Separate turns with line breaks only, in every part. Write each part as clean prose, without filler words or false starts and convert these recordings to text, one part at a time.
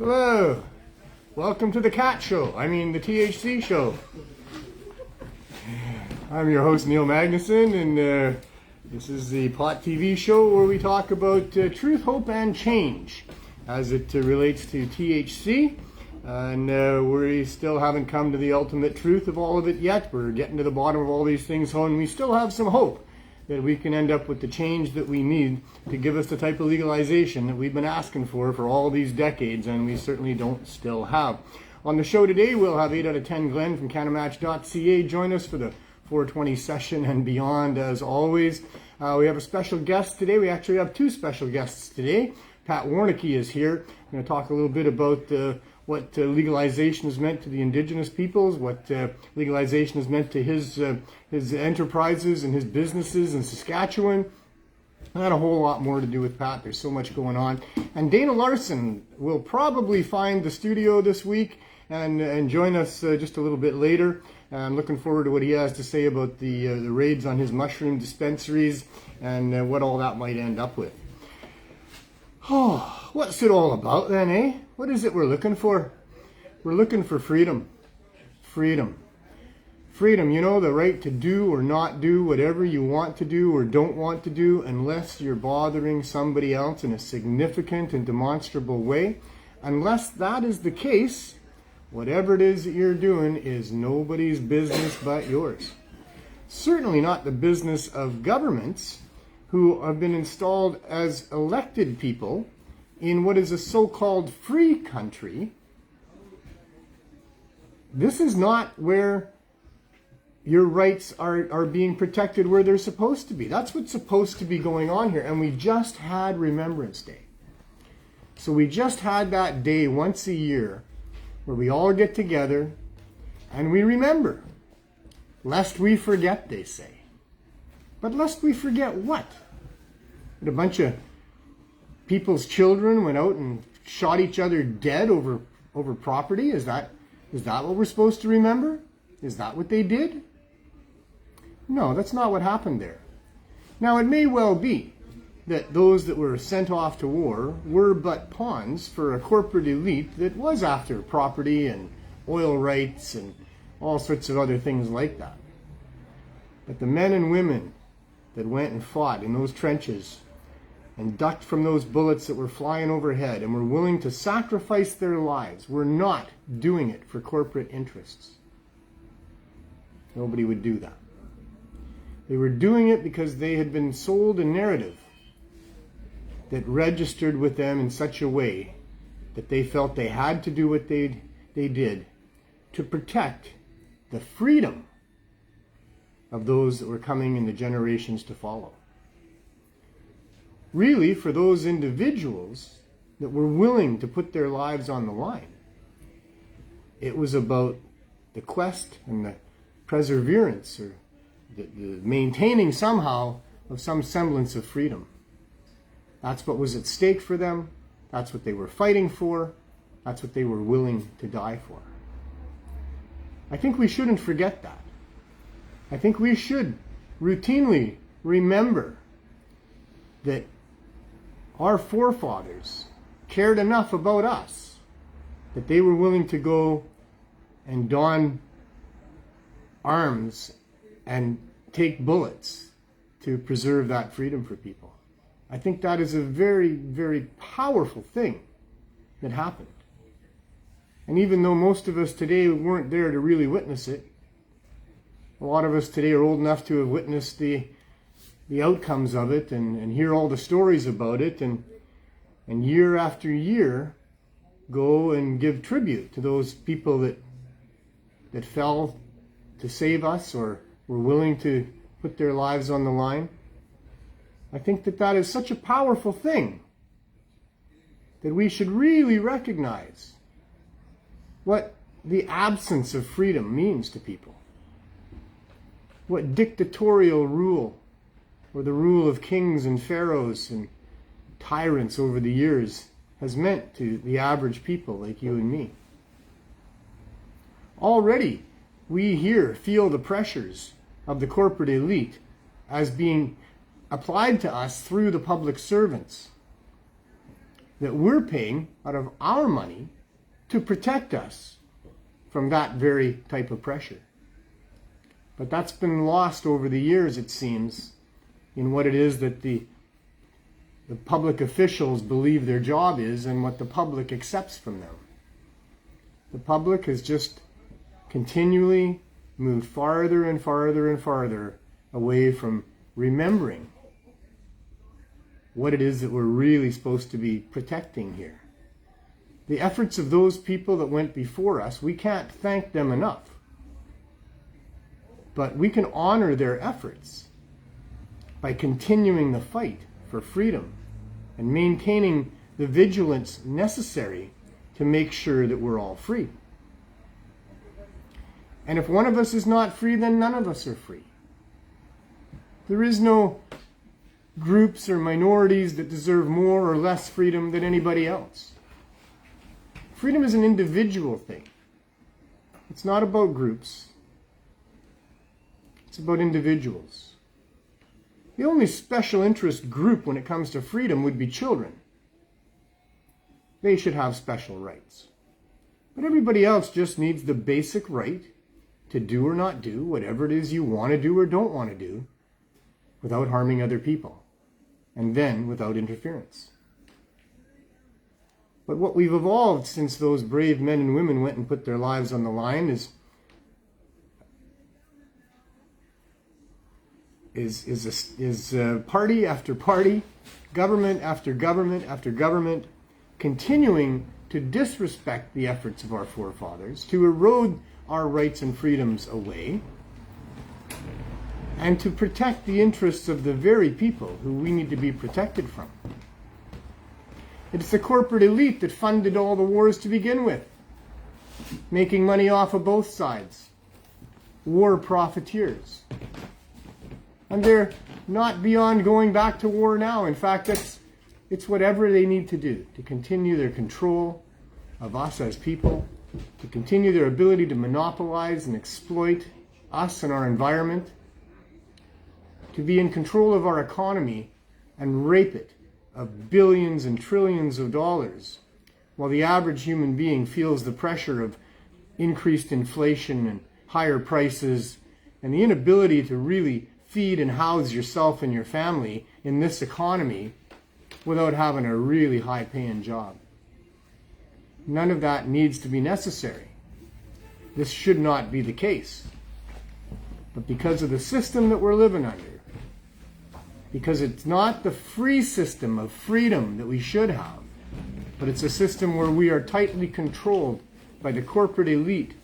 Hello, welcome to the the THC Show. I'm your host Neil Magnuson, and this is the Pot TV show where we talk about truth, hope, and change as it relates to THC. And we still haven't come to the ultimate truth of all of it yet. We're getting to the bottom of all these things, and we still have some hope that we can end up with the change that we need to give us the type of legalization that we've been asking for all these decades, and we certainly don't still have. On the show today, we'll have 8 out of 10 Glenn from Cannabis.ca join us for the 420 session and beyond, as always. We have a special guest today. We actually have 2 special guests today. Pat Warnicki is here. I'm going to talk a little bit about what legalization has meant to the Indigenous peoples, what legalization has meant to his enterprises and his businesses in Saskatchewan, and a whole lot more to do with Pat. There's so much going on. And Dana Larson will probably find the studio this week and join us just a little bit later. I'm looking forward to what he has to say about the raids on his mushroom dispensaries and what all that might end up with. Oh, what's it all about then, eh? What is it we're looking for? We're looking for freedom. Freedom. Freedom, you know, the right to do or not do whatever you want to do or don't want to do unless you're bothering somebody else in a significant and demonstrable way. Unless that is the case, whatever it is that you're doing is nobody's business but yours. Certainly not the business of governments who have been installed as elected people in what is a so-called free country. This is not where your rights are being protected where they're supposed to be. That's what's supposed to be going on here. And we just had Remembrance Day. So we just had that day once a year where we all get together and we remember. Lest we forget, they say. But lest we forget what? That a bunch of people's children went out and shot each other dead over property? Is that what we're supposed to remember? Is that what they did? No, that's not what happened there. Now, it may well be that those that were sent off to war were but pawns for a corporate elite that was after property and oil rights and all sorts of other things like that. But the men and women that went and fought in those trenches and ducked from those bullets that were flying overhead and were willing to sacrifice their lives were not doing it for corporate interests. Nobody would do that. They were doing it because they had been sold a narrative that registered with them in such a way that they felt they had to do what they did to protect the freedom of those that were coming in the generations to follow. Really, for those individuals that were willing to put their lives on the line, it was about the quest and the perseverance or the maintaining somehow of some semblance of freedom. That's what was at stake for them. That's what they were fighting for. That's what they were willing to die for. I think we shouldn't forget that. I think we should routinely remember that our forefathers cared enough about us that they were willing to go and don arms and take bullets to preserve that freedom for people. I think that is a very, very powerful thing that happened. And even though most of us today weren't there to really witness it, a lot of us today are old enough to have witnessed the outcomes of it and hear all the stories about it and year after year go and give tribute to those people that fell to save us or were willing to put their lives on the line. I think that is such a powerful thing that we should really recognize what the absence of freedom means to people. What dictatorial rule or the rule of kings and pharaohs and tyrants over the years has meant to the average people like you and me. Already, we here feel the pressures of the corporate elite as being applied to us through the public servants. that we're paying out of our money to protect us from that very type of pressure. But that's been lost over the years, it seems, in what it is that the public officials believe their job is and what the public accepts from them. The public has just continually moved farther and farther and farther away from remembering what it is that we're really supposed to be protecting here. The efforts of those people that went before us, we can't thank them enough. But we can honor their efforts by continuing the fight for freedom and maintaining the vigilance necessary to make sure that we're all free. And if one of us is not free, then none of us are free. There is no groups or minorities that deserve more or less freedom than anybody else. Freedom is an individual thing. It's not about groups. It's about individuals. The only special interest group when it comes to freedom would be children. They should have special rights. But everybody else just needs the basic right to do or not do whatever it is you want to do or don't want to do without harming other people, and then without interference. But what we've evolved since those brave men and women went and put their lives on the line is party after party, government after government after government, continuing to disrespect the efforts of our forefathers, to erode our rights and freedoms away, and to protect the interests of the very people who we need to be protected from. It's the corporate elite that funded all the wars to begin with, making money off of both sides, war profiteers. And they're not beyond going back to war now. In fact, it's whatever they need to do to continue their control of us as people, to continue their ability to monopolize and exploit us and our environment, to be in control of our economy and rape it of billions and trillions of dollars, while the average human being feels the pressure of increased inflation and higher prices and the inability to really feed and house yourself and your family in this economy without having a really high-paying job. None of that needs to be necessary. This should not be the case. But because of the system that we're living under, because it's not the free system of freedom that we should have, but it's a system where we are tightly controlled by the corporate elite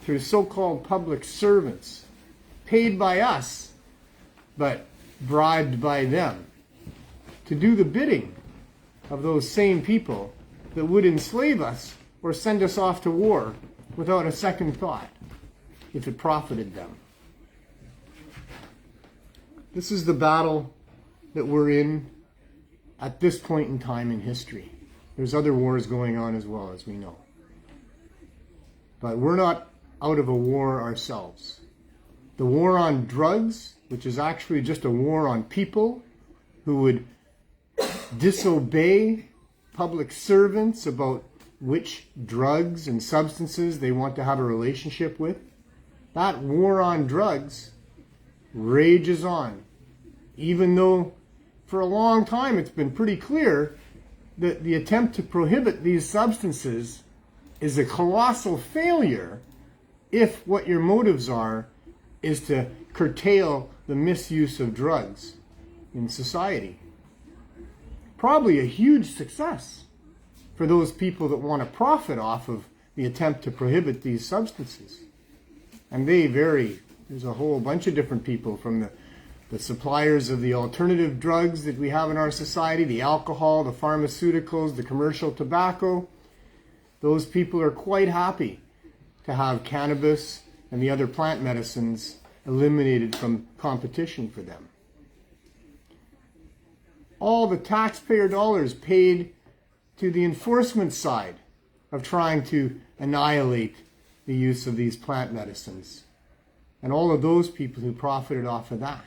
through so-called public servants, paid by us, but bribed by them, to do the bidding of those same people that would enslave us or send us off to war without a second thought if it profited them. This is the battle that we're in at this point in time in history. There's other wars going on as well, as we know. But we're not out of a war ourselves. The war on drugs, which is actually just a war on people who would disobey public servants about which drugs and substances they want to have a relationship with, that war on drugs rages on. Even though for a long time it's been pretty clear that the attempt to prohibit these substances is a colossal failure if what your motives are is to curtail the misuse of drugs in society. Probably a huge success for those people that want to profit off of the attempt to prohibit these substances. And they vary. There's a whole bunch of different people, from the suppliers of the alternative drugs that we have in our society, the alcohol, the pharmaceuticals, the commercial tobacco. Those people are quite happy to have cannabis and the other plant medicines eliminated from competition for them. All the taxpayer dollars paid to the enforcement side of trying to annihilate the use of these plant medicines, and all of those people who profited off of that.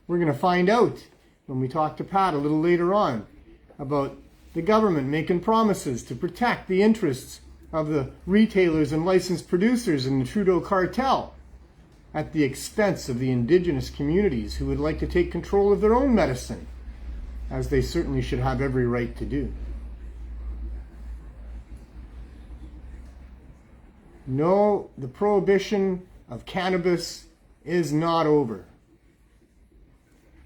We're going to find out when we talk to Pat a little later on about the government making promises to protect the interests of the retailers and licensed producers in the Trudeau cartel at the expense of the Indigenous communities who would like to take control of their own medicine, as they certainly should have every right to do. No, the prohibition of cannabis is not over.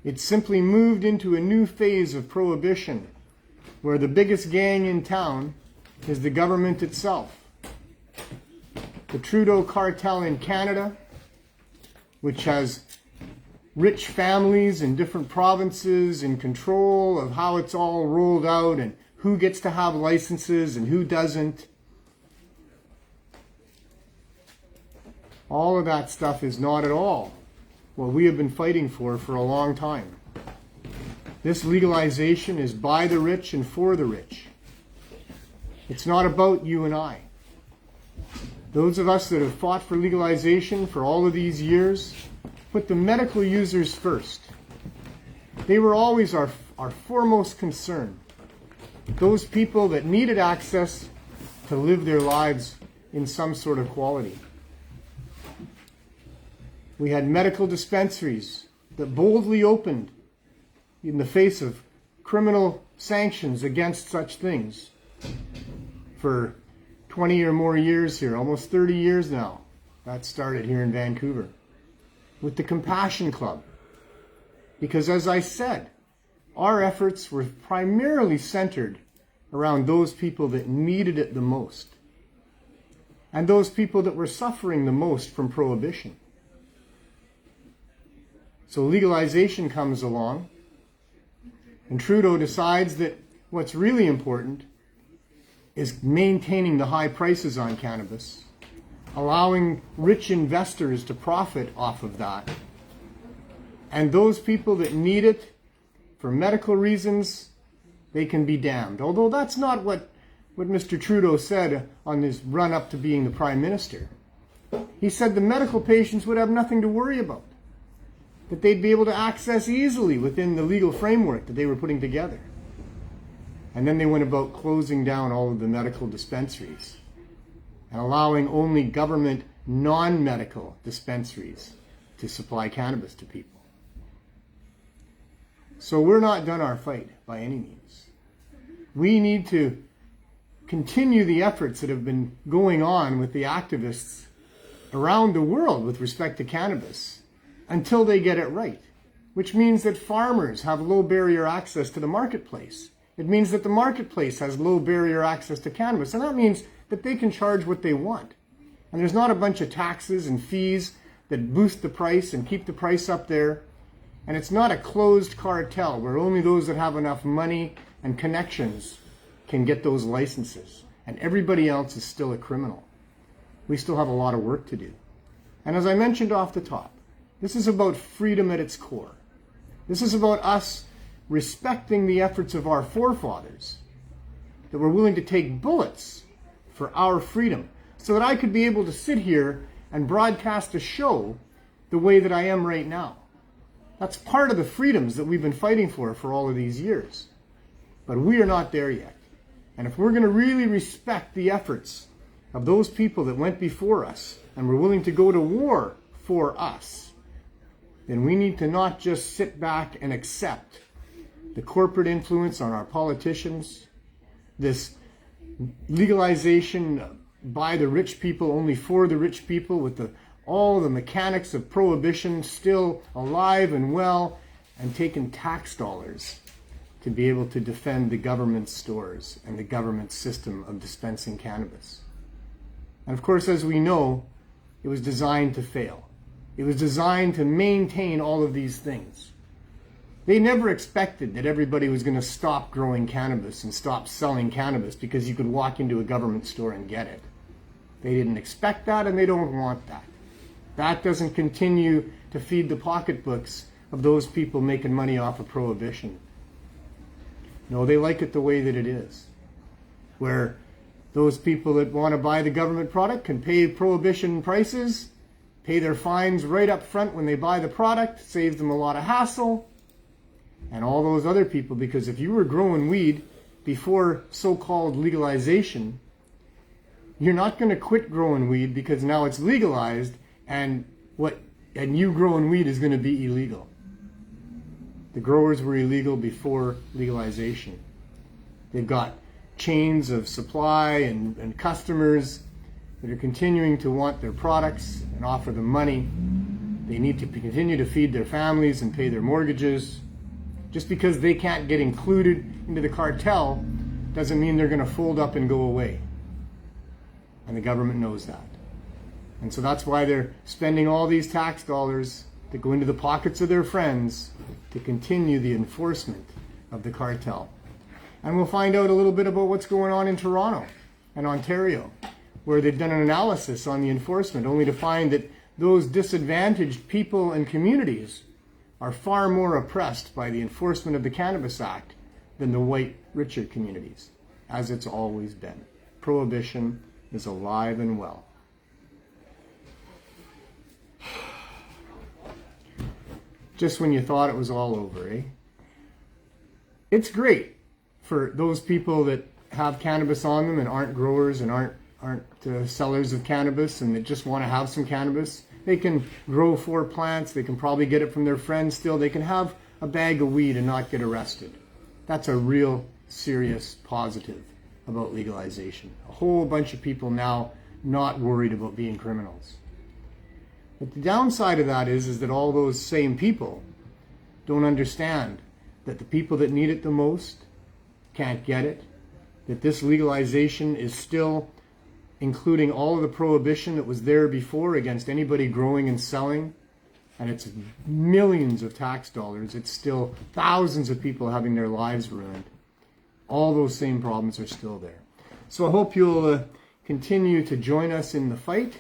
It's simply moved into a new phase of prohibition, where the biggest gang in town is the government itself. The Trudeau cartel in Canada, which has rich families in different provinces in control of how it's all rolled out and who gets to have licenses and who doesn't. All of that stuff is not at all what we have been fighting for a long time. This legalization is by the rich and for the rich. It's not about you and I. Those of us that have fought for legalization for all of these years put the medical users first. They were always our foremost concern. Those people that needed access to live their lives in some sort of quality. We had medical dispensaries that boldly opened in the face of criminal sanctions against such things for 20 or more years here, almost 30 years now. That started here in Vancouver with the Compassion Club. Because as I said, our efforts were primarily centered around those people that needed it the most and those people that were suffering the most from prohibition. So legalization comes along, and Trudeau decides that what's really important is maintaining the high prices on cannabis, allowing rich investors to profit off of that. And those people that need it for medical reasons, they can be damned. Although that's not what Mr. Trudeau said on his run up to being the Prime Minister. He said the medical patients would have nothing to worry about, that they'd be able to access easily within the legal framework that they were putting together. And then they went about closing down all of the medical dispensaries and allowing only government non-medical dispensaries to supply cannabis to people. So we're not done our fight by any means. We need to continue the efforts that have been going on with the activists around the world with respect to cannabis until they get it right, which means that farmers have low barrier access to the marketplace. It means that the marketplace has low barrier access to cannabis, and that means that they can charge what they want. And there's not a bunch of taxes and fees that boost the price and keep the price up there. And it's not a closed cartel where only those that have enough money and connections can get those licenses, and everybody else is still a criminal. We still have a lot of work to do. And as I mentioned off the top, this is about freedom at its core. This is about us respecting the efforts of our forefathers that were willing to take bullets for our freedom, so that I could be able to sit here and broadcast a show the way that I am right now. That's part of the freedoms that we've been fighting for all of these years. But we are not there yet. And if we're going to really respect the efforts of those people that went before us and were willing to go to war for us, then we need to not just sit back and accept the corporate influence on our politicians, this legalization by the rich people, only for the rich people, with all the mechanics of prohibition still alive and well, and taking tax dollars to be able to defend the government stores and the government system of dispensing cannabis. And of course, as we know, it was designed to fail. It was designed to maintain all of these things. They never expected that everybody was going to stop growing cannabis and stop selling cannabis because you could walk into a government store and get it. They didn't expect that, and they don't want that. That doesn't continue to feed the pocketbooks of those people making money off of prohibition. No, they like it the way that it is, where those people that want to buy the government product can pay prohibition prices, pay their fines right up front when they buy the product, saves them a lot of hassle, and all those other people, because if you were growing weed before so-called legalization, you're not going to quit growing weed because now it's legalized, and you growing weed is going to be illegal. The growers were illegal before legalization. They've got chains of supply and customers that are continuing to want their products and offer them money. They need to continue to feed their families and pay their mortgages. Just because they can't get included into the cartel doesn't mean they're going to fold up and go away. And the government knows that. And so that's why they're spending all these tax dollars that go into the pockets of their friends to continue the enforcement of the cartel. And we'll find out a little bit about what's going on in Toronto and Ontario, where they've done an analysis on the enforcement, only to find that those disadvantaged people and communities are far more oppressed by the enforcement of the Cannabis Act than the white, richer communities, as it's always been. Prohibition is alive and well. Just when you thought it was all over, eh? It's great for those people that have cannabis on them and aren't growers and aren't sellers of cannabis and that just want to have some cannabis. They can grow 4 plants. They can probably get it from their friends still. They can have a bag of weed and not get arrested. That's a real serious positive about legalization. A whole bunch of people now not worried about being criminals. But the downside of that is that all those same people don't understand that the people that need it the most can't get it, that this legalization is still including all of the prohibition that was there before against anybody growing and selling, and it's millions of tax dollars. It's still thousands of people having their lives ruined. All those same problems are still there. So I hope you'll continue to join us in the fight.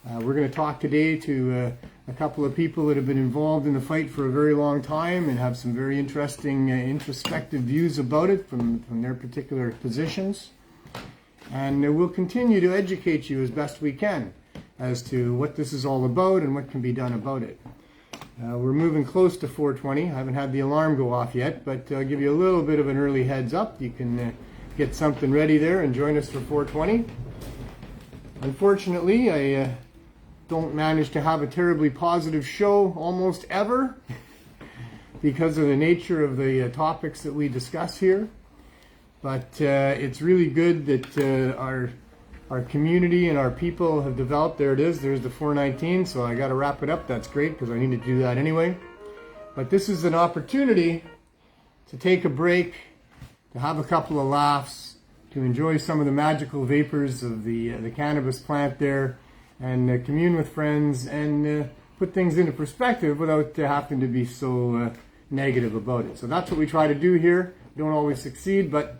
We're going to talk today to a couple of people that have been involved in the fight for a very long time and have some very interesting introspective views about it from their particular positions. And we'll continue to educate you as best we can as to what this is all about and what can be done about it. We're moving close to 4:20. I haven't had the alarm go off yet, but I'll give you a little bit of an early heads up. You can get something ready there and join us for 4:20. Unfortunately, I don't manage to have a terribly positive show almost ever because of the nature of the topics that we discuss here. But it's really good that our community and our people have developed. There it is. There's the 419. So I got to wrap it up. That's great because I need to do that anyway. But this is an opportunity to take a break, to have a couple of laughs, to enjoy some of the magical vapors of the cannabis plant there, and commune with friends and put things into perspective without having to be so negative about it. So that's what we try to do here. We don't always succeed, but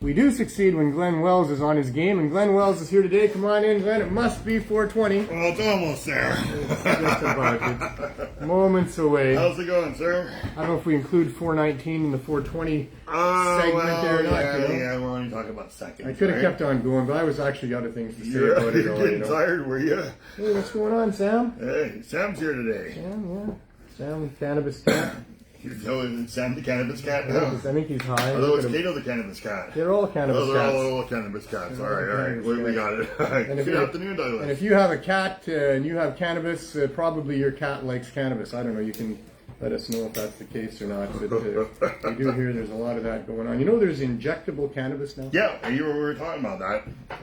we do succeed when Glenn Wells is on his game. And Glenn Wells is here today. Come on in, Glenn. It must be 4:20.
Well, it's almost there.
It's just about it. Moments away.
How's it going, sir?
I don't know if we include 419 in the 420 segment there or not.
Yeah, we're only talking about seconds.
I could have kept on going, but I was actually out of things to say about it.
You're getting tired, were you?
Hey, what's going on, Sam?
Hey, Sam's here today.
Sam, Cannabis Cat.
You're telling Sam the Cannabis Cat now?
I think he's high.
Although it's Kato the Cannabis Cat.
They're all Cannabis Cats.
They're all Cannabis Cats. All right. We got it. Good afternoon, Douglas.
And if you have a cat and you have cannabis, probably your cat likes cannabis. I don't know. You can let us know if that's the case or not. But we do hear there's a lot of that going on. You know there's injectable cannabis now?
Yeah, we were talking about that.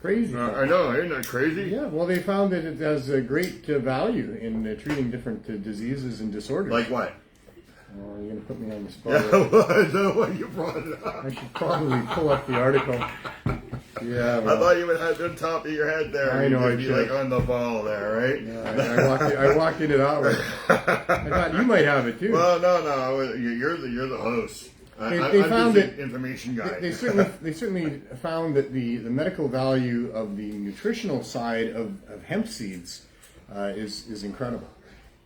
Crazy.
I know, isn't that crazy?
Yeah, well, they found that it has a great value in treating different diseases and disorders.
Like what?
Oh, you're going to put me on the spot.
Yeah, I know why you brought it up.
I should probably pull up the article. Yeah, well,
I thought you would have it on top of your head there.
I know.
You'd be like on the ball there, right?
Yeah, I walked into that one. I thought you might have it too.
Well, no. You're the host.
They found
that information guy.
They certainly found that the medical value of the nutritional side of hemp seeds is incredible.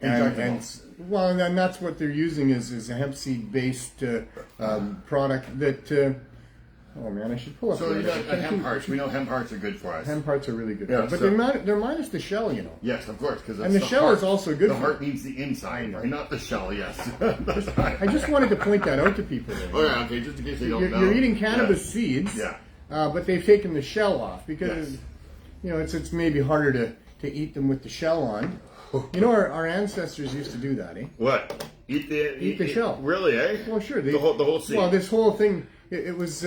And that's what they're using is a hemp seed based product that Oh man, I should pull up.
So you got hemp hearts. We know hemp hearts are good for us.
Hemp hearts are really good,
Yeah,
but
so-
they're minus the shell, you know.
Yes, of course, because
And the shell is also good
The
for
heart
you.
needs the inside, right? Not the shell. Yes.
I just wanted to point that out to people. There.
Oh yeah, okay. Just in case they don't know.
You're eating cannabis seeds,
Yeah.
but they've taken the shell off because
Yes.
you know it's maybe harder to eat them with the shell on. You know, our ancestors used to do that, eh?
What? Eat the
shell.
Really, eh?
Well, sure.
The whole seed.
Well, this whole thing, it was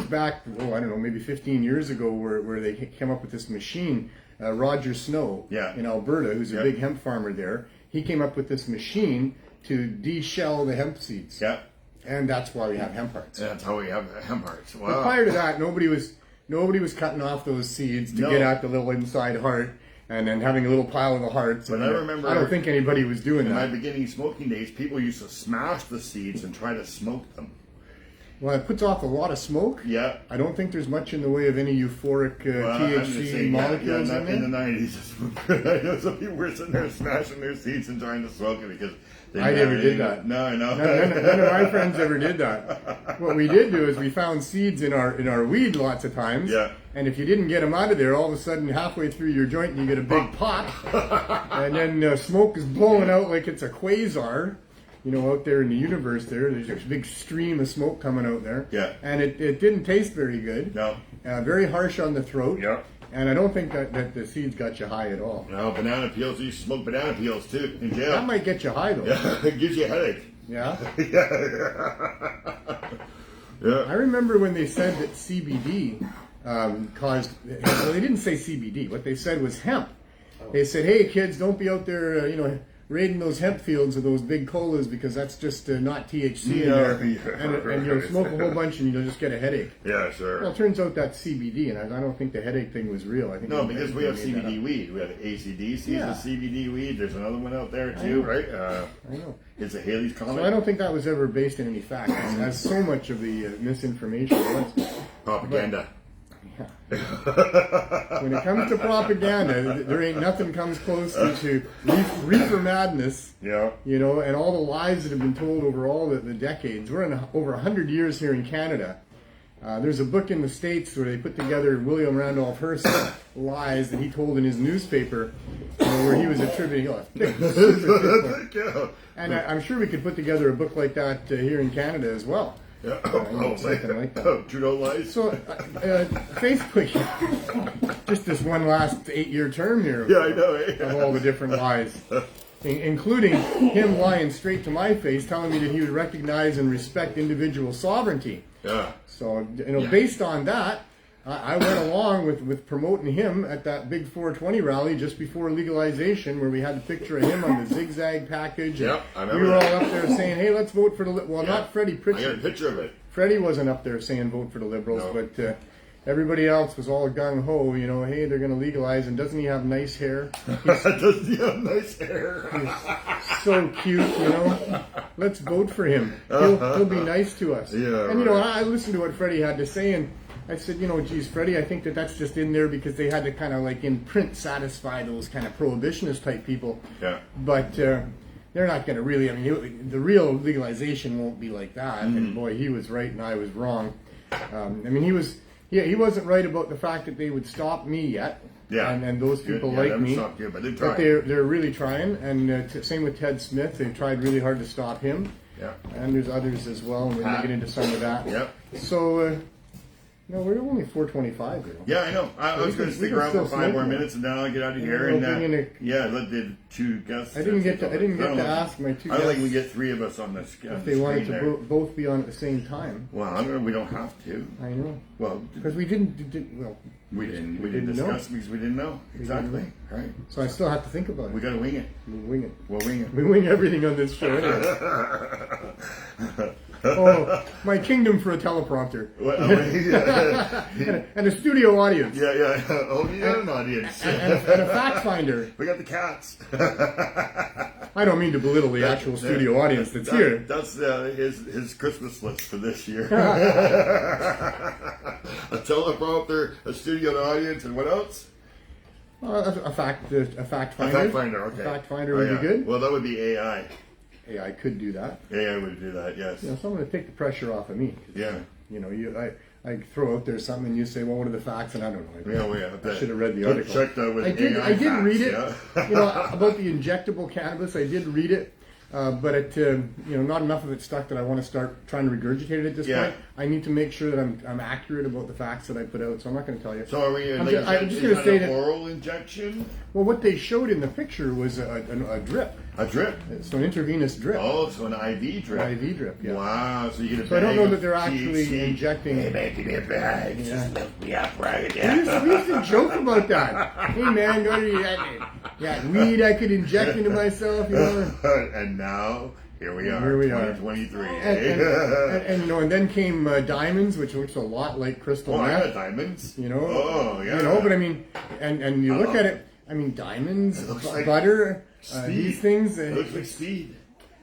back, I don't know, maybe 15 years ago where they came up with this machine. Roger Snow in Alberta, who's a big hemp farmer there, he came up with this machine to de-shell the hemp seeds.
Yeah.
And that's why we have hemp hearts.
That's how we have hemp hearts. Wow.
But prior to that, nobody was cutting off those seeds to get at the little inside heart and then having a little pile of the hearts.
But I remember,
I don't think anybody was doing
in
that.
my beginning smoking days, people used to smash the seeds and try to smoke them.
Well, it puts off a lot of smoke.
Yeah.
I don't think there's much in the way of any euphoric THC molecules in there.
In the 90s. I know some people were sitting there smashing their seeds and trying to smoke it because they
I never did that.
No, I know.
None of my friends ever did that. What we did do is we found seeds in our weed lots of times.
Yeah.
And if you didn't get them out of there, all of a sudden halfway through your joint you get a big pop, and then smoke is blowing out like it's a quasar. You know, out there in the universe there's a big stream of smoke coming out there.
Yeah.
And it didn't taste very good.
No.
Very harsh on the throat.
Yeah.
And I don't think that the seeds got you high at all.
No, banana peels. You used to smoke banana peels too in jail.
That might get you high though.
Yeah, it gives you a headache.
Yeah?
Yeah.
I remember when they said that CBD caused... Well, they didn't say CBD. What they said was hemp. They said, hey, kids, don't be out there, raiding those hemp fields with those big colas because that's just not THC in there. And you'll smoke a whole bunch and you'll just get a headache.
Yeah, sure.
Well, it turns out that's CBD, and I don't think the headache thing was real. I think
No, because we have CBD weed. We have ACDC, a CBD weed. There's another one out there too, right?
I know.
It's a Haley's Comet.
So I don't think that was ever based in any fact, as so much of the misinformation was.
Propaganda.
When it comes to propaganda, there ain't nothing comes close to reefer madness.
Yeah.
And all the lies that have been told over all the decades. We're in over 100 years here in Canada. There's a book in the States where they put together William Randolph Hearst's lies that he told in his newspaper, where he was attributing. And I'm sure we could put together a book like that here in Canada as well.
Yeah.
Something like that.
Trudeau lies.
So, Facebook, just this one last 8-year term here
Yeah, I know.
of all the different lies, including him lying straight to my face, telling me that he would recognize and respect individual sovereignty.
Yeah.
So, based on that, I went along with promoting him at that big 420 rally just before legalization, where we had a picture of him on the zigzag package.
Yep, I remember
we were all
that.
up there saying, hey, let's vote for the... Well, not Freddie
I got a
Pritchard.
picture of it.
Freddie wasn't up there saying vote for the Liberals,
No.
but everybody else was all gung-ho, hey, they're going to legalize, and doesn't he have nice hair?
Does he have nice hair?
He's so cute, Let's vote for him. He'll be nice to us.
Yeah,
And,
right.
I listened to what Freddie had to say, and I said, geez, Freddie, I think that's just in there because they had to kind of, like, in print, satisfy those kind of prohibitionist type people.
Yeah.
But they're not going to really, the real legalization won't be like that. And boy, he was right and I was wrong. He wasn't right about the fact that they would stop me yet.
Yeah.
And those people
Yeah,
like
them
me.
stopped you, but they tried.
But they're really trying. And same with Ted Smith. They tried really hard to stop him.
Yeah.
And there's others as well. And we're going to get into some of that.
Yeah.
So, no, we're only 4:25 here.
Yeah, I know. I was going to stick around for 5 more minutes and then I'll get out of here.
we'll
And
bring in
let the two guests.
I didn't get to ask my two
I don't think
guests
we get 3 of us on this.
if they wanted to both be on at the same time.
Well, we don't have to.
I know.
Well,
Because we didn't
we didn't
didn't know.
discuss because we didn't know exactly. Right.
so I still have to think about it.
We got to wing it.
We wing it.
We'll wing it.
We wing everything on this show anyway. Oh, my kingdom for a teleprompter. And a studio audience.
Yeah. Oh, you got an audience.
And a fact finder.
We got the cats.
I don't mean to belittle the actual studio audience that's here.
That's his Christmas list for this year. A teleprompter, a studio audience, and what else?
A fact finder.
A fact finder, okay.
A fact finder would be good.
Well, that would be AI.
AI could do that.
AI would do that, yes.
You know, so I'm going to take the pressure off of me.
Yeah.
You know, I throw out there something and you say, well, what are the facts? And I don't know. I should have read the
Check
article.
that with
I did
facts,
read it.
Yeah.
You know, about the injectable cannabis. I did read it. But it, you know, not enough of it stuck that I want to start trying to regurgitate it at this point. I need to make sure that I'm accurate about the facts that I put out, so I'm not going to tell you.
So are we?
I'm just going to say that
oral injection.
Well, what they showed in the picture was a drip.
A drip.
So an intravenous drip.
Oh, so an IV drip.
An IV drip. Yeah.
Wow. So you get a.
So I don't know that they're actually injecting.
Hey man, give me a bag. Just lift me up, right?
We used to joke about that. Hey man, go to weed I could inject into myself, you know.
And now here we are. 2023.
And you know, and then came diamonds, which looks a lot like crystal meth.
I got diamonds.
You know.
Oh yeah.
You know, but I mean, and you look at it. I mean, diamonds, butter, these things.
It looks like speed.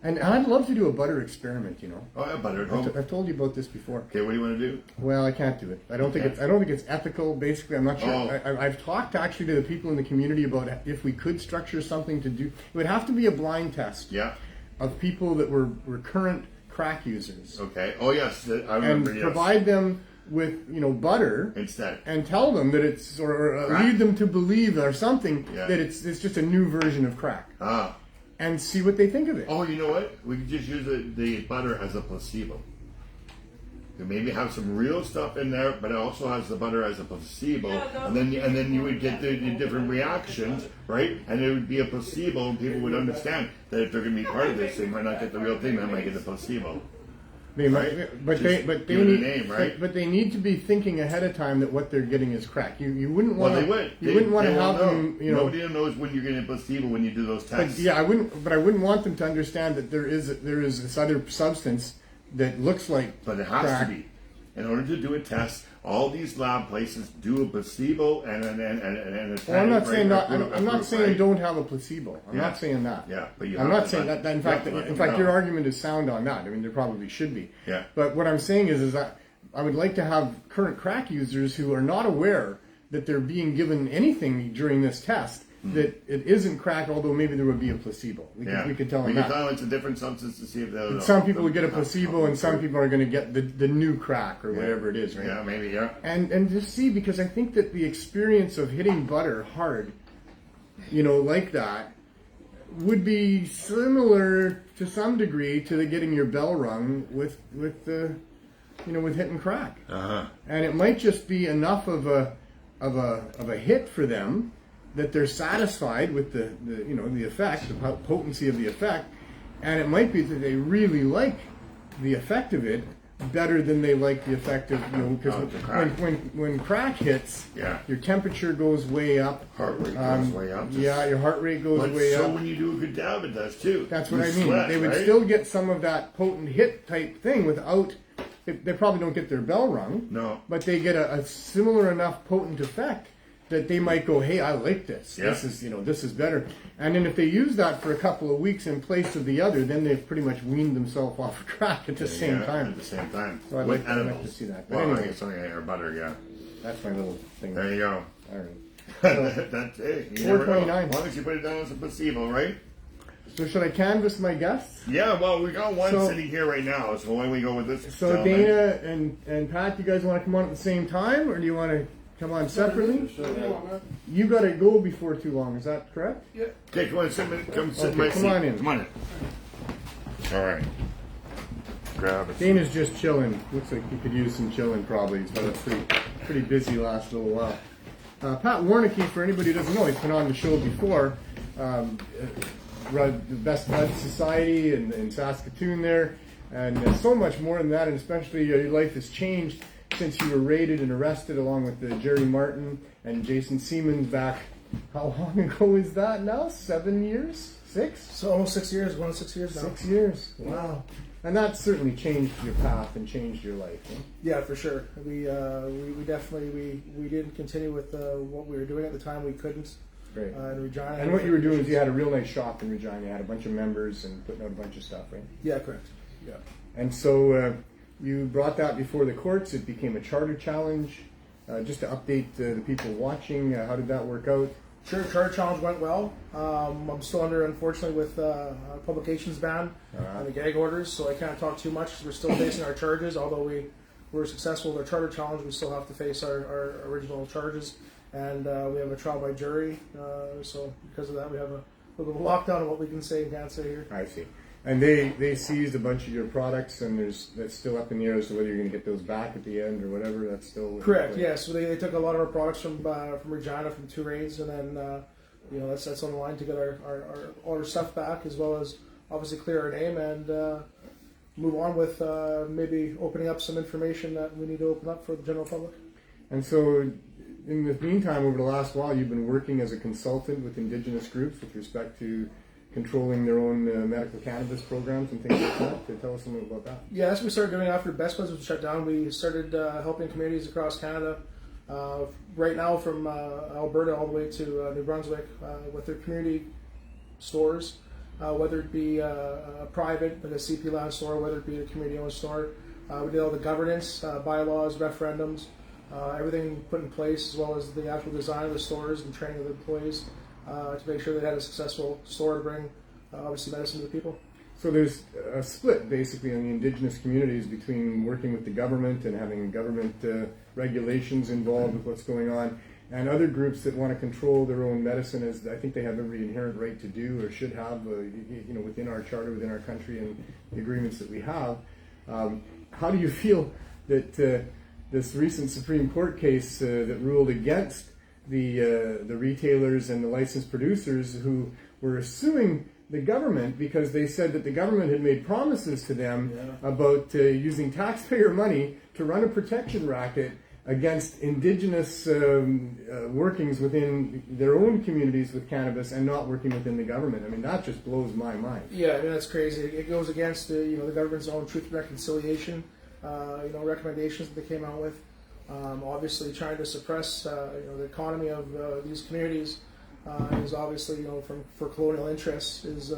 And I'd love to do a butter experiment, you know.
Oh, yeah, butter at home.
I've told you about this before.
Okay, what do you want to do?
Well, I can't do it. I don't think it's ethical. Basically, I'm not sure.
Oh.
I've talked actually to the people in the community about if we could structure something to do. It would have to be a blind test.
Yeah.
Of people that were current crack users.
Okay. Oh yes, I remember.
And provide them with butter
instead,
and tell them that it's or lead them to believe or something that it's just a new version of crack.
Ah.
And see what they think of it.
Oh, you know what? We could just use the butter as a placebo. You maybe have some real stuff in there, but it also has the butter as a placebo, and then you would get the different reactions, right? And it would be a placebo, and people would understand that if they're going to be part of this, they might not get the real thing, they might get the placebo.
They might, but they need to be thinking ahead of time that what they're getting is crack. You wouldn't want.
Well,
you wouldn't want to have them. You know,
nobody knows when you're getting a placebo when you do those tests.
But, I wouldn't want them to understand that there is this other substance that looks like.
But it has
crack.
to be. In order to do a test, all these lab places do a placebo and a
well, I'm not saying not. I'm not saying don't have a placebo. I'm not saying that.
Yeah, but
I'm not saying that. In fact, your argument is sound on that. I mean, there probably should be.
Yeah.
But what I'm saying is that I would like to have current crack users who are not aware that they're being given anything during this test that it isn't crack, although maybe there would be a placebo. We could tell them that.
We could tell them it's a different substance to see if they'll.
Some people would get a placebo, and some people are going to get the new crack or whatever it is, right?
Yeah, maybe, yeah.
And just see, because I think that the experience of hitting butter hard, like that, would be similar to some degree to the getting your bell rung with hitting crack.
Uh-huh.
And it might just be enough of a hit for them that they're satisfied with the effect, the potency of the effect, and it might be that they really like the effect of it better than they like the effect of because when crack hits, your temperature goes way up,
heart rate goes way up.
Your heart rate goes way up.
So when you do a good dab, it does too.
That's what I mean.
Sweat,
they would still get some of that potent hit type thing without. They probably don't get their bell rung.
No,
but they get a similar enough potent effect that they might go, hey, I like this.
Yeah.
This is better. And then if they use that for a couple of weeks in place of the other, then they've pretty much weaned themselves off of crack at the same time.
At the same time.
So I'd like to see that. But anyway,
something or butter, yeah.
That's my little thing.
There you go.
All right.
So, that's it.
429.
As long as you put it down as a placebo, right?
So should I canvass my guests?
Yeah, well, we got one sitting here right now, so why don't we go with this?
So Dana and Pat, you guys want to come on at the same time, or do you want to come on separately? You got to go before too long, is that correct?
Yeah. Okay, come on, sit in my seat.
Come on in.
Come on in. All right. Grab it.
Dana's just chilling. Looks like he could use some chilling probably. He's been pretty busy last little while. Pat Warnicki, for anybody who doesn't know, he's been on the show before. Run the Best Bud Society in Saskatoon there, and so much more than that, and especially your life has changed since you were raided and arrested along with Jerry Martin and Jason Siemens back. How long ago is that now? 7 years? 6?
So almost 6 years, going to 6 years now.
6 years. Wow. And that certainly changed your path and changed your life. Eh?
Yeah, for sure. We definitely we didn't continue with what we were doing at the time. We couldn't.
Right.
In Regina.
And what you were doing is you had a real nice shop in Regina. You had a bunch of members and putting out a bunch of stuff, right?
Yeah, correct.
Yeah. And so you brought that before the courts. It became a charter challenge. Just to update the people watching, how did that work out?
Sure, charter challenge went well. I'm still under, unfortunately, with a publications ban and the gag orders, so I can't talk too much because we're still facing our charges. Although we were successful with our charter challenge, we still have to face our original charges, and we have a trial by jury. So because of that, we have a little bit of a lockdown on what we can say and can't say here.
I see. And they seized a bunch of your products, and that's still up in the air as to whether you're going to get those back at the end or whatever. That's still
correct. Yeah. So they took a lot of our products from Regina from 2 raids, and then that's on the line to get all our stuff back, as well as obviously clear our name and move on with maybe opening up some information that we need to open up for the general public.
And so, in the meantime, over the last while, you've been working as a consultant with Indigenous groups with respect to controlling their own medical cannabis programs and things like that. Can you tell us something about that?
Yeah, that's what we started doing after Best Buds was shut down. We started helping communities across Canada, right now from Alberta all the way to New Brunswick, with their community stores, whether it be a private, like a CP land store, whether it be a community-owned store. We did all the governance, bylaws, referendums, everything put in place, as well as the actual design of the stores and training of the employees, to make sure they had a successful store to bring, obviously, medicine to the people.
So there's a split, basically, on the Indigenous communities between working with the government and having government regulations involved with what's going on, and other groups that want to control their own medicine, as I think they have every inherent right to do or should have, within our charter, within our country, and the agreements that we have. How do you feel that this recent Supreme Court case that ruled against the retailers and the licensed producers who were suing the government because they said that the government had made promises to them about using taxpayer money to run a protection racket against Indigenous workings within their own communities with cannabis and not working within the government? I mean, that just blows my mind.
Yeah, I mean, that's crazy. It goes against the government's own Truth and Reconciliation recommendations that they came out with. Obviously, trying to suppress the economy of these communities is obviously for colonial interests is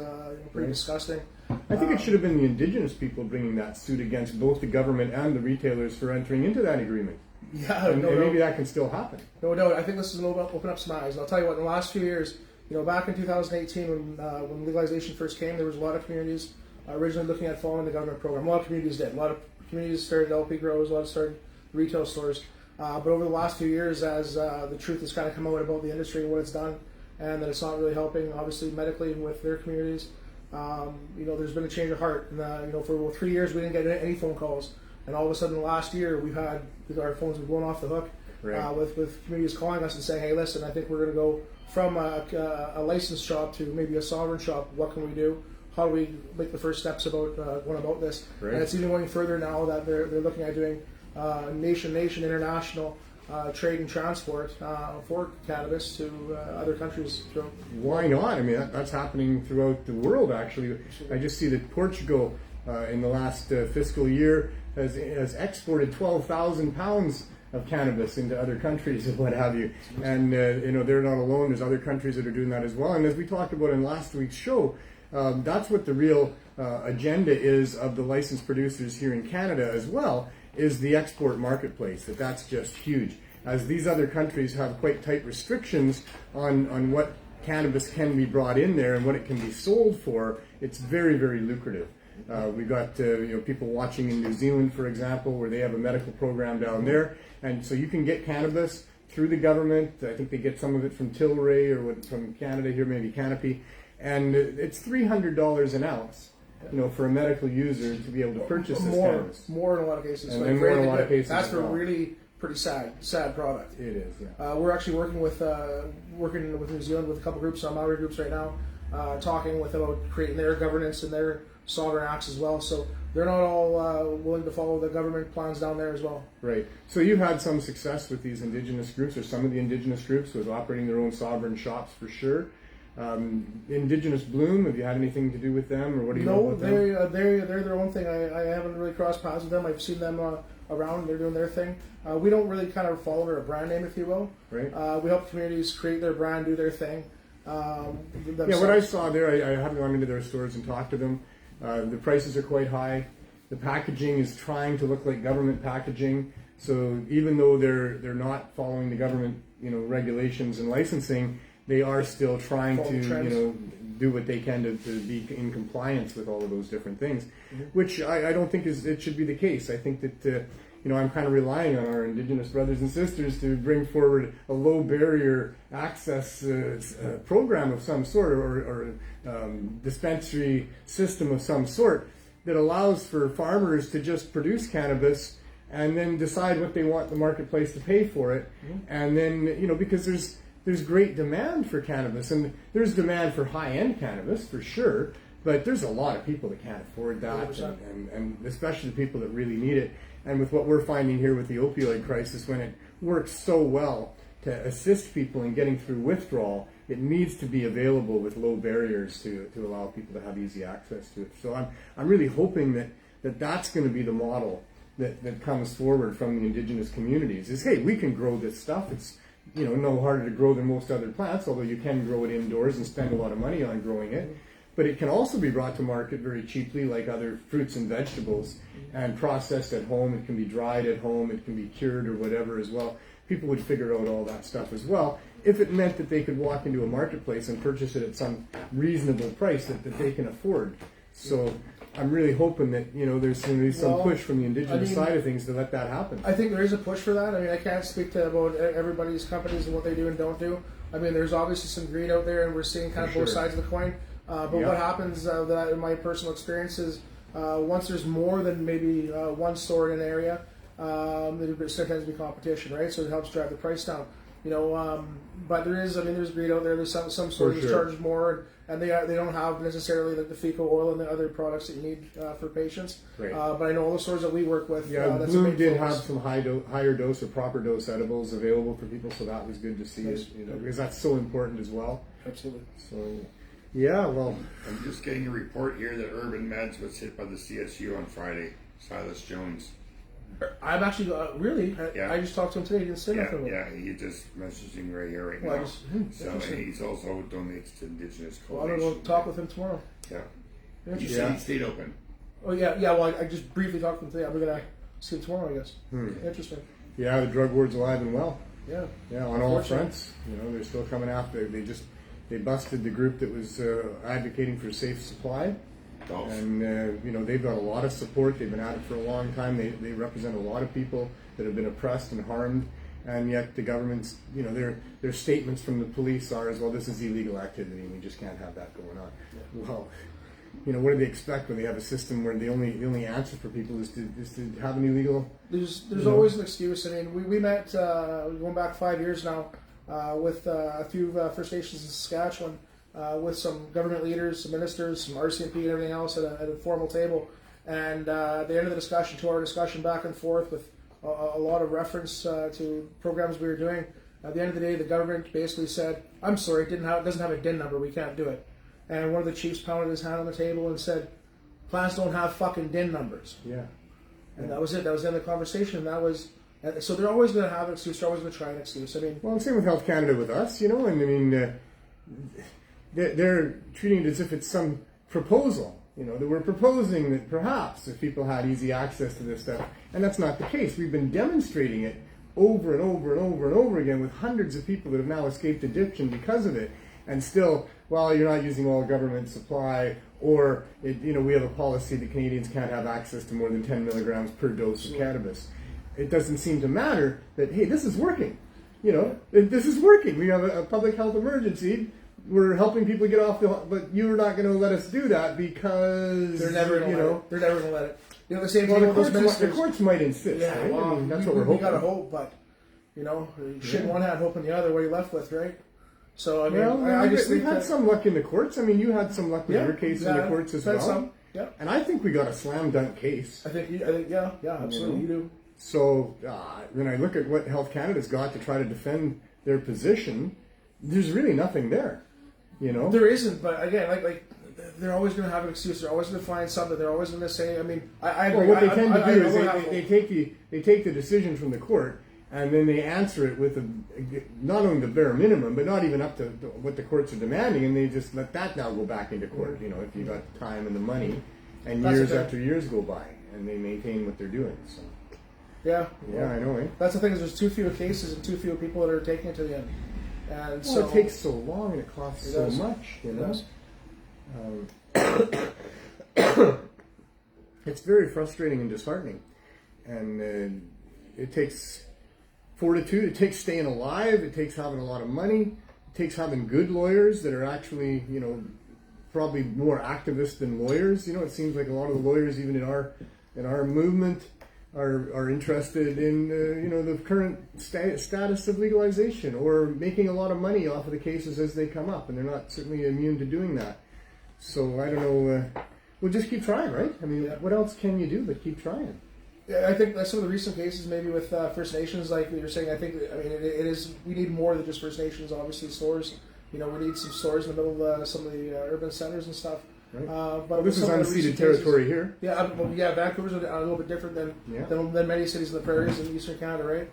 pretty disgusting.
I think it should have been the Indigenous people bringing that suit against both the government and the retailers for entering into that agreement.
Yeah,
and maybe that can still happen.
No doubt. I think this is open up some eyes. And I'll tell you what, in the last few years, back in 2018 when legalization first came, there was a lot of communities originally looking at following the government program. A lot of communities did. A lot of communities started LP grows, a lot of started retail stores. But over the last few years, as the truth has kind of come out about the industry and what it's done, and that it's not really helping, obviously, medically with their communities, there's been a change of heart. And, for 3 years, we didn't get any phone calls. And all of a sudden, last year, we've had our phones blown off the hook, with communities calling us and saying, hey, listen, I think we're going to go from a licensed shop to maybe a sovereign shop. What can we do? How do we make the first steps about going about this? Right. And it's even going further now that they're looking at doing nation international trade and transport for cannabis to other countries.
Why not? I mean, that's happening throughout the world, actually. I just see that Portugal in the last fiscal year has exported 12,000 pounds of cannabis into other countries and what have you. And, they're not alone. There's other countries that are doing that as well. And as we talked about in last week's show, that's what the real agenda is of the licensed producers here in Canada as well, is the export marketplace. That's just huge. As these other countries have quite tight restrictions on what cannabis can be brought in there and what it can be sold for, it's very, very lucrative. We've got people watching in New Zealand, for example, where they have a medical program down there, and so you can get cannabis through the government. I think they get some of it from Tilray or from Canada here, maybe Canopy, and it's $300 an ounce. For a medical user to be able to purchase this cannabis.
More in a lot of cases.
And more in a lot of cases.
That's a really pretty sad product.
It is, yeah.
We're actually working with New Zealand with a couple groups, Maori groups right now, talking about creating their governance and their sovereign acts as well. So they're not all willing to follow the government plans down there as well.
Right. So you've had some success with these Indigenous groups, or some of the Indigenous groups, with operating their own sovereign shops for sure. Indigenous Bloom, have you had anything to do with them, or what do you know about them?
No, they're their own thing. I haven't really crossed paths with them. I've seen them around. They're doing their thing. We don't really kind of follow their brand name, if you will.
Right.
We help communities create their brand, do their thing.
What I saw there, I haven't gone into their stores and talked to them. The prices are quite high. The packaging is trying to look like government packaging. So even though they're not following the government regulations and licensing, they are still trying
Follow
to,
trends.
do what they can to be in compliance with all of those different things, which I don't think it should be the case. I think that, I'm kind of relying on our Indigenous brothers and sisters to bring forward a low barrier access program of some sort, or dispensary system of some sort that allows for farmers to just produce cannabis and then decide what they want the marketplace to pay for it. And then, because there's great demand for cannabis, and there's demand for high-end cannabis for sure, but there's a lot of people that can't afford that, and especially the people that really need it. And with what we're finding here with the opioid crisis, when it works so well to assist people in getting through withdrawal, it needs to be available with low barriers to allow people to have easy access to it. So I'm really hoping that's going to be the model that comes forward from the Indigenous communities, is, hey, we can grow this stuff. It's no harder to grow than most other plants, although you can grow it indoors and spend a lot of money on growing it. But it can also be brought to market very cheaply, like other fruits and vegetables, and processed at home. It can be dried at home. It can be cured or whatever as well. People would figure out all that stuff as well, if it meant that they could walk into a marketplace and purchase it at some reasonable price that they can afford. So I'm really hoping that, there's going to be some push from the Indigenous side of things to let that happen.
I think there is a push for that. I can't speak about everybody's companies and what they do and don't do. There's obviously some greed out there, and we're seeing kind of both sides of the coin. But what happens, that in my personal experience, is once there's more than maybe one store in an area, there sometimes be competition, right? So it helps drive the price down. But there's greed out there. There's some stores that charge more, and they don't have necessarily the fecal oil and the other products that you need for patients.
Right.
But I know all the stores that we work with. That's
Bloom did
focus.
have some higher dose or proper dose edibles available for people, so that was good to see.
Nice.
Because that's so important as well.
Absolutely.
So, yeah, well,
I'm just getting a report here that Urban Meds was hit by the CSU on Friday. Silas Jones.
I'm actually really.
Yeah.
I just talked to him today. He didn't say nothing. About it.
Yeah, he just messaging right here right
Well,
now. So
interesting.
he's also donates to Indigenous
Well, I'm
cultivation.
going to talk with him tomorrow.
Yeah. He
Interesting.
said he stayed open.
Oh yeah. Well, I just briefly talked to him today. I'm going to see him tomorrow, I guess. Interesting.
yeah, the drug war's alive and well.
Yeah.
Yeah, on all fronts. They're still coming after. They busted the group that was advocating for safe supply.
Oh.
And, they've got a lot of support. They've been at it for a long time. They represent a lot of people that have been oppressed and harmed. And yet the government's, their statements from the police are as well, this is illegal activity and we just can't have that going on. Yeah. Well, what do they expect when they have a system where the only answer for people is to have an illegal...
There's always an excuse. We met, going back 5 years now, with a few First Nations in Saskatchewan, with some government leaders, some ministers, some RCMP and everything else at a formal table. And at the end of the discussion, to our discussion back and forth with a lot of reference to programs we were doing, at the end of the day, the government basically said, I'm sorry, it doesn't have a DIN number, we can't do it. And one of the chiefs pounded his hand on the table and said, plants don't have fucking DIN numbers.
Yeah.
And that was it. That was the end of the conversation. And that was... So they're always going to have an excuse. They're always going to try an excuse.
Well, same with Health Canada with us, and they're treating it as if it's some proposal, that we're proposing that perhaps if people had easy access to this stuff, and that's not the case. We've been demonstrating it over and over and over and over again with hundreds of people that have now escaped addiction because of it, and still, well, you're not using all government supply, or, we have a policy that Canadians can't have access to more than 10 milligrams per dose of cannabis. It doesn't seem to matter that, hey, this is working. This is working. We have a public health emergency. We're helping people get off but you're not going to let us do that because
they're never going to let it. They're never going to let it. The same
well,
thing with those ministers.
The courts might insist,
yeah,
right?
well,
that's what we're hoping.
We got to hope, but, shit in one hand, hope in the other. What are you left with, right? So, I just
we've
think
had some luck in the courts. You had some luck with your case in the courts as well.
Some, yeah.
And I think we got a slam dunk case.
I think absolutely, you do.
So when I look at what Health Canada's got to try to defend their position, there's really nothing there.
There isn't, but again, like they're always going to have an excuse. They're always going to find something. They're always going to say. I agree.
Well, what they tend to do is they take the decision from the court and then they answer it with not only the bare minimum, but not even up to what the courts are demanding, and they just let that now go back into court. If you got the time and the money, and years after years go by, and they maintain what they're doing. So.
Yeah.
Yeah, I know.
That's the thing is there's too few cases and too few people that are taking it to the end. And
well, it takes so long and it costs so much, you know. It's very frustrating and disheartening, and it takes fortitude. It takes staying alive. It takes having a lot of money. It takes having good lawyers that are actually, you know, probably more activists than lawyers. You know, it seems like a lot of the lawyers, even in our movement, are interested in you know, the current status of legalization or making a lot of money off of the cases as they come up, and they're not certainly immune to doing that. So I don't know. We'll just keep trying, right? I mean, what else can you do but keep trying?
Yeah, I think some of the recent cases, maybe with First Nations, like you're saying, I mean, it is. We need more than just First Nations. Obviously, stores. You know, we need some stores in the middle of some of the urban centers and stuff.
Right.
But
this is unceded territory here.
Yeah, Vancouver's a little bit different than many cities in the prairies in Eastern Canada, right?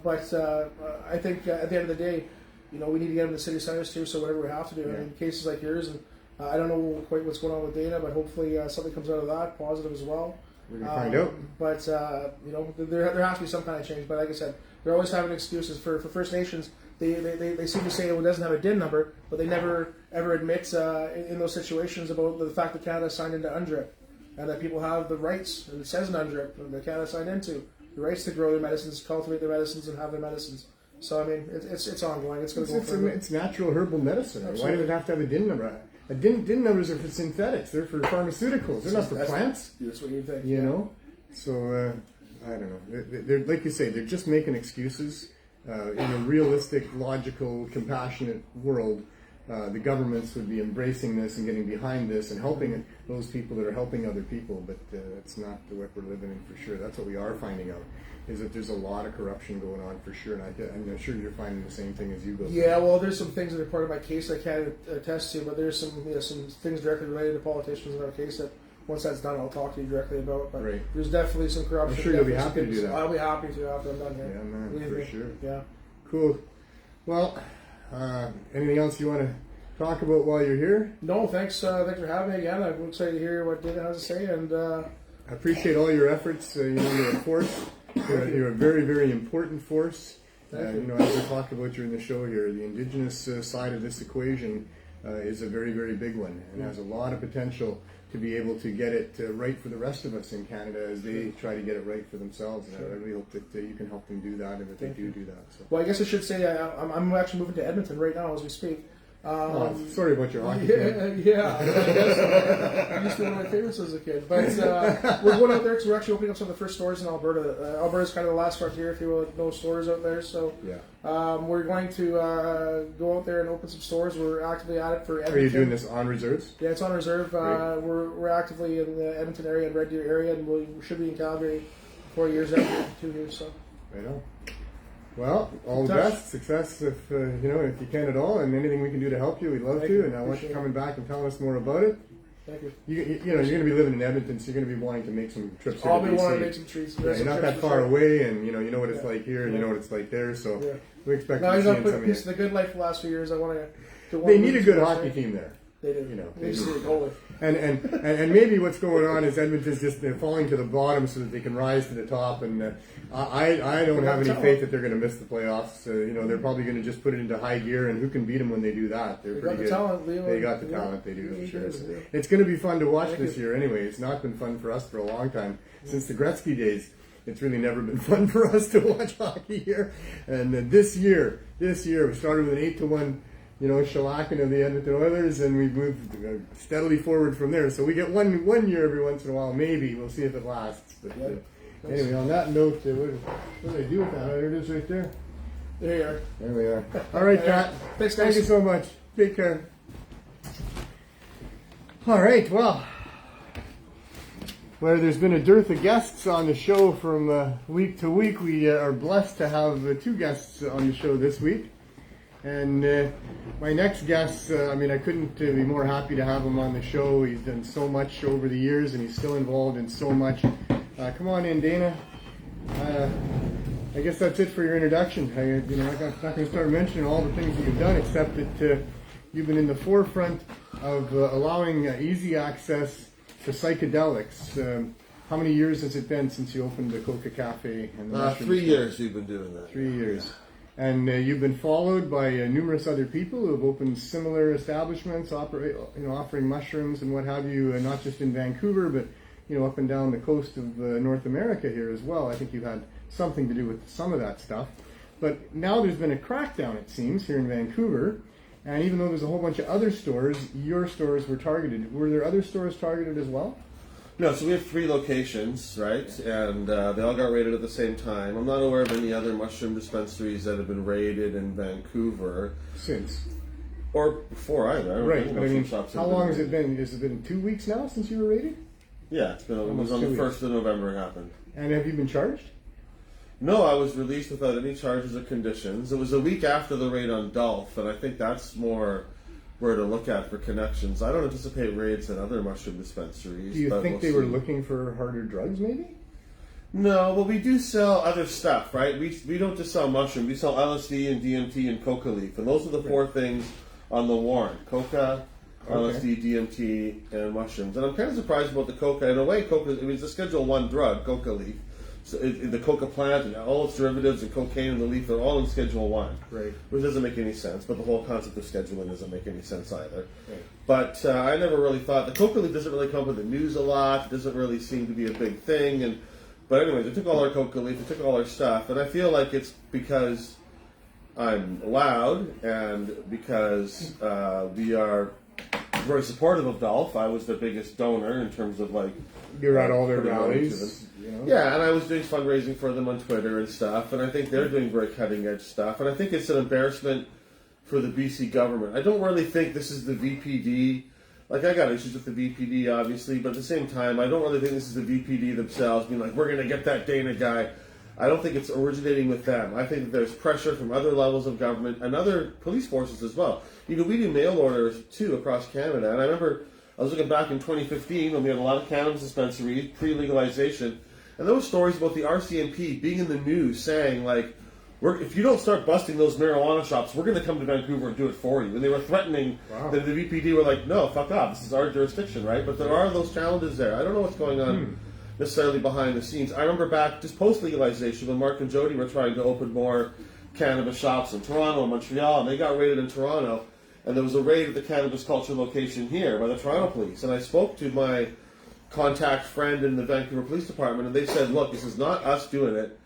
But I think at the end of the day, you know, we need to get them to city centers too. So whatever we have to do, I mean, cases like yours, and I don't know quite what's going on with Dana, but hopefully something comes out of that positive as well.
We're gonna find out.
But you know, there has to be some kind of change. But like I said, they're always having excuses for First Nations. They seem to say it doesn't have a DIN number, but they never ever admit in those situations about the fact that Canada signed into UNDRIP, and that people have the rights, and it says in UNDRIP that Canada signed into, the rights to grow their medicines, cultivate their medicines, and have their medicines. So I mean, it's ongoing. It's going to go forever.
It's natural herbal medicine.
Absolutely.
Why does it have to have a DIN number? A DIN numbers are for synthetics. They're for pharmaceuticals. They're not for plants.
That's what you think.
You know? So, I don't know. They're, like you say, they're just making excuses. In a realistic, logical, compassionate world, the governments would be embracing this and getting behind this and helping those people that are helping other people. But that's not the way we're living in for sure. That's what we are finding out, is that there's a lot of corruption going on for sure. And I'm sure you're finding the same thing as you go through.
Yeah, well, there's some things that are part of my case I can't attest to, but there's some things directly related to politicians in our case that once that's done, I'll talk to you directly about. But there's definitely some corruption.
I'm sure you'll be happy to do that.
I'll be happy to after I'm done here.
Yeah, man, for sure.
Yeah.
Cool. Well, anything else you want to talk about while you're here?
No, thanks. Thanks for having me again. I'm excited to hear what Dana has to say, and
I appreciate all your efforts. You know, you're a force. You're a very, very important force. You know, as we talked about during the show here, the Indigenous side of this equation is a very, very big one, and has a lot of potential to be able to get it right for the rest of us in Canada as they try to get it right for themselves. And I really hope that you can help them do that, and that they do that. So.
Well, I guess I should say I'm actually moving to Edmonton right now as we speak.
Sorry about your hockey.
Yeah, I guess I used to be one of my favorites as a kid. But we're going out there because we're actually opening up some of the first stores in Alberta. Alberta's kind of the last frontier, if you will, no stores out there. So we're going to go out there and open some stores. We're actively at it for Edmonton.
Are you doing this on reserves?
Yeah, it's on reserve. We're actively in the Edmonton area and Red Deer area, and we should be in Calgary 4 years after 2 years. So.
Right on. Well, all the best, success if if you can at all, and anything we can do to help you, we'd love to. And I want you coming back and telling us more about it.
Thank you.
You're going to be living in Edmonton, so you're going to be wanting to make some trips here.
I'll be wanting to make some trips.
Yeah, you're not that far away, and you know what it's like here, and you know what it's like there. So we expect to see some of you.
The good life the last few years. I want to.
They need a good hockey team there.
They do.
You know,
they need a goalie.
And maybe what's going on is Edmonton's just falling to the bottom so that they can rise to the top. And I don't have any faith that they're going to miss the playoffs. They're probably going to just put it into high gear, and who can beat them when they do that? They're pretty good. They got the talent. They do, for sure. It's going to be fun to watch this year. Anyway, it's not been fun for us for a long time since the Gretzky days. It's really never been fun for us to watch hockey here. And this year we started with an 8-1. Shellacking of the Edmonton Oilers, and we've moved steadily forward from there. So we get one year every once in a while, maybe. We'll see if it lasts. But anyway, on that note, what do I do with that? There it is right there.
There you are.
There we are. All right, Pat.
Thanks,
Thank you so much. Take care. All right, well, where there's been a dearth of guests on the show from week to week, we are blessed to have 2 guests on the show this week. And my next guest, I couldn't be more happy to have him on the show. He's done so much over the years, and he's still involved in so much. Come on in, Dana. I guess that's it for your introduction. I'm not going to start mentioning all the things that you've done, except that you've been in the forefront of allowing easy access to psychedelics. How many years has it been since you opened the Coca Cafe? And the
3 years we've been doing that.
3 years. And you've been followed by numerous other people who have opened similar establishments, offering mushrooms and what have you, not just in Vancouver, but up and down the coast of North America here as well. I think you've had something to do with some of that stuff. But now there's been a crackdown, it seems, here in Vancouver. And even though there's a whole bunch of other stores, your stores were targeted. Were there other stores targeted as well?
No, so we have 3 locations, right? And they all got raided at the same time. I'm not aware of any other mushroom dispensaries that have been raided in Vancouver.
Since?
Or before either. I don't
Right,
think
but I mean,
shops have
how
been
long has
raided.
it been? Has it been 2 weeks now since you were raided?
Yeah, it was on the 1st of November it happened.
And have you been charged?
No, I was released without any charges or conditions. It was a week after the raid on Dolph, and I think that's more where to look at for connections. I don't anticipate raids in other mushroom dispensaries.
Do you
but
think
we'll
they were
see.
looking for harder drugs, maybe?
No, but we do sell other stuff, right? We don't just sell mushroom. We sell LSD and DMT and coca leaf, and those are the 4 things on the warrant: coca, LSD, DMT, and mushrooms. And I'm kind of surprised about the coca. In a way, coca, it was a Schedule 1 drug, coca leaf. So the coca plant and all its derivatives and cocaine and the leaf, they're all in Schedule 1.
Right.
Which doesn't make any sense, but the whole concept of scheduling doesn't make any sense either.
Right.
But I never really thought, the coca leaf doesn't really come with the news a lot, it doesn't really seem to be a big thing. But anyway, they took all our coca leaf, they took all our stuff, and I feel like it's because I'm loud and because we are very supportive of Dolph. I was the biggest donor in terms of
You're at all their
putting money to
rallies.
them.
You know?
Yeah, and I was doing fundraising for them on Twitter and stuff, and I think they're doing very cutting edge stuff, and I think it's an embarrassment for the BC government. I don't really think this is the VPD. I got issues with the VPD, obviously, but at the same time, I don't really think this is the VPD themselves being we're going to get that Dana guy. I don't think it's originating with them. I think that there's pressure from other levels of government and other police forces as well. We do mail orders, too, across Canada, and I remember I was looking back in 2015 when we had a lot of cannabis dispensaries, pre-legalization, and there were stories about the RCMP being in the news saying, if you don't start busting those marijuana shops, we're going to come to Vancouver and do it for you. And they were threatening.
Wow.
The VPD were like, no, fuck off. This is our jurisdiction, right? But there are those challenges there. I don't know what's going on necessarily behind the scenes. I remember back just post-legalization when Mark and Jody were trying to open more cannabis shops in Toronto and Montreal, and they got raided in Toronto. And there was a raid at the Cannabis Culture location here by the Toronto Police. And I spoke to my contact friend in the Vancouver Police Department, and they said, look, this is not us doing it.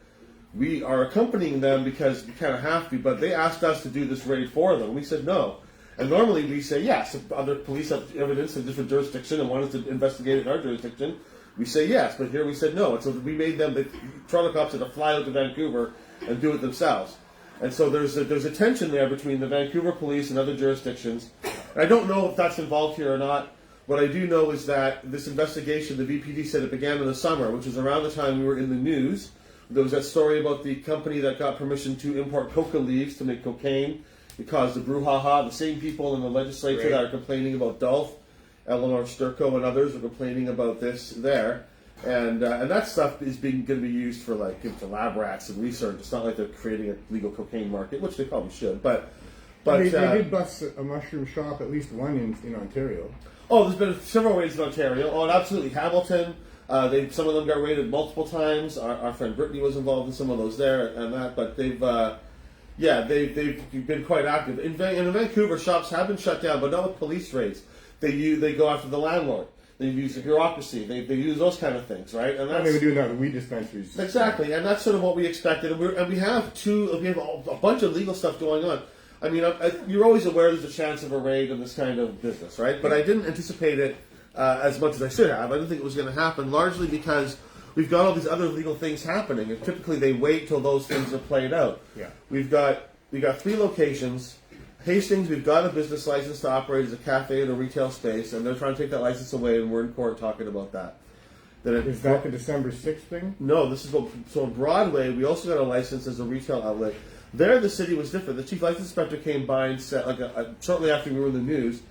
We are accompanying them because we kind of have to, but they asked us to do this raid for them. We said no. And normally we say yes. If other police have evidence in different jurisdiction and want us to investigate it in our jurisdiction, we say yes. But here we said no. And so we made them, the Toronto cops had to fly out to Vancouver and do it themselves. And so there's a tension there between the Vancouver police and other jurisdictions. And I don't know if that's involved here or not. What I do know is that this investigation, the VPD said it began in the summer, which was around the time we were in the news. There was that story about the company that got permission to import coca leaves to make cocaine. It caused a brouhaha. The same people in the legislature that are complaining about Dolph, Eleanor Sturko and others are complaining about this there. And that stuff is going to be used for into lab rats and research. It's not like they're creating a legal cocaine market, which they probably should. But
they did bust a mushroom shop, at least one in Ontario.
Oh, there's been several raids in Ontario. Oh, and absolutely, Hamilton. Some of them got raided multiple times. Our friend Brittany was involved in some of those there and that. But they've been quite active. In Vancouver, shops have been shut down, but not with police raids. They go after the landlord. They use the bureaucracy. They use those kind of things, right? And
they were doing that with weed dispensaries.
Exactly, and that's sort of what we expected. And we have a bunch of legal stuff going on. I mean, you're always aware there's a chance of a raid in this kind of business, right? But I didn't anticipate it as much as I should have. I didn't think it was going to happen, largely because we've got all these other legal things happening, and typically they wait till those things are played out. Yeah. We've got 3 locations. Hastings, we've got a business license to operate as a cafe and a retail space, and they're trying to take that license away, and we're in court talking about that.
Is that the December 6th thing?
No, this is so on Broadway, we also got a license as a retail outlet. There, the city was different. The chief license inspector came by and said, shortly after we were in the news,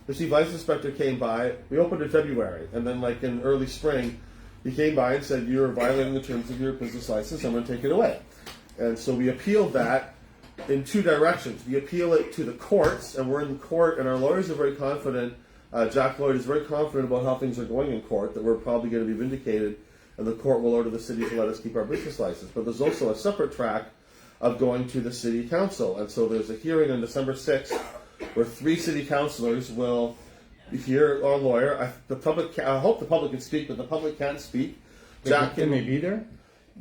the chief license inspector came by. We opened in February, and then in early spring, he came by and said, "You're violating the terms of your business license. I'm going to take it away." And so we appealed that in 2 directions. We appeal it to the courts, and we're in court, and our lawyers are very confident. Jack Lloyd is very confident about how things are going in court, that we're probably going to be vindicated, and the court will order the city to let us keep our business license. But there's also a separate track of going to the city council. And so there's a hearing on December 6th where 3 city councilors will hear our lawyer. I hope the public can speak, but the public can't speak. Jack
Can they be there?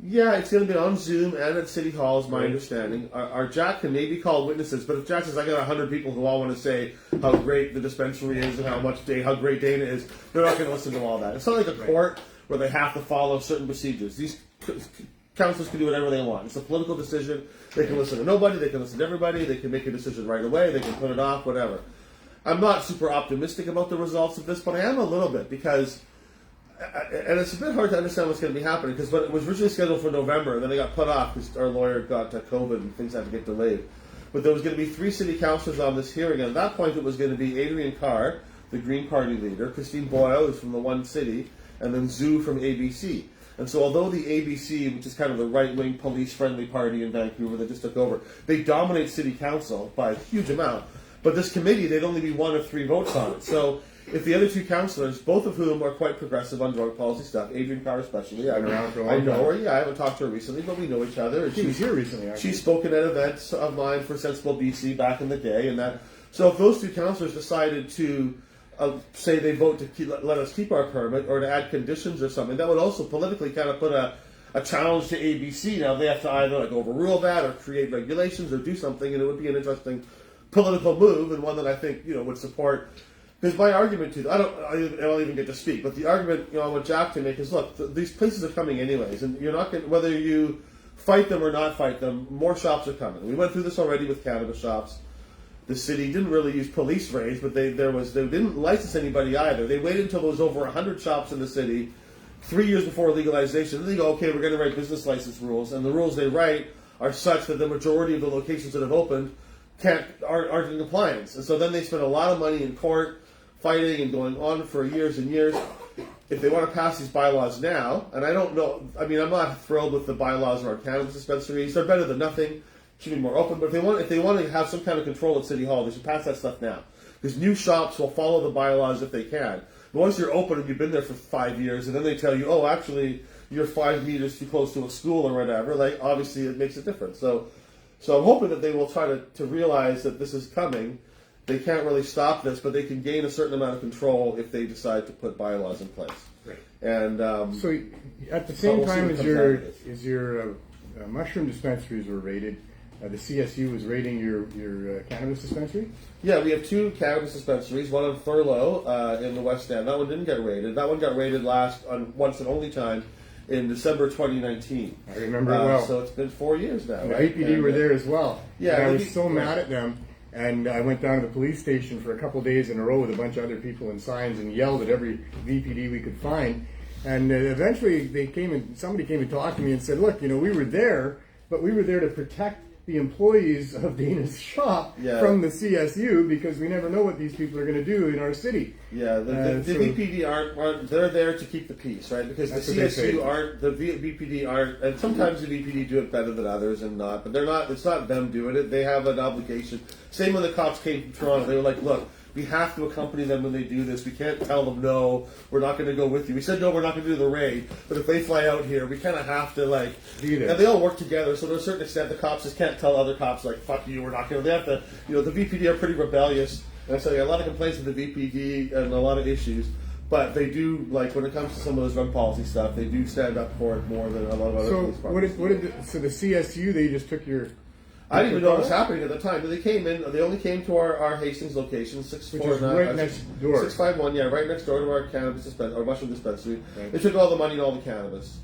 Yeah, it's going to be on Zoom and at City Hall, is my understanding. Our Jack can maybe call witnesses, but if Jack says, I got 100 people who all want to say how great the dispensary is and how great Dana is, they're not going to listen to all that. It's not like a court where they have to follow certain procedures. These councils can do whatever they want. It's a political decision. They can listen to nobody, they can listen to everybody, they can make a decision right away, they can put it off, whatever. I'm not super optimistic about the results of this, but I am a little bit, because... And it's a bit hard to understand what's going to be happening, because it was originally scheduled for November, and then it got put off because our lawyer got COVID and things had to get delayed. But there was going to be 3 city councillors on this hearing, and at that point it was going to be Adrian Carr, the Green Party leader, Christine Boyle, who's from the One City, and then Zoo from ABC. And so although the ABC, which is kind of the right-wing police-friendly party in Vancouver that just took over, they dominate city council by a huge amount. But this committee, they'd only be 1 of 3 votes on it. So if the other 2 councillors, both of whom are quite progressive on drug policy stuff, Adrian Carr especially, I know her. Yeah, I haven't talked to her recently, but we know each other. And
She was here recently, actually.
She's spoken at events of mine for Sensible BC back in the day, and that. So if those 2 councillors decided to say they vote to let us keep our permit or to add conditions or something, that would also politically kind of put a challenge to ABC. Now they have to either overrule that or create regulations or do something, and it would be an interesting political move, and one that I think would support. Because my argument to I don't even get to speak, but the argument I want Jack to make is, look, these places are coming anyways, and you're not going, whether you fight them or not fight them, more shops are coming. We went through this already with cannabis shops. The city didn't really use police raids, but they didn't license anybody either. They waited until there was over 100 shops in the city, 3 years before legalization. Then they go, okay, we're going to write business license rules, and the rules they write are such that the majority of the locations that have opened aren't in compliance. And so then they spend a lot of money in court, fighting and going on for years and years. If they want to pass these bylaws now, and I don't know, I mean, I'm not thrilled with the bylaws of our cannabis dispensaries. They're better than nothing. Should be more open. But if they want to have some kind of control at City Hall, they should pass that stuff now. Because new shops will follow the bylaws if they can. But once you're open and you've been there for 5 years, and then they tell you, oh, actually, you're 5 meters too close to a school or whatever, obviously it makes a difference. So I'm hoping that they will try to realize that this is coming. They can't really stop this, but they can gain a certain amount of control if they decide to put bylaws in place.
Right.
And
so at the same time as your mushroom dispensaries were raided, the CSU was raiding your cannabis dispensary?
Yeah, we have 2 cannabis dispensaries, one on Thurlow in the West End. That one didn't get raided. That one got raided once and only time in December 2019.
I remember it well.
So it's been 4 years now.
The
Right?
APD were there as well.
Yeah,
and I was so mad at them. And I went down to the police station for a couple of days in a row with a bunch of other people and signs and yelled at every VPD we could find. And eventually somebody came and talked to me and said, look, we were there, but we were there to protect the employees of Dana's shop from the CSU, because we never know what these people are going to do in our city.
Yeah, the VPD aren't they're there to keep the peace, right? Because the CSU aren't, the VPD aren't, and sometimes the VPD do it better than others and not, but they're not, it's not them doing it, they have an obligation. Same when the cops came from Toronto, they were like, look, we have to accompany them when they do this. We can't tell them, no, we're not going to go with you. We said, no, we're not going to do the raid. But if they fly out here, we kind of have to,
be there.
And they all work together. So to a certain extent, the cops just can't tell other cops, fuck you, we're not going to. They have to, the VPD are pretty rebellious. And I said, a lot of complaints with the VPD and a lot of issues. But they do, when it comes to some of those drug policy stuff, they do stand up for it more than a lot of other police departments.
So the CSU, they just took your...
I didn't even know what was happening at the time. But they only came to our Hastings location,
651, next door.
651, right next door to our cannabis dispensary, our mushroom dispensary.
Right.
They took all the money and all the cannabis.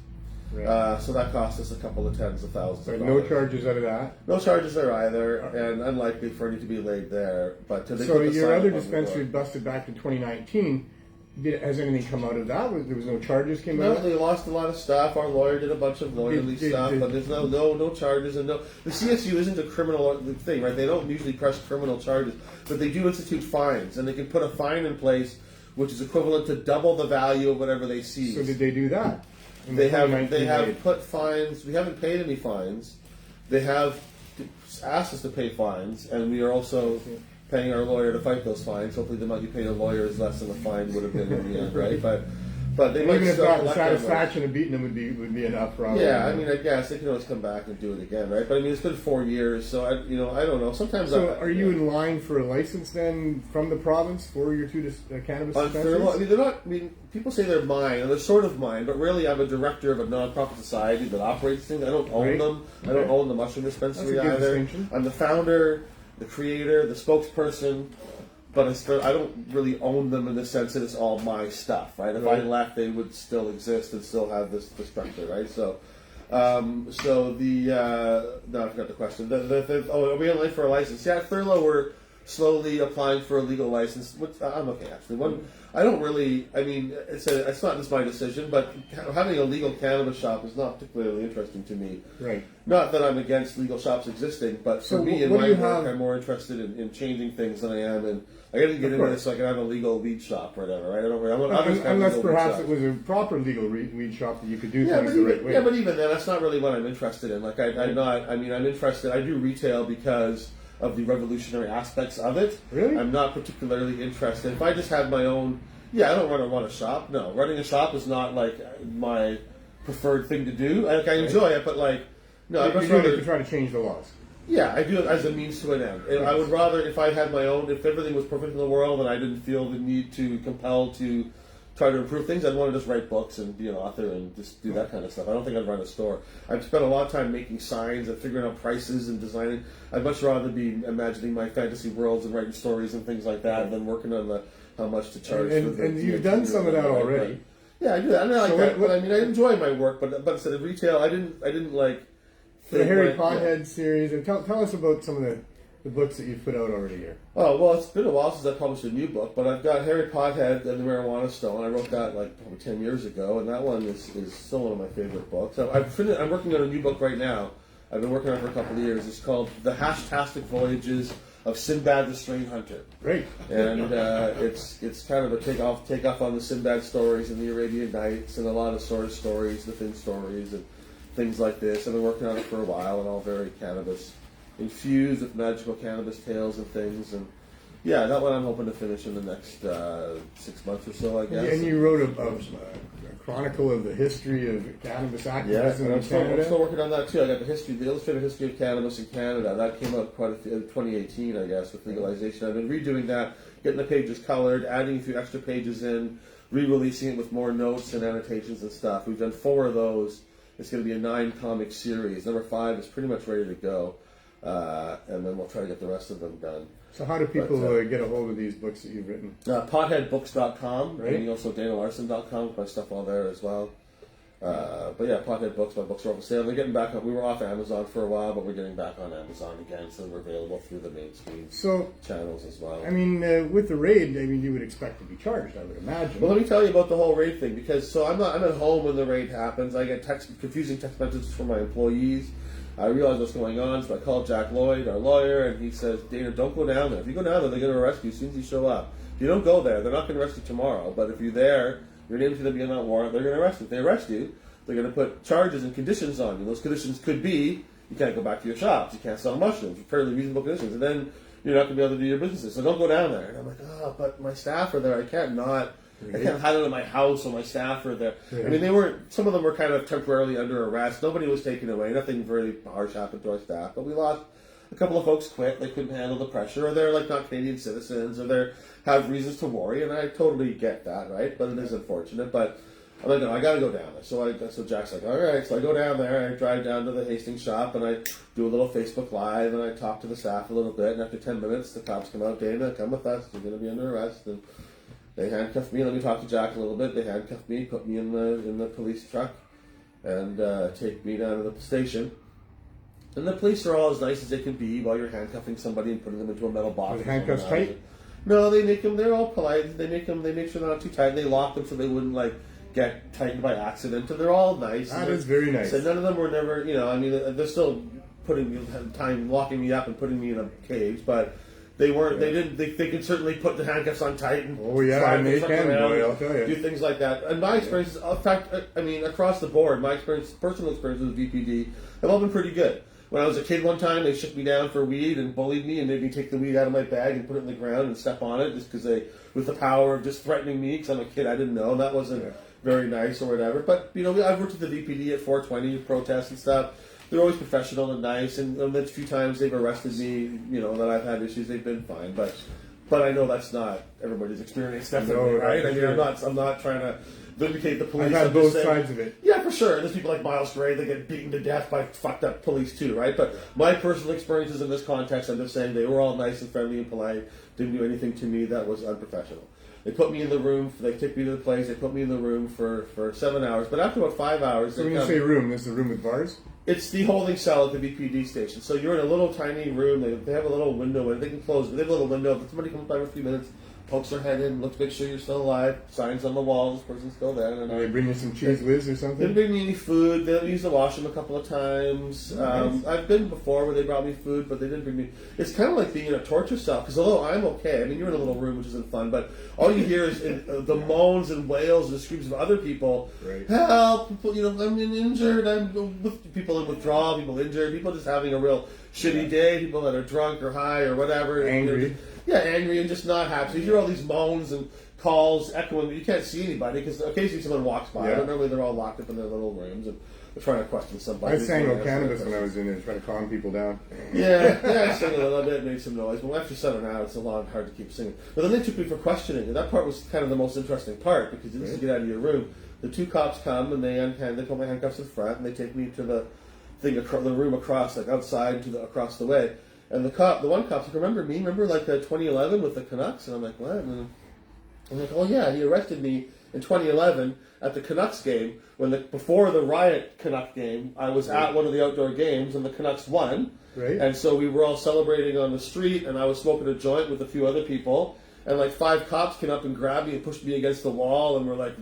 Right.
So that cost us a couple of tens of thousands of
no
dollars.
charges out of that?
No charges there either, and unlikely for any to be laid there. But
so your other dispensary busted back in 2019. Has anything come out of that? There was no charges came out?
No, they lost a lot of staff. Our lawyer did a bunch of lawyerly stuff, but there's no charges. And the CSU isn't a criminal thing, right? They don't usually press criminal charges, but they do institute fines, and they can put a fine in place which is equivalent to double the value of whatever they seize.
So did they do that?
They have put fines. We haven't paid any fines. They have asked us to pay fines, and we are also paying our lawyer to fight those fines. Hopefully the amount you pay a lawyer is less than the fine would have been in the end, right? But But they
And
might
even if
still
not, the
elect them,
satisfaction of beating them would be enough, probably.
yeah, I mean, I guess they can always come back and do it again, right? But I mean, it's been 4 years, so I don't know. Sometimes.
So, are you in line for a license then from the province for your two cannabis dispensaries?
I mean, they're not. I mean, people say they're mine, and they're sort of mine, but really, I'm a director of a non-profit society that operates things. I don't own them. I don't own the mushroom dispensary
That's a good
either.
distinction.
I'm the founder, the creator, the spokesperson. But I don't really own them in the sense that it's all my stuff, right? If I left, they would still exist and still have this structure, right? So, no, I forgot the question. Are we on line for a license? Yeah, at Thurlow, we're slowly applying for a legal license. Which I'm okay, actually. I don't really. I mean, it's not just my decision, but having a legal cannabis shop is not particularly interesting to me.
Right.
Not that I'm against legal shops existing, but for me in my work, I'm more interested in changing things than I am in. I got to get into this so I can have a legal weed shop or whatever, right?
Unless perhaps it was a proper legal weed shop that you could do things the right way.
Yeah, but even then, that's not really what I'm interested in. Like, I'm not. I mean, I'm interested. I do retail because of the revolutionary aspects of it.
Really?
I'm not particularly interested. If I just had my own, I don't run a shop. No, running a shop is not like my preferred thing to do. Like, I enjoy it, but like, no, I'd much rather
try to change the laws.
Yeah, I do it as a means to an end. Yes. I would rather, if I had my own, if everything was perfect in the world and I didn't feel the need to compel to try to improve things, I'd want to just write books and be an author and just do that kind of stuff. I don't think I'd run a store. I've spent a lot of time making signs and figuring out prices and designing. I'd much rather be imagining my fantasy worlds and writing stories and things like that than working on how much to charge.
And you've done some of that already.
Yeah, I do that. I mean, I like that. But I mean, I enjoy my work, but instead of retail, I didn't like.
The Harry Pothead series, and tell us about some of the books that you've put out already here.
Oh, well, it's been a while since I published a new book, but I've got Harry Pothead and the Marijuana Stone. I wrote that like probably 10 years ago, and that one is still one of my favorite books. I'm working on a new book right now. I've been working on it for a couple of years. It's called The Hashtastic Voyages of Sinbad the Strain Hunter.
Great.
And it's kind of a takeoff on the Sinbad stories and the Arabian Nights and a lot of sword stories, the Finn stories, and things like this. I've been working on it for a while, and all very cannabis infused with magical cannabis tales and things. And yeah, that one I'm hoping to finish in the next 6 months or so, I guess.
And you wrote a chronicle of the history of cannabis activism in Canada.
I'm still working on that too. I got the illustrated history of cannabis in Canada. That came out quite 2018, I guess, with legalization. I've been redoing that, getting the pages colored, adding a few extra pages in, re-releasing it with more notes and annotations and stuff. We've done 4 of those. It's going to be a 9-comic series. Number 5 is pretty much ready to go, and then we'll try to get the rest of them done.
So how do people get a hold of these books that you've written?
Potheadbooks.com,
right?
and also DanaLarson.com, my stuff all there as well. But yeah, Pothead Books, my books are on sale. They're getting back on. We were off Amazon for a while, but we're getting back on Amazon again, so we're available through the mainstream channels as well.
I mean, with the raid, I mean, you would expect to be charged, I would imagine.
Well, let me tell you about the whole raid thing, because I'm at home when the raid happens. I get confusing text messages from my employees. I realize what's going on, so I call Jack Lloyd, our lawyer, and he says, Dana, don't go down there. If you go down there, they're going to arrest you as soon as you show up. If you don't go there, they're not going to arrest you tomorrow, but if you're there, your name's going to be on that warrant, they're going to arrest you. If they arrest you, they're going to put charges and conditions on you. Those conditions could be, you can't go back to your shops, you can't sell mushrooms, fairly reasonable conditions, and then you're not going to be able to do your businesses, so don't go down there. And I'm like, but my staff are there, I can't hide it in my house, or my staff are there. I mean, some of them were kind of temporarily under arrest. Nobody was taken away. Nothing very harsh happened to our staff. But we lost a couple of folks quit. They couldn't handle the pressure, or they're like not Canadian citizens, or they have reasons to worry. And I totally get that, right? But it is unfortunate. But I'm like, no, I got to go down there. So Jack's like, all right. So I go down there. I drive down to the Hastings shop, and I do a little Facebook Live, and I talk to the staff a little bit. And after 10 minutes, the cops come out. Dana, come with us. You're going to be under arrest. And they handcuffed me. Let me talk to Jack a little bit. They handcuffed me, put me in the police truck, and take me down to the station. And the police are all as nice as they can be while you're handcuffing somebody and putting them into a metal box.
Are the handcuffs tight?
No, they make them. They're all polite. They make sure they're not too tight. They lock them so they wouldn't get tightened by accident. And they're all nice.
That is very nice.
So none of them were never. I mean, they're still locking me up and putting me in a cage, but. They weren't. Yeah. They didn't. They could certainly put the handcuffs on tight and
and they can, boy, I'll tell you.
Do things like that. And my experience, in fact, I mean, across the board, my personal experience with VPD have all been pretty good. When I was a kid, one time they shook me down for weed and bullied me and made me take the weed out of my bag and put it in the ground and step on it just because with the power of just threatening me because I'm a kid, I didn't know. And that wasn't very nice or whatever. But, I've worked with the VPD at 420 protests and stuff. They're always professional and nice, and the few times they've arrested me, that I've had issues, they've been fine. But I know that's not everybody's experience, definitely,
No,
right?
sure.
I'm not trying to vindicate the police.
I've had
I'm
both
just saying-
sides of it.
Yeah, for sure. There's people like Miles Gray that get beaten to death by fucked up police too, right? But my personal experiences in this context, I'm just saying they were all nice and friendly and polite. Didn't do anything to me that was unprofessional. They put me in the room. They took me to the place. They put me in the room for 7 hours. But after about 5 hours,
So when you say room, this is a room with bars?
it's the holding cell at the VPD station. So you're in a little tiny room. They have a little window, and they can close. They have a little window. If somebody comes by for a few minutes, pokes their head in, looks to make sure you're still alive, signs on the wall, this person's still there. And
They bring you some cheese whiz or
they
something?
didn't bring me any food. They let me use the washroom a couple of times.
Nice.
I've been before where they brought me food, but they didn't bring me. It's kind of like being in a torture cell, because although I'm okay, I mean, you're in a little room, which isn't fun, but all you hear is the moans and wails and the screams of other people.
Right.
Help! People, I'm injured. I'm with people in withdrawal, people injured, people just having a real shitty day, people that are drunk or high or whatever.
Angry.
Yeah, angry and just not happy. So you hear all these moans and calls echoing. You can't see anybody because occasionally someone walks by.
Yeah.
But normally they're all locked up in their little rooms and they're trying to question somebody.
I sang on cannabis when I was in there, trying to calm people down.
Yeah, I sang a little bit, made some noise. But after 7 hours, it's a lot hard to keep singing. But then they took me for questioning, and that part was kind of the most interesting part because you just get out of your room. The two cops come and they put my handcuffs in front and they take me to the room across, like outside across the way. And the one cop's like, remember me? Remember like 2011 with the Canucks? And I'm like, what? And I'm like, oh yeah, he arrested me in 2011 at the Canucks game before the riot Canuck game. I was at one of the outdoor games and the Canucks won.
Right.
And so we were all celebrating on the street and I was smoking a joint with a few other people. And like 5 cops came up and grabbed me and pushed me against the wall, and I'm like,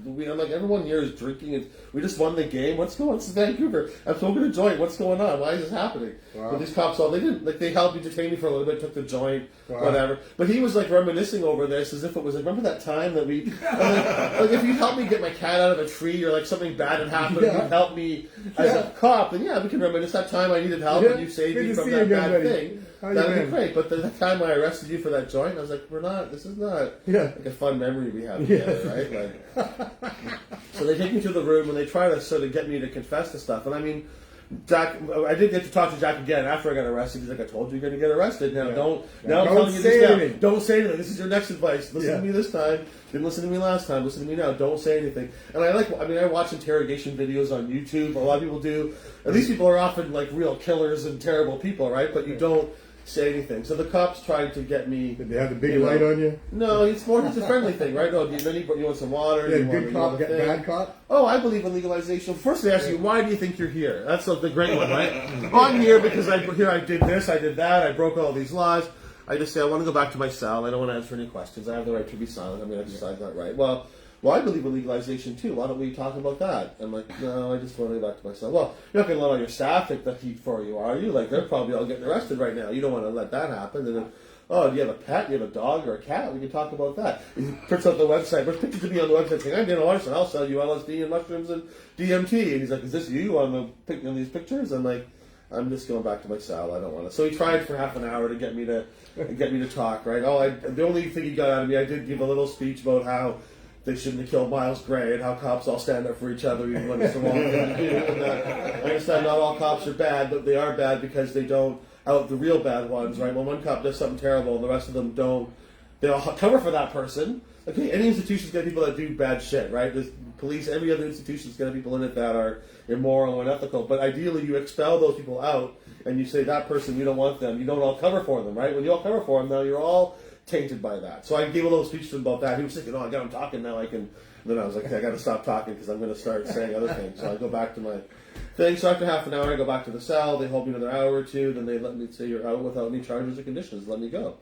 everyone here is drinking, and we just won the game. What's going on? This is Vancouver. I'm smoking a joint. What's going on? Why is this happening?
Wow.
But these cops they helped me, detain me for a little bit, took the joint,
Wow.
whatever. But he was like reminiscing over this as if it was like, remember that time that we, like if you helped me get my cat out of a tree or like something bad had happened,
Yeah.
you'd help me as a cop, then yeah, we can reminisce that time I needed help and you saved
Good
me
to
from
see
that
you
bad
again, buddy.
thing.
How you
That'd be
been?
great. But the time I arrested you for that joint, I was like, this is not like a fun memory we have together, right? Like, so they take me to the room and they try to sort of get me to confess to stuff. And I mean, Jack, I did get to talk to Jack again after I got arrested. He's like, I told you you're going to get arrested. Now
Don't
I'm telling you
say
this
anything.
now. Don't say anything. This is your next advice. Listen to me this time. Didn't listen to me last time. Listen to me now. Don't say anything. And I watch interrogation videos on YouTube. A lot of people do. And these people are often like real killers and terrible people, right? But you don't say anything. So the cops tried to get me.
Did they have the big light on you?
No, it's more just a friendly thing, right? No, you want some water?
Yeah,
you want
good cop,
another thing?
bad cop?
Oh, I believe in legalization. First they ask you, why do you think you're here? That's the great one, right? I'm here because I did this, I did that, I broke all these laws. I just say, I want to go back to my cell. I don't want to answer any questions. I have the right to be silent. I'm going to exercise that right. Well, I believe in legalization too. Why don't we talk about that? I'm like, no, I just want to go back to my cell. Well, you're not going to let all your staff take the heat for you, are you? Like, they're probably all getting arrested right now. You don't want to let that happen. And then, oh, do you have a pet? Do you have a dog or a cat? We can talk about that. He prints out the website. There's pictures of me on the website saying, I'm Daniel Larson. I'll sell you LSD and mushrooms and DMT. And he's like, is this you on these pictures? I'm like, I'm just going back to my cell. I don't want to. So he tried for half an hour to get me to talk, right? The only thing he got out of me, I did give a little speech about how they shouldn't have killed Miles Gray and how cops all stand up for each other even when it's the wrong thing to do. And I understand not all cops are bad, but they are bad because they don't out the real bad ones, right? When one cop does something terrible and the rest of them don't, they all cover for that person. Okay, any institution's got people that do bad shit, right? There's police, every other institution's got people in it that are immoral and unethical. But ideally, you expel those people out and you say that person, you don't want them. You don't all cover for them, right? When you all cover for them, now you're all tainted by that. So I gave a little speech to him about that. He was thinking, I got him talking now. I can. And then I was like, okay, I got to stop talking because I'm going to start saying other things. So I go back to my thing. So after half an hour, I go back to the cell. They hold me another hour or two. Then they let me say you're out without any charges or conditions. Let me go.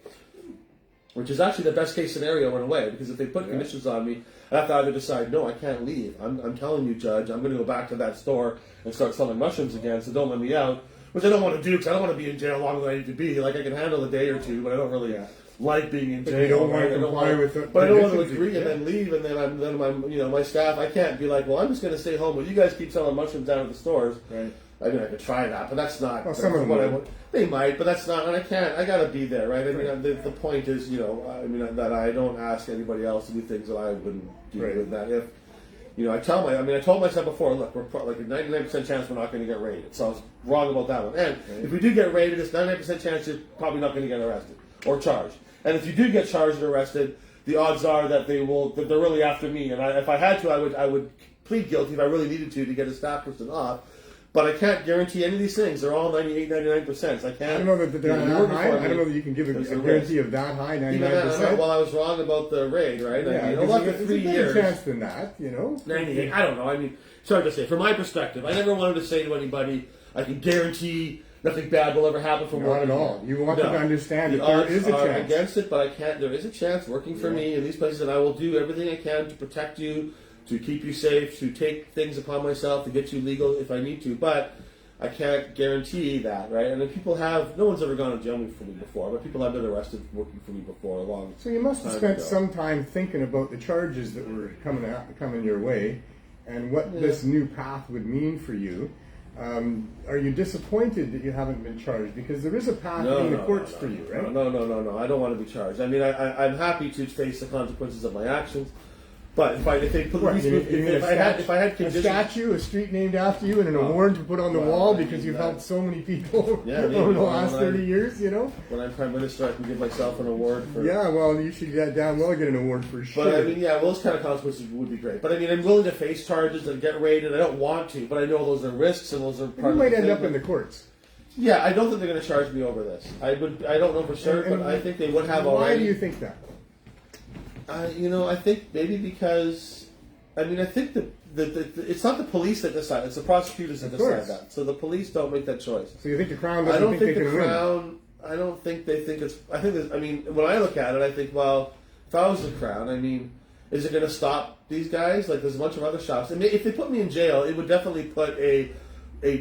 Which is actually the best case scenario in a way, because if they put conditions on me, I have to either decide, no, I can't leave. I'm telling you, Judge, I'm going to go back to that store and start selling mushrooms again, so don't let me out. Which I don't want to do, because I don't want to be in jail longer than I need to be. Like, I can handle a day or two, but I don't really like being in jail.
But you don't want to comply with the
But I don't want to
conditions.
agree and then leave, and then my staff, I can't be like, well, I'm just going to stay home. Well, you guys keep selling mushrooms down at the stores.
Right.
I mean, I could try that, but that's not
Some of them
what I
would.
want. They might, but that's not, and I can't. I gotta be there, right? I mean, the point is, that I don't ask anybody else to do things that I wouldn't do.
Right.
With that, You know, I told myself before, look, we're like a 99% chance we're not going to get raided. So I was wrong about that one. And if we do get raided, it's 99% chance you're probably not going to get arrested or charged. And if you do get charged and arrested, the odds are that they're really after me. And if I had to, I would plead guilty if I really needed to get a staff person off. But I can't guarantee any of these things. They're all 98, 99%. I can't.
I don't know that they're that high. I don't know that you can give a guarantee of that high, 99%.
Well, I was wrong about the raid, right?
Yeah,
I mean, after 3 years.
There's a better chance than that, you know?
98. I don't know. I mean, it's hard to say. From my perspective, I never wanted to say to anybody, I can guarantee nothing bad will ever happen from
Not at all. You want them to understand that there is a chance.
Against it, but I can't. There is a chance working for me in these places, and I will do everything I can to protect you, to keep you safe, to take things upon myself, to get you legal if I need to. But I can't guarantee that, right? And then no one's ever gone to jail for me before, but people have been arrested working for me before a long time.
So you must have spent some time thinking about the charges that were coming your way, and what this new path would mean for you. Are you disappointed that you haven't been charged? Because there is a path in the courts for you, right?
No. I don't want to be charged. I mean, I'm happy to face the consequences of my actions. But if I had conditions,
a street named after you, and an award to put on the wall because you've helped so many people over the last 30 years, you know?
When I'm Prime Minister, I can give myself an award for...
Yeah, well, you should damn well get an award for sure.
But I mean, those kind of consequences would be great. But I mean, I'm willing to face charges and get raided. I don't want to, but I know those are risks and those are part of the thing.
You might end up in the courts.
Yeah, I don't think they're going to charge me over this. I don't know for sure, but I think they would have already.
Why do you think that?
I think maybe because, I think that it's not the police that decide; it's the prosecutors that decide that. So the police don't make that choice.
So you think the Crown doesn't think they can win?
I don't think they think it's. I think. When I look at it, I think, well, if I was the Crown, is it going to stop these guys? Like, there's a bunch of other shops. If they put me in jail, it would definitely put a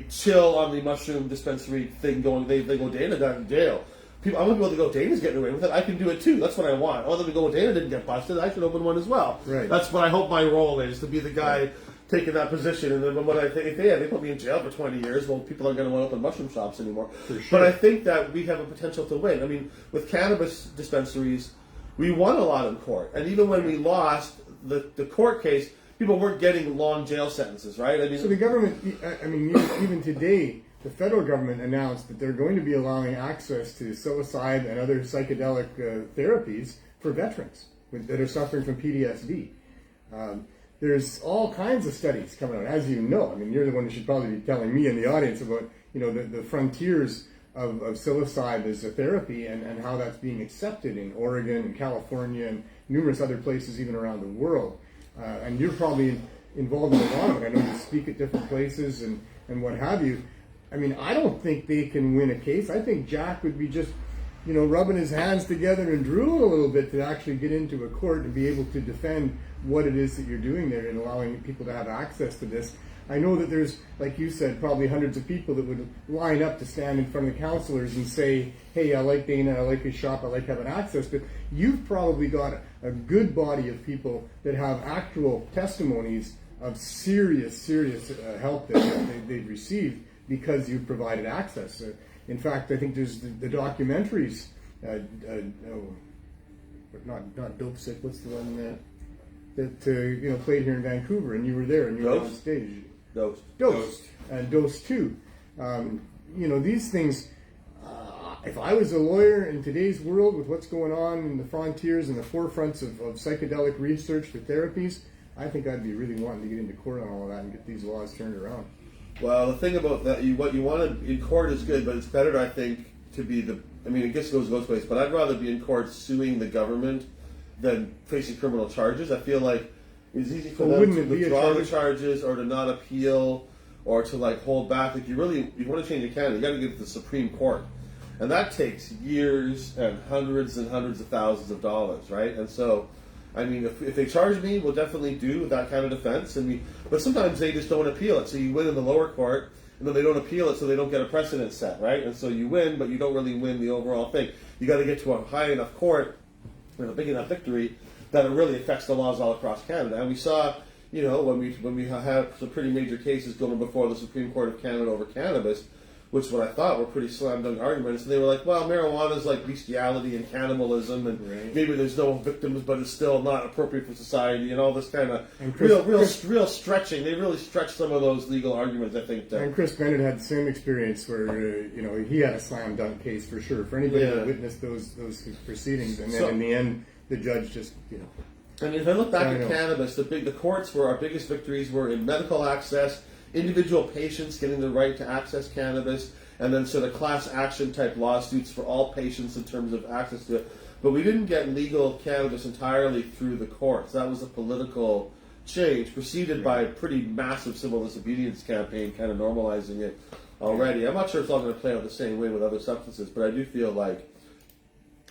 chill on the mushroom dispensary thing going. They go, Dana got in jail. I want people to go, Dana's getting away with it. I can do it too. That's what I want. I want them to go, Dana didn't get busted. I should open one as well.
Right.
That's what I hope my role is, to be the guy taking that position. And then when if they put me in jail for 20 years, well, people aren't going to want to open mushroom shops anymore.
For sure.
But I think that we have a potential to win. With cannabis dispensaries, we won a lot in court. And even when we lost the court case, people weren't getting long jail sentences, right?
So the government, even today, the federal government announced that they're going to be allowing access to psilocybin and other psychedelic therapies for veterans that are suffering from PTSD. There's all kinds of studies coming out, as you know. You're the one who should probably be telling me and the audience about the frontiers of psilocybin as a therapy and how that's being accepted in Oregon and California and numerous other places even around the world. And you're probably involved in a lot of it. I know you speak at different places and what have you. I don't think they can win a case. I think Jack would be just, rubbing his hands together and drool a little bit to actually get into a court and be able to defend what it is that you're doing there and allowing people to have access to this. I know that there's, like you said, probably hundreds of people that would line up to stand in front of the counselors and say, hey, I like Dana, I like his shop, I like having access. But you've probably got a good body of people that have actual testimonies of serious help that they've received because you've provided access. In fact, I think there's the documentaries, not Dope Sick, what's the one that played here in Vancouver, and you were there and you were on stage. Dosed. And Dosed too. These things, if I was a lawyer in today's world with what's going on in the frontiers and the forefronts of psychedelic research for therapies, I think I'd be really wanting to get into court on all of that and get these laws turned around.
Well, the thing about that, what you want in court is good, but it's better, I think, to be I guess it goes both ways, but I'd rather be in court suing the government than facing criminal charges. I feel like it's easy for them to withdraw the charges or to not appeal or to hold back. You want to change a candidate, you got to get to the Supreme Court. And that takes years and hundreds of thousands of dollars, right? And so, if they charge me, we'll definitely do that kind of defense. But sometimes they just don't appeal it. So you win in the lower court, and then they don't appeal it, so they don't get a precedent set, right? And so you win, but you don't really win the overall thing. You got to get to a high enough court and a big enough victory that it really affects the laws all across Canada. And we saw, when we had some pretty major cases going before the Supreme Court of Canada over cannabis, which what I thought were pretty slam dunk arguments. And they were like, well, marijuana is like bestiality and cannibalism, and maybe there's no victims, but it's still not appropriate for society, and all this kind of real stretching. They really stretched some of those legal arguments, I think.
And Chris Bennett had the same experience where, he had a slam dunk case for sure. For anybody that witnessed those proceedings, and then in the end, the judge just,
I mean, if I look back at cannabis, the courts were our biggest victories were in medical access, individual patients getting the right to access cannabis, and then sort of class action type lawsuits for all patients in terms of access to it. But we didn't get legal cannabis entirely through the courts. That was a political change preceded by a pretty massive civil disobedience campaign kind of normalizing it already. I'm not sure it's all going to play out the same way with other substances, but I do feel like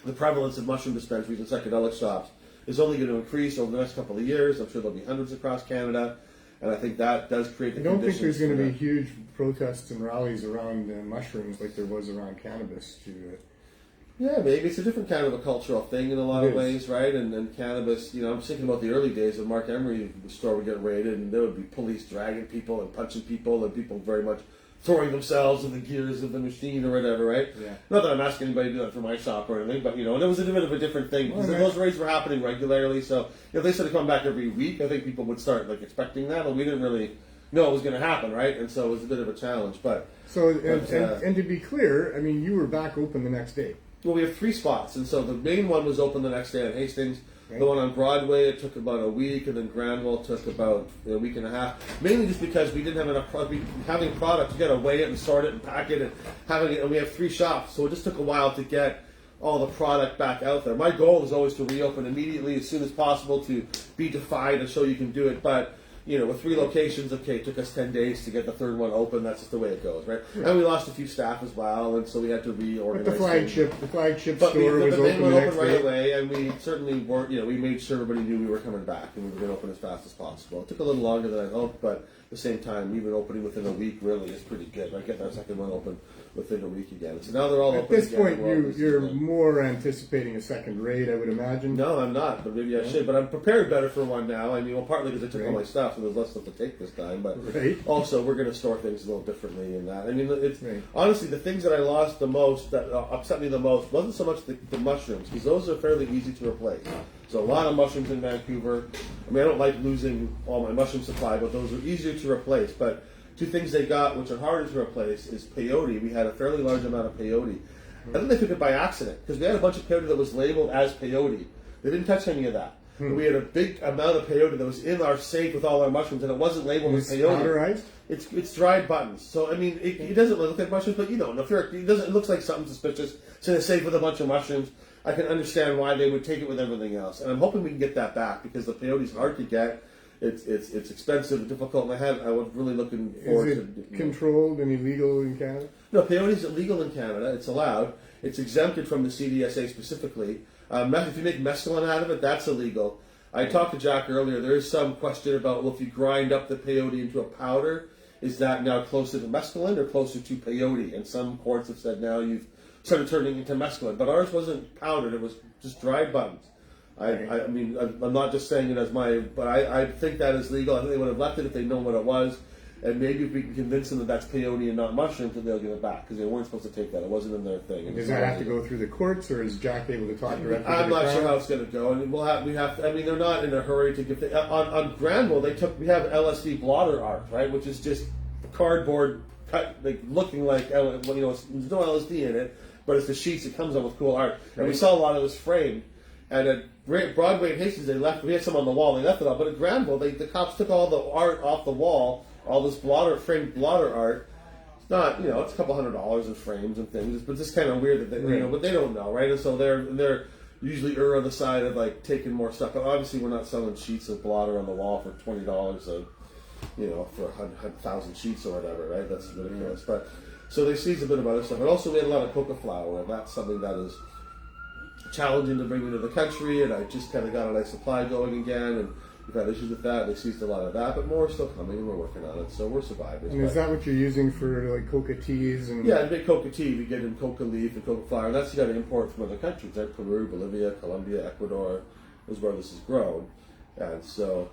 the prevalence of mushroom dispensaries and psychedelic shops is only going to increase over the next couple of years. I'm sure there'll be hundreds across Canada. And I think that does create the conditions.
I don't think there's going to be huge protests and rallies around mushrooms like there was around cannabis.
Yeah, maybe it's a different kind of a cultural thing in a lot of ways, right? And cannabis, I'm thinking about the early days of Mark Emery, the store would get raided, and there would be police dragging people and punching people, and people very much throwing themselves in the gears of the machine or whatever, right? Yeah. Not that I'm asking anybody to do that for my shop or anything, but and it was a bit of a different thing because those raids were happening regularly. So if they started coming back every week, I think people would start expecting that, but we didn't really know it was going to happen, right? And so it was a bit of a challenge. But
and to be clear, I mean, you were back open the next day.
Well, we have 3 spots, and so the main one was open the next day on Hastings. The one on Broadway, it took about a week, and then Granville took about a week and a half. Mainly just because we didn't have enough product. Having product, you got to weigh it and sort it and pack it, and we have 3 shops, so it just took a while to get all the product back out there. My goal is always to reopen immediately as soon as possible to be defined and show you can do it, but with 3 locations, it took us 10 days to get the 3rd one open. That's just the way it goes, right? Yeah. And we lost a few staff as well, and so we had to reorganize.
But the flagship store was open the next
right away, and we certainly weren't. We made sure everybody knew we were coming back, and we were going to open as fast as possible. It took a little longer than I hoped, but at the same time, even opening within a week really is pretty good. Right? Getting our 2nd one open within a week again. So now they're all
open. At this point, you're more anticipating a 2nd raid, I would imagine.
No, I'm not, but maybe I should. But I'm prepared better for one now. I mean, partly because I took all my stuff, so there's less stuff to take this time. But also, we're going to store things a little differently in that. I mean, it's honestly the things that I lost the most, that upset me the most, wasn't so much the mushrooms, because those are fairly easy to replace. So a lot of mushrooms in Vancouver. I mean, I don't like losing all my mushroom supply, but those are easier to replace. But 2 things they got, which are harder to replace, is peyote. We had a fairly large amount of peyote. I think they took it by accident, because we had a bunch of peyote that was labeled as peyote. They didn't touch any of that. We had a big amount of peyote that was in our safe with all our mushrooms, and it wasn't labeled as peyote.
Powderized?
It's dried buttons. So, I mean, it doesn't look like mushrooms, but you don't know. It looks like something suspicious. It's in a safe with a bunch of mushrooms. I can understand why they would take it with everything else. And I'm hoping we can get that back, because the peyote is hard to get. It's expensive and difficult, and I was really looking forward to...
Is it controlled and illegal in Canada?
No, peyote is illegal in Canada. It's allowed. It's exempted from the CDSA specifically. If you make mescaline out of it, that's illegal. I talked to Jack earlier. There is some question about, well, if you grind up the peyote into a powder, is that now closer to mescaline or closer to peyote? And some courts have said now you've started turning into mescaline. But ours wasn't powdered. It was just dried buttons. I mean, I'm not just saying it as but I think that is legal. I think they would have left it if they'd known what it was. And maybe if we can convince them that that's peyote and not mushrooms, then they'll give it back, because they weren't supposed to take that. It wasn't in their thing.
And does that have to go through the courts, or is Jack able to talk directly to the
I'm not
crowd?
sure how it's going to go. And we have to, I mean, they're not in a hurry to give... On Granville, we have LSD blotter art, right, which is just cardboard cut, looking like, there's no LSD in it, but it's the sheets that comes on with cool art. And we saw a lot of this framed. And at Broadway and Hastings, we had some on the wall, they left it off. But at Granville, the cops took all the art off the wall, all this framed blotter art. It's not, it's a couple $100 in frames and things, but it's just kind of weird that but they don't know, right? And so they're usually on the side of taking more stuff. But obviously, we're not selling sheets of blotter on the wall for $20 for 100,000 sheets or whatever, right? That's ridiculous. But so they seized a bit of other stuff. And also, we had a lot of coca flower, and that's something that is challenging to bring into the country, and I just kind of got a nice supply going again, and we've had issues with that. They seized a lot of that, but more is still coming, and we're working on it, so we're survivors.
And is that what you're using for coca teas? And
yeah, to make coca tea, we get in coca leaf and coca flower, and that's you got to import from other countries, like Peru, Bolivia, Colombia, Ecuador is where this is grown, and so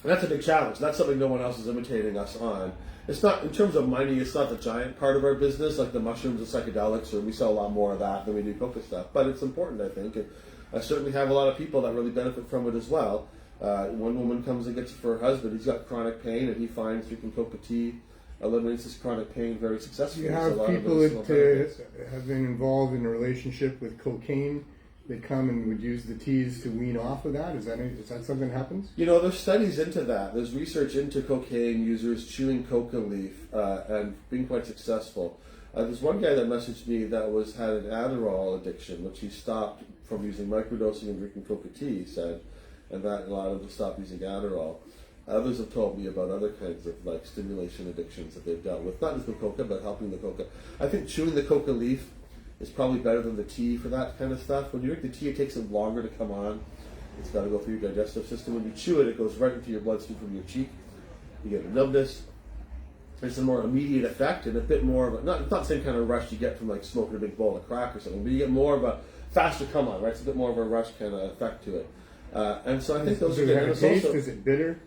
And that's a big challenge. That's something no one else is imitating us on. It's not, in terms of mining, it's not the giant part of our business, like the mushrooms and psychedelics, or we sell a lot more of that than we do coca stuff. But it's important, I think. And I certainly have a lot of people that really benefit from it as well. One woman comes and gets it for her husband. He's got chronic pain, and he finds drinking coca tea eliminates his chronic pain very successfully.
You have people that have been involved in a relationship with cocaine that come and would use the teas to wean off of that? Is that something that happens?
You know, there's studies into that. There's research into cocaine users chewing coca leaf and being quite successful. There's one guy that messaged me that had an Adderall addiction, which he stopped from using microdosing and drinking coca tea, he said, and that allowed him to stop using Adderall. Others have told me about other kinds of like stimulation addictions that they've dealt with, not just with coca, but helping the coca. I think chewing the coca leaf is probably better than the tea for that kind of stuff. When you drink the tea, it takes it longer to come on. It's got to go through your digestive system. When you chew it, it goes right into your bloodstream from your cheek. You get a numbness. It's a more immediate effect and a bit more of a, not the same kind of rush you get from like smoking a big bowl of crack or something, but you get more of a faster come on, right? It's a bit more of a rush kind of effect to it. And so I think those are good.
Does it have a taste? Is it bitter?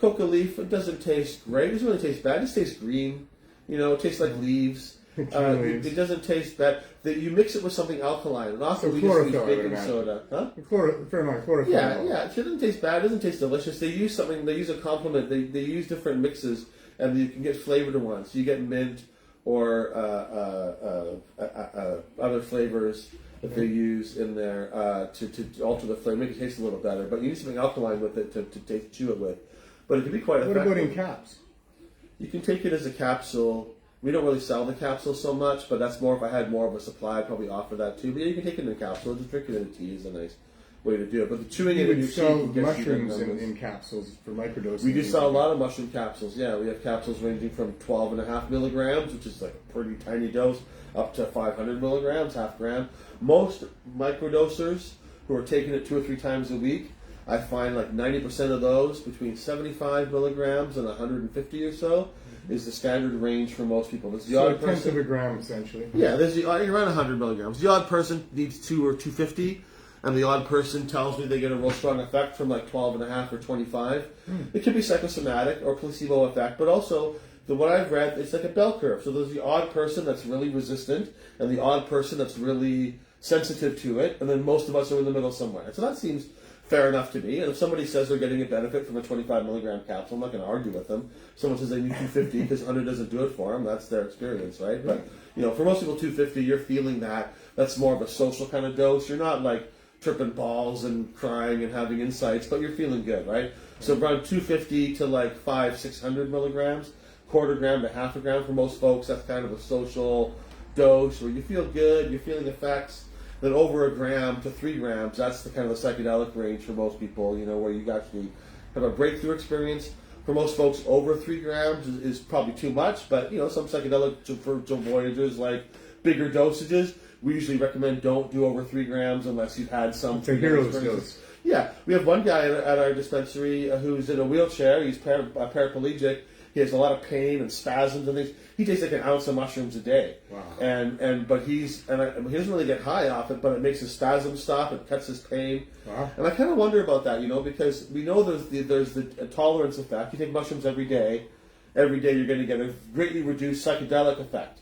Coca leaf, it doesn't taste great. It doesn't really taste bad. It just tastes green. You know, it tastes like leaves. It doesn't taste bad. You mix it with something alkaline. And often we just use baking soda. Huh?
Fair amount of chlorophyll.
Yeah. It doesn't taste bad. It doesn't taste delicious. They use a complement. They use different mixes, and you can get flavored ones. So you get mint or other flavors that they use in there to alter the flavor, make it taste a little better. But you need something alkaline with it to chew it with. But it can be quite effective.
What about in caps?
You can take it as a capsule. We don't really sell the capsule so much, but that's more if I had more of a supply, I'd probably offer that too. But yeah, you can take it in a capsule. Just drink it in a tea is a nice way to do it. But the chewing it in your
sell
teeth
mushrooms in capsules for microdosing.
We do sell a lot of mushroom capsules. Yeah, we have capsules ranging from 12.5 milligrams, which is like a pretty tiny dose, up to 500 milligrams, half gram. Most microdosers who are taking it 2 or 3 times a week, I find like 90% of those between 75 milligrams and 150 or so is the standard range for most people. There's the
so
odd
a tenth of a gram, essentially.
Yeah, there's around 100 milligrams. The odd person needs 2 or 250, and the odd person tells me they get a real strong effect from like 12.5 or 25. It can be psychosomatic or placebo effect, but also what I've read, it's like a bell curve. So there's the odd person that's really resistant, and the odd person that's really sensitive to it, and then most of us are in the middle somewhere. So that seems fair enough to me. And if somebody says they're getting a benefit from a 25 milligram capsule, I'm not going to argue with them. Someone says they need 250 because 100 doesn't do it for them. That's their experience, right? But for most people, 250, you're feeling that. That's more of a social kind of dose. You're not like tripping balls and crying and having insights, but you're feeling good, right? So around 250 to like 500-600 milligrams, quarter gram to half a gram for most folks. That's kind of a social dose where you feel good, you're feeling effects. Then over 1 gram to 3 grams, that's the kind of the psychedelic range for most people, where you actually have a breakthrough experience. For most folks, over 3 grams is probably too much, but some psychedelic for voyagers like bigger dosages, we usually recommend don't do over 3 grams unless you've had some.
It's a hero's dose.
Yeah, we have one guy at our dispensary who's in a wheelchair. He's paraplegic. He has a lot of pain and spasms and things. He takes like an ounce of mushrooms a day. Wow. But he doesn't really get high off it, but it makes his spasms stop. It cuts his pain. Wow. And I kind of wonder about that, because we know there's the tolerance effect. You take mushrooms every day. Every day you're going to get a greatly reduced psychedelic effect.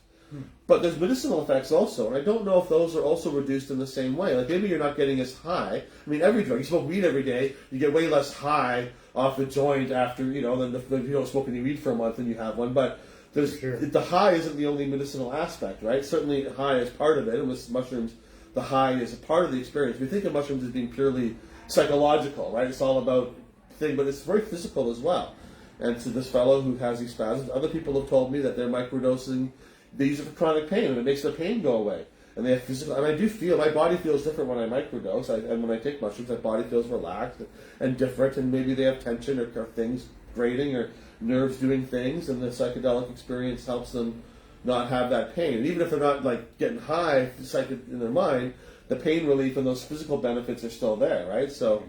But there's medicinal effects also, and I don't know if those are also reduced in the same way. Like maybe you're not getting as high. I mean, every drug, you smoke weed every day, you get way less high off the joint after, than if you don't smoke any weed for a month and you have one. But the high isn't the only medicinal aspect, right? Certainly high is part of it, and with mushrooms, the high is a part of the experience. We think of mushrooms as being purely psychological, right? It's all about thing, but it's very physical as well. And to this fellow who has these spasms, other people have told me that they're microdosing. They use it for chronic pain, and it makes their pain go away. And they have physical, and I do feel, my body feels different when I microdose, and when I take mushrooms, my body feels relaxed and different, and maybe they have tension or things grating or nerves doing things, and the psychedelic experience helps them not have that pain. And even if they're not like getting high in their mind, the pain relief and those physical benefits are still there, right? So,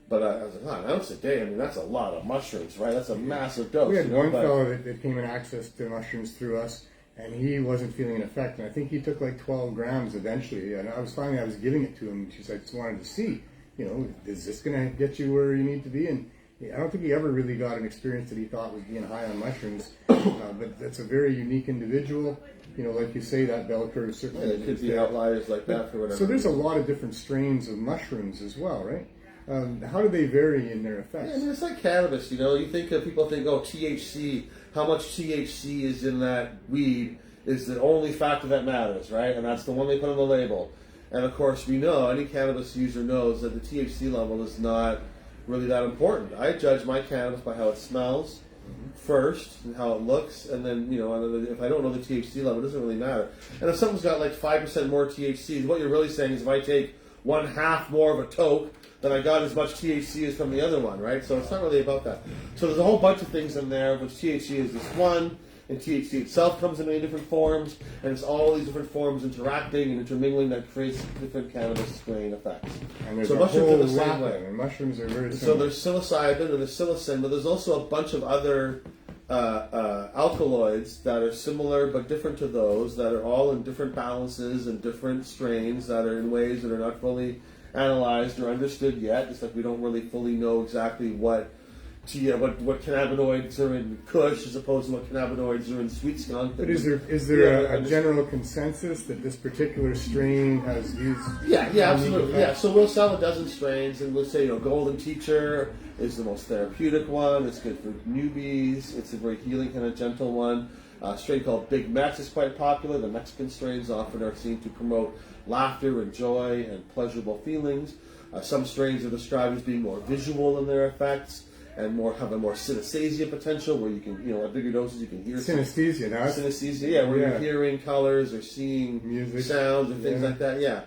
but I was like, an ounce a day, I mean, that's a lot of mushrooms, right? That's a massive dose.
We had one fellow that came in access to mushrooms through us, and he wasn't feeling an effect. And I think he took like 12 grams eventually. And I was giving it to him. She said, I just wanted to see, is this going to get you where you need to be? And I don't think he ever really got an experience that he thought was being high on mushrooms. But that's a very unique individual. You know, like you say, that bell curve certainly.
Yeah, it could be outliers like that for whatever.
So there's a lot of different strains of mushrooms as well, right? How do they vary in their effects?
Yeah, I mean, it's like cannabis, you know. You think of people think, oh, THC. How much THC is in that weed is the only factor that matters, right? And that's the one they put on the label. And of course, we know any cannabis user knows that the THC level is not really that important. I judge my cannabis by how it smells first and how it looks, and then, you know, if I don't know the THC level, it doesn't really matter. And if something's got like 5% more THC, what you're really saying is if I take 1/2 more of a toke, then I got as much THC as from the other one, right? So it's not really about that. So there's a whole bunch of things in there, which THC is just one, and THC itself comes in many different forms, and it's all these different forms interacting and intermingling that creates different cannabis strain effects.
And there's
So
a
mushrooms
whole
are the same
lot
way.
of them. Mushrooms are very
So
similar.
there's psilocybin and there's psilocin, but there's also a bunch of other alkaloids that are similar but different to those, that are all in different balances and different strains that are in ways that are not fully analyzed or understood yet. Just like we don't really fully know exactly what cannabinoids are in Kush as opposed to what cannabinoids are in sweet skunk.
But is there a general consensus that this particular strain has these?
Yeah,
unique
absolutely. Yeah,
effects?
so we'll sell a dozen strains, and we'll say, you know, Golden Teacher is the most therapeutic one. It's good for newbies. It's a very healing, kind of gentle one. A strain called Big Mex is quite popular. The Mexican strains often are seen to promote laughter and joy and pleasurable feelings. Some strains are described as being more visual in their effects and have a more synesthesia potential, where you can, you know, at bigger doses you can hear
Synesthesia, now.
synesthesia, yeah, where you're hearing colors or seeing
Music.
sounds and things like that, yeah.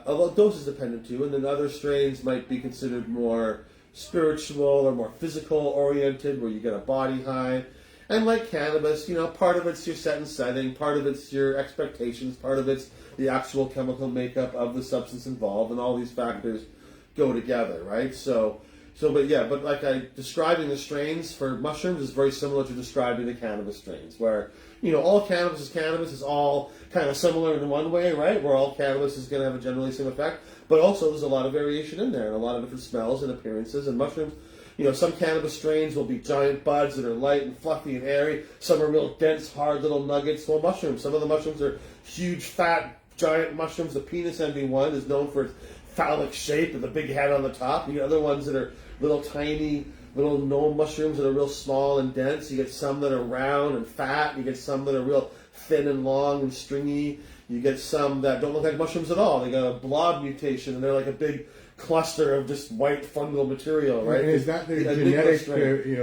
Although doses dependent too, and then other strains might be considered more spiritual or more physical oriented, where you get a body high. And like cannabis, you know, part of it's your set and setting, part of it's your expectations, part of it's the actual chemical makeup of the substance involved, and all these factors go together, right? But like describing the strains for mushrooms is very similar to describing the cannabis strains, where, you know, all cannabis is all kind of similar in one way, right? Where all cannabis is going to have a generally same effect, but also there's a lot of variation in there and a lot of different smells and appearances. And mushrooms, you know, some cannabis strains will be giant buds that are light and fluffy and airy. Some are real dense, hard little nuggets. Well, mushrooms, some of the mushrooms are huge, fat, giant mushrooms. The penis envy one is known for its phallic shape and the big head on the top. You get other ones that are little tiny, little gnome mushrooms that are real small and dense. You get some that are round and fat. You get some that are real thin and long and stringy. You get some that don't look like mushrooms at all. They got a blob mutation, and they're like a big cluster of just white fungal material, right?
And is that their
The
genetic,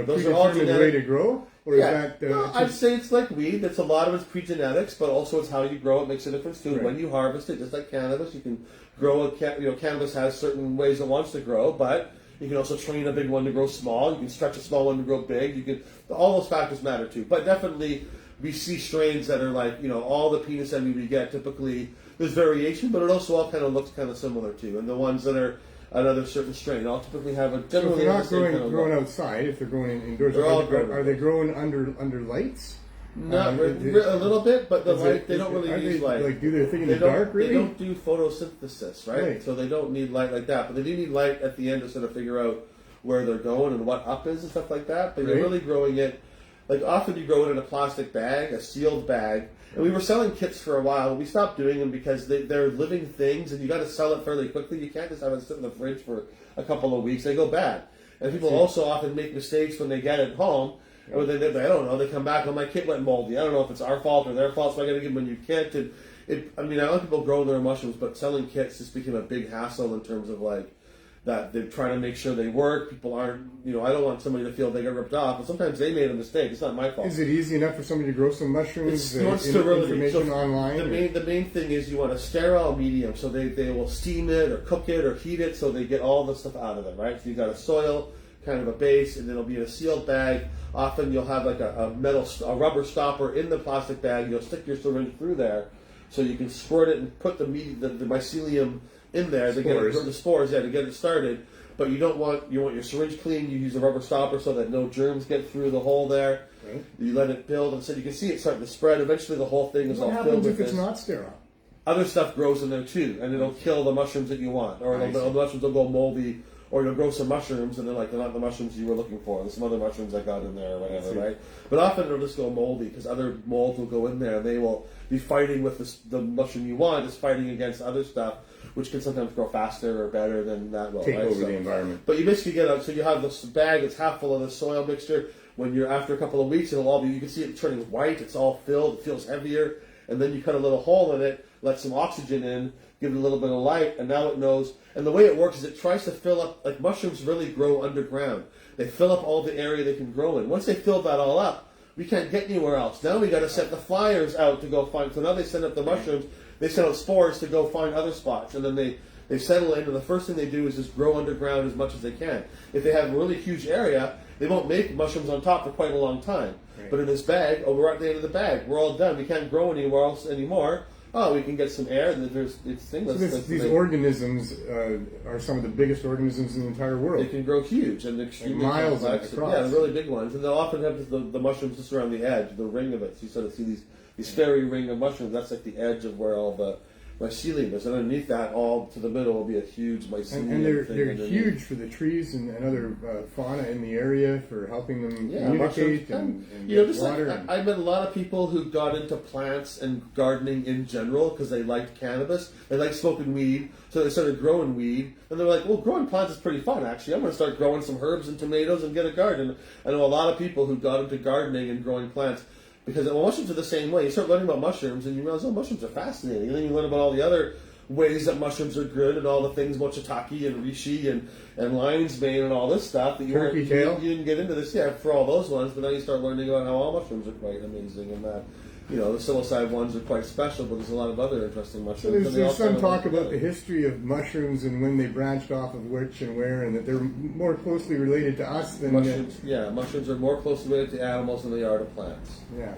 those are all
predetermined
genetic
way to grow? Or
yeah,
is that...
well, I'd say it's like weed. It's a lot of it's pre-genetics, but also it's how you grow. It makes a difference too.
Right.
When you harvest it, just like cannabis, you can grow cannabis has certain ways it wants to grow, but you can also train a big one to grow small. You can stretch a small one to grow big. You can, all those factors matter too. But definitely, we see strains that are like, you know, all the penis envy we get. Typically, there's variation, but it also all kind of looks kind of similar too. And the ones that are another certain strain all typically have a
So if
generally
they're
have
not
the same kind of
growing
look.
outside, if they're growing indoors,
They're all growing
are they growing under lights?
Not a little bit, but the light, they don't really
are
use
they,
light.
like, do their thing in
They
the
don't,
dark, really?
they don't do photosynthesis, right?
Right.
So they don't need light like that, but they do need light at the end to sort of figure out where they're going and what up is and stuff like that. But you're
Right.
really growing it, like often you grow it in a plastic bag, a sealed bag. And we were selling kits for a while, and we stopped doing them because they're living things, and you got to sell it fairly quickly. You can't just have it sit in the fridge for a couple of weeks; they go bad. And people also often make mistakes when they get it home. Or they I don't know, they come back and my kit went moldy. I don't know if it's our fault or their fault, so I got to give them a new kit. And I like people growing their mushrooms, but selling kits just became a big hassle in terms of like that they're trying to make sure they work. People aren't, I don't want somebody to feel they got ripped off, but sometimes they made a mistake. It's not my fault.
Is it easy enough for somebody to grow some mushrooms?
It's sterility.
Information
So
online?
The main thing is you want a sterile medium, so they will steam it or cook it or heat it, so they get all the stuff out of it, right? So you got a soil, kind of a base, and then it'll be in a sealed bag. Often you'll have like a rubber stopper in the plastic bag. You'll stick your syringe through there, so you can squirt it and put the mycelium in there to get the spores, to get it started. But you want your syringe clean. You use a rubber stopper so that no germs get through the hole there.
Right.
You let it build, and so you can see it starting to spread. Eventually, the whole thing is
What
all filled
happens
with
if it's
this.
not sterile?
Other stuff grows in there too, and it'll kill the mushrooms that you want, or the mushrooms will go moldy Or you'll grow some mushrooms, and they're like, they're not the mushrooms you were looking for. There's some other mushrooms I got in there or whatever, right? But often it'll just go moldy because other molds will go in there, and they will be fighting with the mushroom you want, is fighting against other stuff, which can sometimes grow faster or better than that will.
Take
right?
over the environment.
But you basically get so you have this bag that's half full of the soil mixture. When you're after a couple of weeks, it'll all be, you can see it turning white. It's all filled. It feels heavier, and then you cut a little hole in it, let some oxygen in, give it a little bit of light, and now it knows. And the way it works is it tries to fill up, like mushrooms really grow underground. They fill up all the area they can grow in. Once they fill that all up, we can't get anywhere else. Now we got to send the flyers out to go find. So now they send up the mushrooms. They send out spores to go find other spots, and then they settle in. And the first thing they do is just grow underground as much as they can. If they have a really huge area, they won't make mushrooms on top for quite a long time. Right. But in this bag, we're at the end of the bag. We're all done. We can't grow anywhere else anymore. Oh, we can get some air, and there's things.
So these organisms are some of the biggest organisms in the entire world.
They can grow huge and extremely
miles
complex.
across.
Yeah, really big ones, and they'll often have the mushrooms just around the edge, the ring of it. So you sort of see these fairy ring of mushrooms. That's like the edge of where all the mycelium is, and underneath that, all to the middle, will be a huge mycelium.
And they're
underneath.
huge for the trees and other fauna in the area, for helping them communicate and
you know,
get
just
water.
like I met a lot of people who got into plants and gardening in general because they liked cannabis. They liked smoking weed, so they started growing weed, and they were like, "Well, growing plants is pretty fun. Actually, I'm going to start growing some herbs and tomatoes and get a garden." I know a lot of people who got into gardening and growing plants. Because mushrooms are the same way. You start learning about mushrooms, and you realize, oh, mushrooms are fascinating. And then you learn about all the other ways that mushrooms are good, and all the things about shiitake and reishi and lion's mane and all this stuff that you didn't get into this for all those ones. But now you start learning about how all mushrooms are quite amazing, and that the psilocybin ones are quite special. But there's a lot of other interesting mushrooms.
So there's some talk about the history of mushrooms and when they branched off of which and where, and that they're more closely related to us than
mushrooms. Mushrooms are more closely related to animals than they are to plants.
Yeah.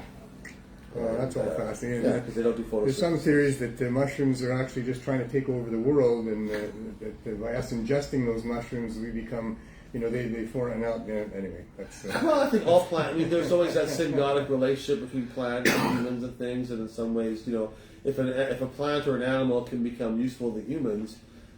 Well, that's all fascinating.
Yeah, because they don't do photosynthesis.
There's some theories that mushrooms are actually just trying to take over the world, and that by us ingesting those mushrooms, we become, they form out. Anyway, that's.
Well, I think all plants. I mean, there's always that symbiotic relationship between plants and humans and things, and in some ways, if a plant or an animal can become useful to humans.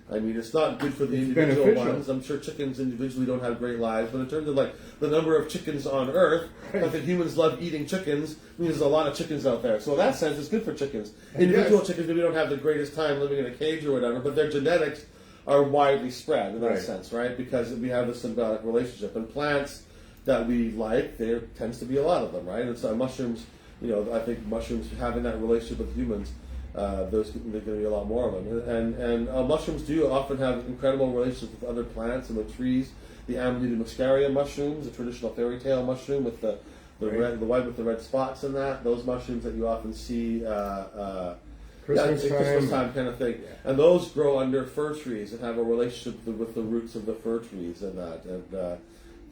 I mean, it's not good for the individual ones. I'm sure chickens individually don't have great lives, but in terms of like the number of chickens on Earth, I think humans love eating chickens. I mean, there's a lot of chickens out there, so in that sense, it's good for chickens. Individual chickens maybe don't have the greatest time living in a cage or whatever, but their genetics are widely spread in that sense, right? Because we have this symbiotic relationship. And plants that we like, there tends to be a lot of them, right? And so mushrooms, I think mushrooms having that relationship with humans. There's going to be a lot more of them, and mushrooms do often have incredible relationships with other plants and with trees. The Amanita muscaria mushrooms, the traditional fairy tale mushroom with the white with the red spots in that. Those mushrooms that you often see Christmas time kind of thing, and those grow under fir trees and have a relationship with the roots of the fir trees and that, and the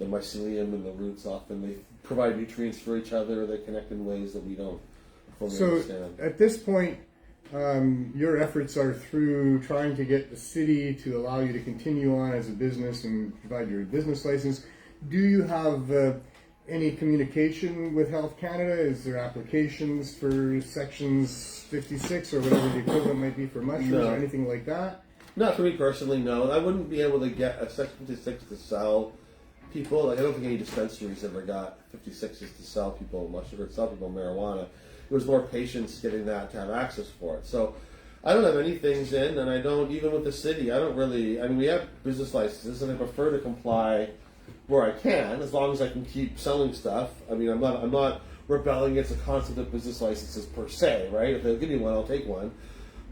mycelium and the roots often they provide nutrients for each other. They connect in ways that we don't fully understand.
So at this point. Your efforts are through trying to get the city to allow you to continue on as a business and provide your business license. Do you have any communication with Health Canada? Is there applications for sections 56 or whatever the equivalent might be for mushrooms or anything like that?
Not for me personally, no. I wouldn't be able to get a section 56 to sell people. Like, I don't think any dispensaries ever got 56s to sell people mushrooms or sell people marijuana. It was more patients getting that to have access for it. So I don't have any things in, and I don't, even with the city, I don't really, I mean, we have business licenses, and I prefer to comply where I can, as long as I can keep selling stuff. I mean, I'm not rebelling against the concept of business licenses per se, right? If they'll give me one, I'll take one.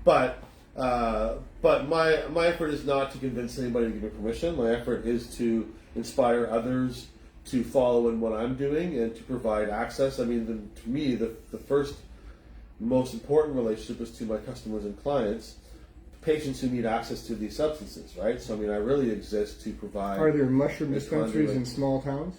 But my effort is not to convince anybody to give me permission. My effort is to inspire others to follow in what I'm doing and to provide access. I mean, to me, the first most important relationship is to my customers and clients, patients who need access to these substances, right? So, I mean, I really exist to provide...
Are there mushroom dispensaries in small towns?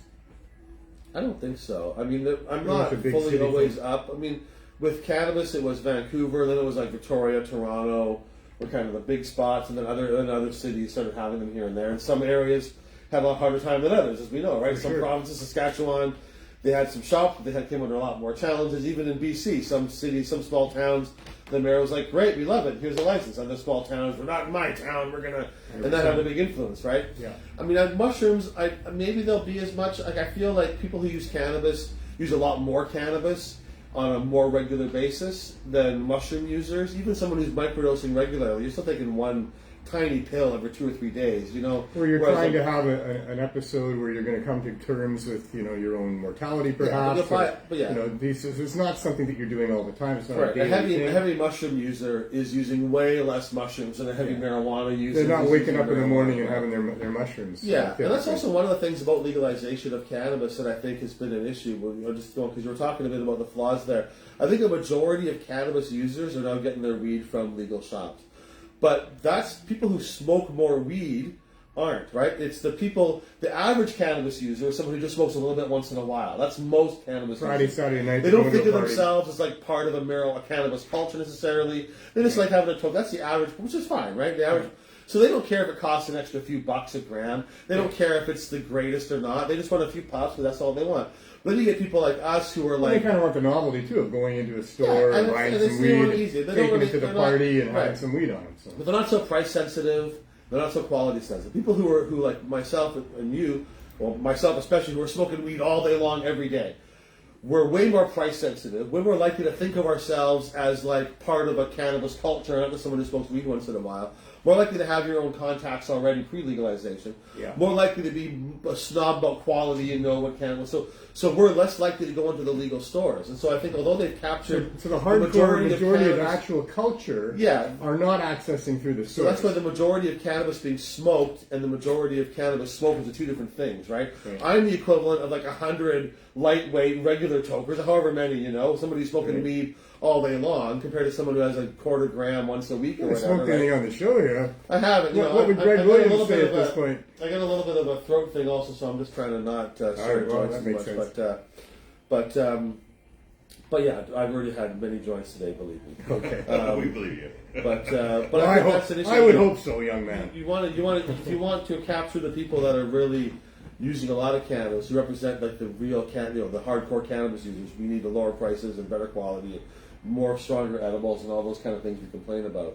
I don't think so. I mean, I'm not fully always up. I mean, with cannabis, it was Vancouver, then it was like Victoria, Toronto, were kind of the big spots, and then other cities started having them here and there. And some areas have a harder time than others, as we know, right? Some provinces, Saskatchewan, They had some shops, but they came under a lot more challenges. Even in BC, some cities, some small towns, the mayor was like, "Great, we love it. Here's a license." Other small towns, "We're not in my town. We're gonna," and that had a big influence, right?
Yeah.
I mean, mushrooms. Maybe there'll be as much. Like I feel like people who use cannabis use a lot more cannabis on a more regular basis than mushroom users. Even someone who's microdosing regularly, you're still taking one tiny pill every 2 or 3 days,
Or you're trying to have an episode where you're going to come to terms with, your own mortality, perhaps. It's not something that you're doing all the time. It's not
right.
a
heavy mushroom user is using way less mushrooms than a heavy marijuana user.
They're not waking up in the morning and having their mushrooms.
Yeah, and that's also one of the things about legalization of cannabis that I think has been an issue. Just going because you were talking a bit about the flaws there. I think a majority of cannabis users are now getting their weed from legal shops. But that's people who smoke more weed aren't, right? It's the average cannabis user is someone who just smokes a little bit once in a while. That's most cannabis
Friday,
users.
Saturday night.
They don't think of themselves as like part of a cannabis culture necessarily. They just like having a toke. That's the average, which is fine, right? The average. So they don't care if it costs an extra few bucks a gram. They don't care if it's the greatest or not. They just want a few puffs, because that's all they want. But then you get people like us who are like...
They kind of want the novelty, too, of going into a store and buying some weed, taking it to the party and having some weed on it. So.
But they're not so price sensitive. They're not so quality sensitive. People who like myself and you, well, myself especially, who are smoking weed all day long every day, we're way more price sensitive. We're more likely to think of ourselves as like part of a cannabis culture, not just someone who smokes weed once in a while. More likely to have your own contacts already pre-legalization. Yeah. More likely to be a snob about quality and know what cannabis. So we're less likely to go into the legal stores. And so I think although they've captured
the hardcore majority of actual culture are not accessing through the stores.
So that's why the majority of cannabis being smoked and the majority of cannabis smokers are two different things, right? I'm the equivalent of like 100 lightweight regular tokers, however many, somebody who's smoking weed all day long compared to someone who has a quarter gram once a week or whatever.
Smoked anything on the show here.
I haven't.
What would Greg Williams say at this point?
I got a little bit of a throat thing also, so I'm just trying to not start joints too much. But yeah, I've already had many joints today, believe me.
Okay, we believe you.
But I think that's an issue.
I would hope so, young man.
If you want to capture the people that are really using a lot of cannabis, who represent like the real the hardcore cannabis users, we need the lower prices and better quality, more stronger edibles, and all those kind of things we complain about.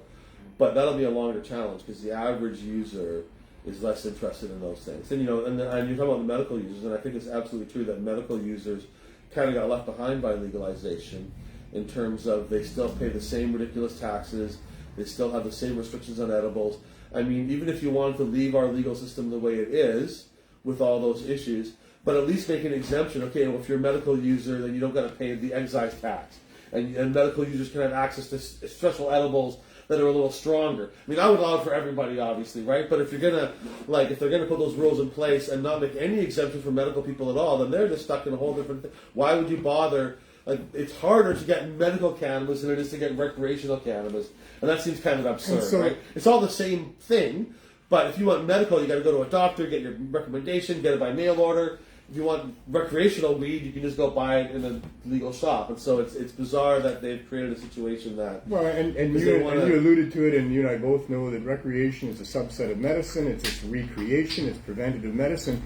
But that'll be a longer challenge because the average user is less interested in those things. And and you're talking about the medical users, and I think it's absolutely true that medical users kind of got left behind by legalization in terms of they still pay the same ridiculous taxes, they still have the same restrictions on edibles. I mean, even if you wanted to leave our legal system the way it is with all those issues, but at least make an exemption. Okay, well, if you're a medical user, then you don't got to pay the excise tax. And medical users can have access to special edibles that are a little stronger. I mean, I would allow it for everybody, obviously, right? But if you're gonna, if they're gonna put those rules in place and not make any exemption for medical people at all, then they're just stuck in a whole different thing. Why would you bother? Like, it's harder to get medical cannabis than it is to get recreational cannabis, and that seems kind of absurd, right? It's all the same thing, but if you want medical, you got to go to a doctor, get your recommendation, get it by mail order. If you want recreational weed, you can just go buy it in a legal shop. And so it's bizarre that they've created a situation that...
Well, and you alluded to it, and you and I both know that recreation is a subset of medicine. It's recreation, it's preventative medicine.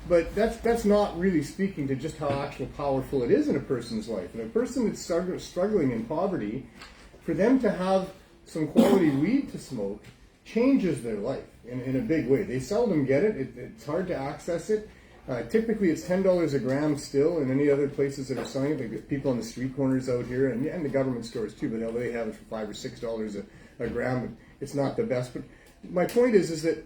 But that's not really speaking to just how actually powerful it is in a person's life. And a person that's struggling in poverty, for them to have some quality weed to smoke changes their life in a big way. They seldom get it. It's hard to access it. Typically, it's $10 a gram still in any other places that are selling it. Like people on the street corners out here, and the government stores too, but they have it for $5 or $6 a gram. It's not the best. But my point is that,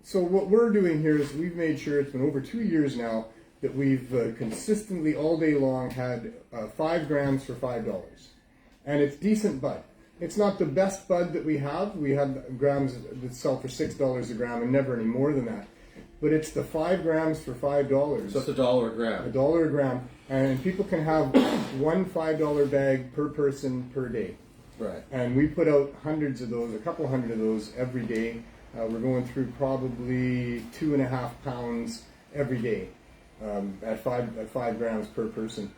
so what we're doing here is we've made sure, it's been over 2 years now, that we've consistently all day long had 5 grams for $5. And it's decent bud. It's not the best bud that we have. We have grams that sell for $6 a gram and never any more than that. But it's the 5 grams for $5.
So it's $1 a gram.
$1 a gram. And people can have one $5 bag per person per day.
Right.
And we put out hundreds of those, a couple hundred of those every day. We're going through probably 2.5 pounds every day at 5 grams per person.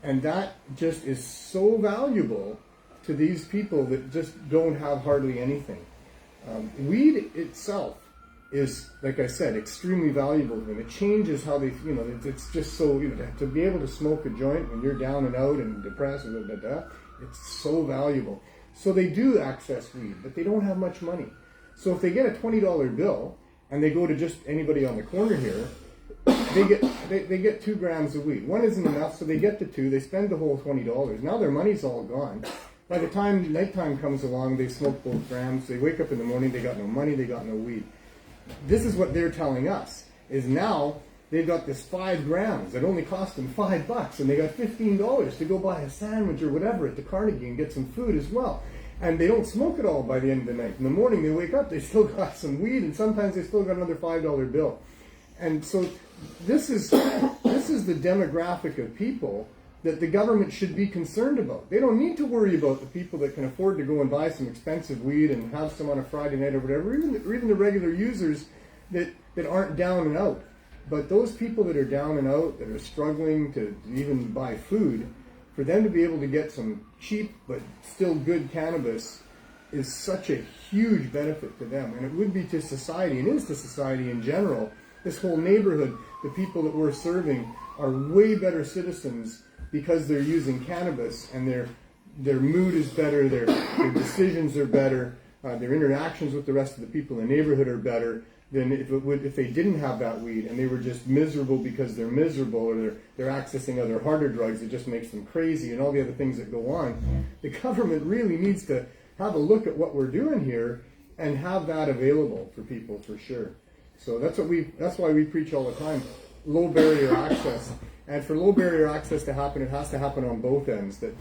And that just is so valuable to these people that just don't have hardly anything. Weed itself is, like I said, extremely valuable to them. It changes how they, it's just so, to be able to smoke a joint when you're down and out and depressed, it's so valuable. So they do access weed, but they don't have much money. So if they get a $20 bill and they go to just anybody on the corner here, they get 2 grams of weed. One isn't enough, so they get the 2. They spend the whole $20. Now their money's all gone. By the time nighttime comes along, they smoke both grams. They wake up in the morning, they got no money, they got no weed. This is what they're telling us, is now they've got this 5 grams that only cost them $5, and they got $15 to go buy a sandwich or whatever at the Carnegie and get some food as well. And they don't smoke it all by the end of the night. In the morning they wake up, they still got some weed, and sometimes they still got another $5 bill. And so this is the demographic of people that the government should be concerned about. They don't need to worry about the people that can afford to go and buy some expensive weed and have some on a Friday night or whatever, or even the regular users that aren't down and out. But those people that are down and out, that are struggling to even buy food, for them to be able to get some cheap but still good cannabis is such a huge benefit to them. And it would be to society, and is to society in general. This whole neighborhood, the people that we're serving are way better citizens because they're using cannabis, and their mood is better, their decisions are better, their interactions with the rest of the people in the neighborhood are better than if they didn't have that weed and they were just miserable because they're miserable, or they're accessing other harder drugs that just makes them crazy and all the other things that go on. The government really needs to have a look at what we're doing here and have that available for people, for sure. So that's why we preach all the time, low barrier access. And for low barrier access to happen, it has to happen on both ends. That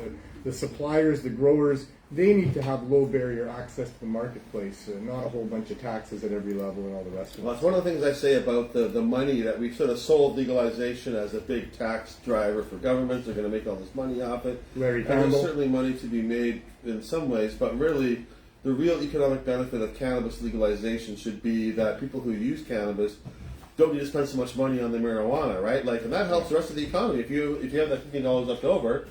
the suppliers, the growers, they need to have low barrier access to the marketplace, not a whole bunch of taxes at every level and all the rest of it.
Well, that's one of the things I say about the money, that we sort of sold legalization as a big tax driver for governments. They're going to make all this money off it.
Larry
And
Campbell.
there's certainly money to be made in some ways, but really the real economic benefit of cannabis legalization should be that people who use cannabis don't need to spend so much money on the marijuana, right? And that helps the rest of the economy. If you have that $15 left over,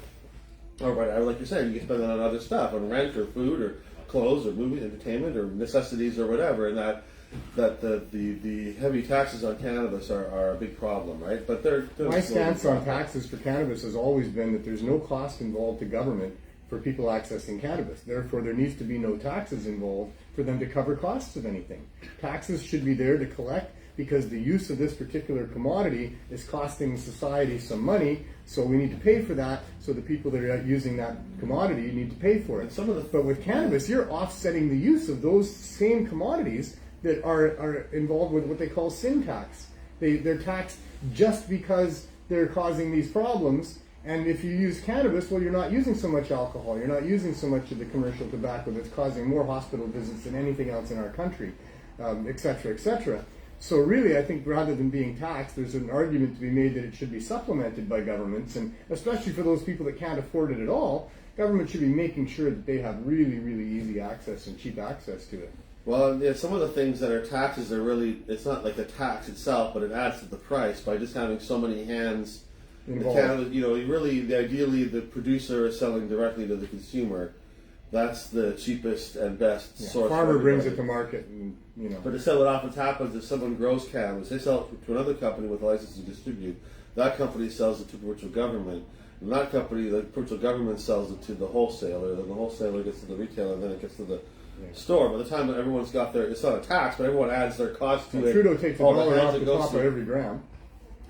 or whatever, like you're saying, you can spend it on other stuff, on rent or food or clothes or movies, entertainment or necessities or whatever, and that the heavy taxes on cannabis are a big problem, right? But they're
My stance on taxes for cannabis has always been that there's no cost involved to government for people accessing cannabis. Therefore, there needs to be no taxes involved for them to cover costs of anything. Taxes should be there to collect, because the use of this particular commodity is costing society some money, so we need to pay for that, so the people that are using that commodity need to pay for it. But with cannabis, you're offsetting the use of those same commodities that are involved with what they call sin tax. They're taxed just because they're causing these problems, and if you use cannabis, well, you're not using so much alcohol, you're not using so much of the commercial tobacco that's causing more hospital visits than anything else in our country, et cetera, et cetera. So really, I think rather than being taxed, there's an argument to be made that it should be supplemented by governments, and especially for those people that can't afford it at all, government should be making sure that they have really, really easy access and cheap access to it.
Well, yeah, some of the things that are taxes are really, it's not like the tax itself, but it adds to the price by just having so many hands involved. Ideally, the producer is selling directly to the consumer. That's the cheapest and best source.
Farmer brings it to market, and
But to sell it off, what happens is someone grows cannabis, they sell it to another company with a license to distribute. That company sells it to provincial government, and that company, the provincial government, sells it to the wholesaler. Then the wholesaler gets to the retailer, and then it gets to the store. By the time that everyone's got their, it's not a tax, but everyone adds their cost to it.
Trudeau takes $1 off the top of every gram.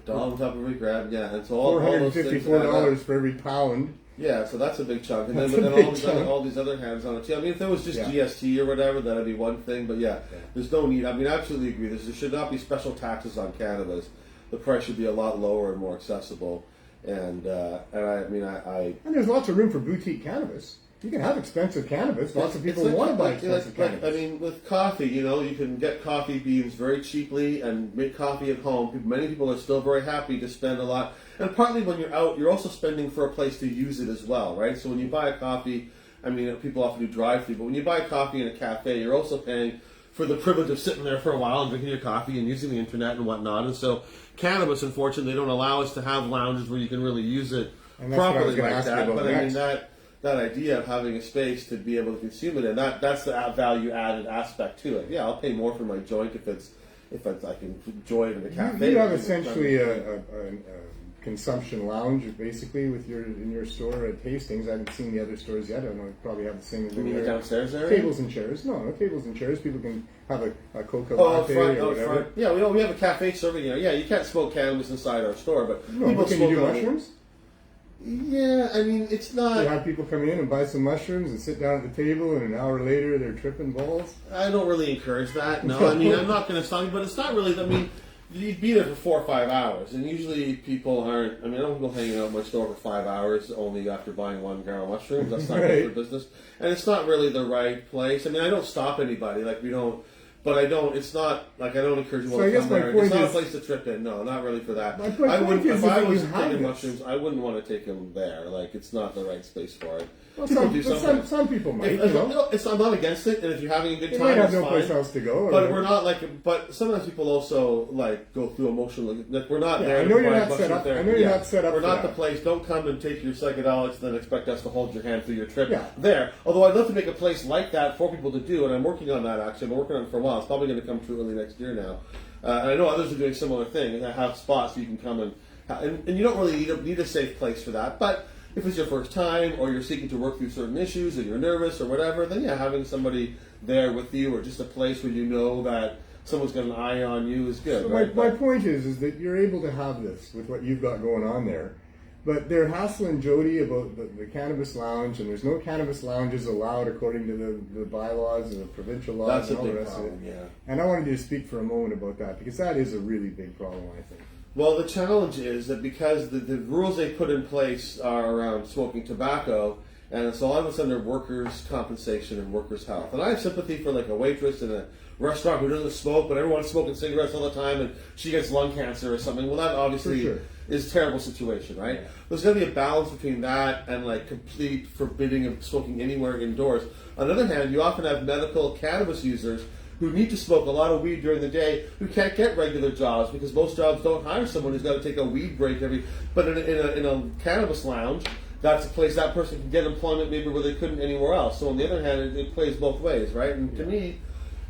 $1 on top of every gram, yeah. And so all those things
$454 for every pound.
Yeah, so that's a big chunk. And then all these other hands on it too. I mean, if there was just GST or whatever, that'd be one thing. But there's no need. I mean, I absolutely agree. There should not be special taxes on cannabis. The price should be a lot lower and more accessible. And I mean,
And there's lots of room for boutique cannabis. You can have expensive cannabis. Lots of people want to buy expensive cannabis.
I mean, with coffee, you can get coffee beans very cheaply and make coffee at home. Many people are still very happy to spend a lot. And partly when you're out, you're also spending for a place to use it as well, right? So when you buy a coffee, I mean, people often do drive-through, but when you buy coffee in a cafe, you're also paying for the privilege of sitting there for a while and drinking your coffee and using the internet and whatnot. And so cannabis, unfortunately, they don't allow us to have lounges where you can really use it properly like that. But I mean, that idea of having a space to be able to consume it, and that's the value-added aspect to it. Yeah, I'll pay more for my joint if it's if I can enjoy it in a cafe.
You have essentially a consumption lounge, basically, with in your store at Hastings. I haven't seen the other stores yet. I don't know. Probably have the same.
You mean the downstairs area?
Tables and chairs. No tables and chairs. People can have a coca
Oh,
latte or whatever.
front. Yeah, we have a cafe serving. Yeah, you can't smoke cannabis inside our store, but
No,
people
but can you do
smoke
mushrooms?
Yeah, I mean, it's not.
You have people come in and buy some mushrooms and sit down at the table, and an hour later they're tripping balls.
I don't really encourage that. No, I mean, I'm not going to stop you, but it's not really. I mean, you'd be there for 4 or 5 hours, and usually people aren't. I mean, I don't go hanging out in my store for 5 hours only after buying 1 gram of mushrooms. That's not good for business, and it's not really the right place. I mean, I don't stop anybody. Like we don't. But I don't. It's not like I don't encourage people to come there. It's not a place to trip in. No, not really for that. I wouldn't. If I was taking mushrooms, I wouldn't want to take them there. Like it's not the right space for it.
Well, some people might.
I'm not against it, and if you're having a good time,
might have
it's
no
fine.
place else to go.
But we're not like. But sometimes people also like go through emotional. Like we're not there.
I know you're not set up. I know you're not set up.
We're not the place. Don't come and take your psychedelics, and then expect us to hold your hand through your trip
Yeah.
there. Although I'd love to make a place like that for people to do, and I'm working on that. Actually, I've been working on it for a while. It's probably going to come true early next year now. And I know others are doing similar things. I have spots so you can come and you don't really need a safe place for that. But if it's your first time or you're seeking to work through certain issues and you're nervous or whatever, then yeah, having somebody there with you or just a place where you know that someone's got an eye on you is good.
So
right?
my point is that you're able to have this with what you've got going on there. But they're hassling Jody about the cannabis lounge, and there's no cannabis lounges allowed according to the bylaws and the provincial laws and all the rest of it.
Yeah.
And I wanted you to speak for a moment about that, because that is a really big problem, I think.
Well, the challenge is that because the rules they put in place are around smoking tobacco, and it's a lot of it's under workers' compensation and workers' health. And I have sympathy for like a waitress in a restaurant who doesn't smoke, but everyone's smoking cigarettes all the time, and she gets lung cancer or something. Well, that obviously is a terrible situation, right? Yeah. There's got to be a balance between that and like complete forbidding of smoking anywhere indoors. On the other hand, you often have medical cannabis users who need to smoke a lot of weed during the day, who can't get regular jobs because most jobs don't hire someone who's got to take a weed break But in a cannabis lounge, that's a place that person can get employment maybe where they couldn't anywhere else. So on the other hand, it plays both ways, right? And to me,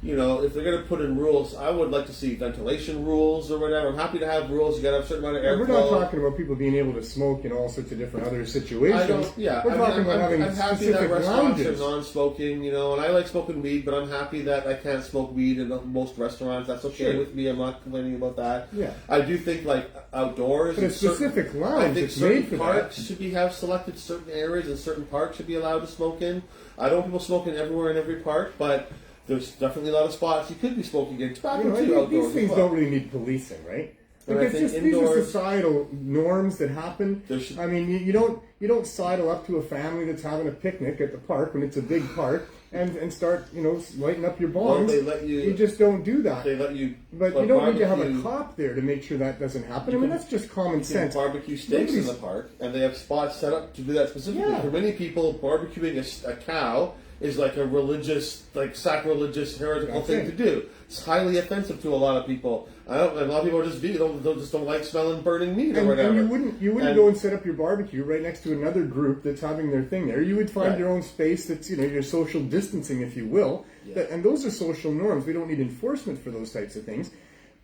you know, if they're going to put in rules, I would like to see ventilation rules or whatever. I'm happy to have rules. You got to have a certain amount of airflow.
We're not talking about people being able to smoke in all sorts of different other situations.
We're
talking about having
I'm happy that
specific
restaurants
lounges.
are non-smoking, you know, and I like smoking weed, but I'm happy that I can't smoke weed in most restaurants. That's okay with me. I'm not complaining about that.
Yeah.
I do think like outdoors,
but a specific lounge.
I think
it's made for
parks
that.
should have selected certain areas, and certain parks should be allowed to smoke in. I don't want people smoking everywhere in every park, but there's definitely a lot of spots you could be smoking in. Tobacco too, outdoors.
These things don't really need policing, right?
And
Like these are societal norms that happen.
Should,
I mean, you don't sidle up to a family that's having a picnic at the park when it's a big park and start lighting up your bongs.
Well, they let you.
You just don't do that.
They let you.
But you don't need to have a cop there to make sure that doesn't happen. I mean, that's just common sense.
Barbecue steaks in the park, and they have spots set up to do that specifically. Yeah. For many people, barbecuing a cow is like a religious, like sacrilegious, heretical thing to do. It's highly offensive to a lot of people. And a lot of people don't like smelling burning meat or whatever.
And you wouldn't go and set up your barbecue right next to another group that's having their thing there. You would find your own space that's your social distancing, if you will. Yeah. And those are social norms. We don't need enforcement for those types of things.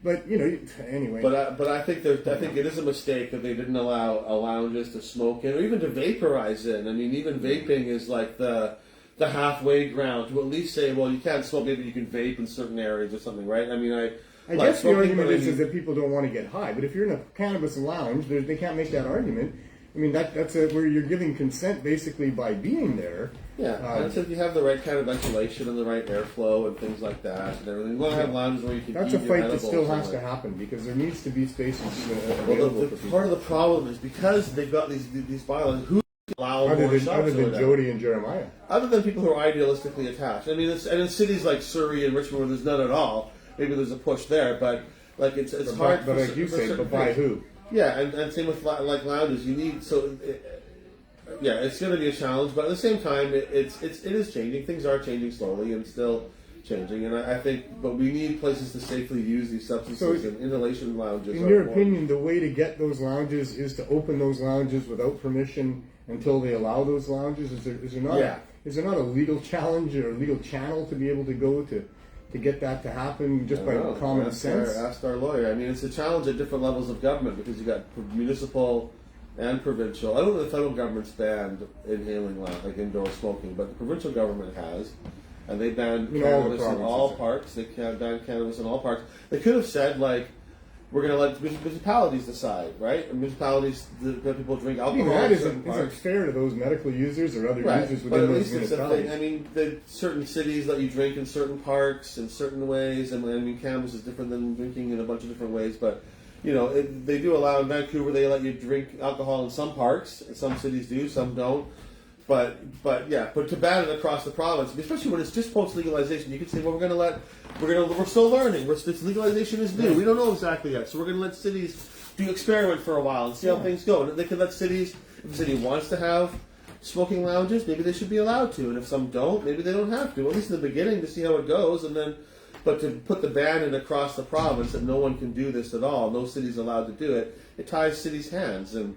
But anyway.
But I think it is a mistake that they didn't allow lounges to smoke in or even to vaporize in. I mean, even vaping is like the halfway ground to at least say, well, you can't smoke, maybe you can vape in certain areas or something, right? I mean,
I guess the argument is that people don't want to get high. But if you're in a cannabis lounge, they can't make that argument. I mean, that's where you're giving consent basically by being there.
Yeah, and so if you have the right kind of ventilation and the right airflow and things like that and everything, you want to have lounges where you can
That's
eat
a fight that still has to
like
happen because there needs to be spaces available
well,
for people.
Part of the problem is because they've got these bylaws, who allow
other
more
than Jody and Jeremiah.
Other than people who are idealistically attached. I mean, and in cities like Surrey and Richmond where there's none at all, maybe there's a push there, but like it's hard.
But like you say, but by who?
Yeah, and same with like lounges. You need yeah, it's going to be a challenge, but at the same time, it is changing. Things are changing slowly and still changing, and I think, but we need places to safely use these substances, and inhalation lounges.
In your opinion, the way to get those lounges is to open those lounges without permission until they allow those lounges. Is there not a legal challenge or a legal channel to be able to go to to get that to happen just by
No,
common sense?
Asked our lawyer. I mean, it's a challenge at different levels of government because you got municipal and provincial. I don't know if the federal government's banned inhaling like indoor smoking, but the provincial government has, and they banned cannabis in all parks. They banned cannabis in all parks. They could have said like, we're going to let municipalities decide, right? And municipalities let people drink alcohol.
That isn't fair to those medical users or other users within
but at
those
least it's a
municipalities.
thing. I mean, certain cities let you drink in certain parks in certain ways, and I mean, cannabis is different than drinking in a bunch of different ways. But you know, they do allow in Vancouver. They let you drink alcohol in some parks. Some cities do, some don't. But to ban it across the province, especially when it's just post legalization, you could say, well, we're still learning. This legalization is new. We don't know exactly yet, so we're going to let cities do experiment for a while and see how things go. And they can let cities, if a city wants to have smoking lounges, maybe they should be allowed to, and if some don't, maybe they don't have to. At least in the beginning, to see how it goes, and then. But to put the ban in across the province that no one can do this at all, no city's allowed to do it, it ties cities' hands. And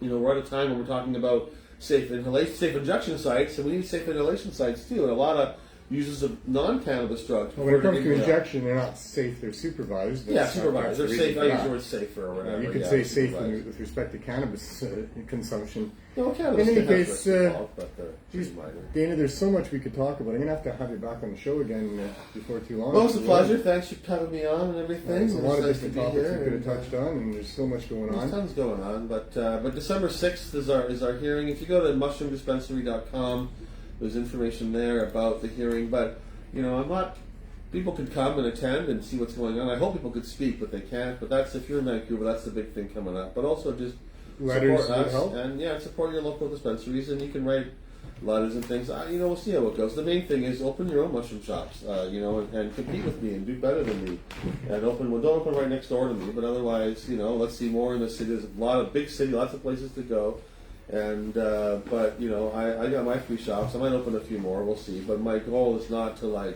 you know, we're at a time when we're talking about safe injection sites, and we need safe inhalation sites too. And a lot of users of non-cannabis drugs.
Well, when it comes to injection, they're not safe; they're supervised.
Supervised. They're safe. I use the word safer or whatever.
You could say safe with respect to cannabis consumption.
No, cannabis.
In any case,
geez,
Dana, there's so much we could talk about. I'm gonna have you back on the show again before too long.
Well, it's a pleasure. Thanks for having me on and everything.
There's a lot of
nice
different
to be
topics
here
we could have touched on, and there's so much going on.
There's tons going on, but December 6th is our hearing. If you go to mushroomdispensary.com, there's information there about the hearing. But you know, people could come and attend and see what's going on. I hope people could speak, but they can't. But that's, if you're in Vancouver, that's the big thing coming up. But also just
letters
support us
help.
And support your local dispensaries, and you can write letters and things. You know, we'll see how it goes. The main thing is open your own mushroom shops, you know, and compete with me and do better than me. And don't open right next door to me, but otherwise, you know, let's see more in the city. There's a lot of big city, lots of places to go. And but you know, I got my 3 shops. I might open a few more. We'll see. But my goal is not to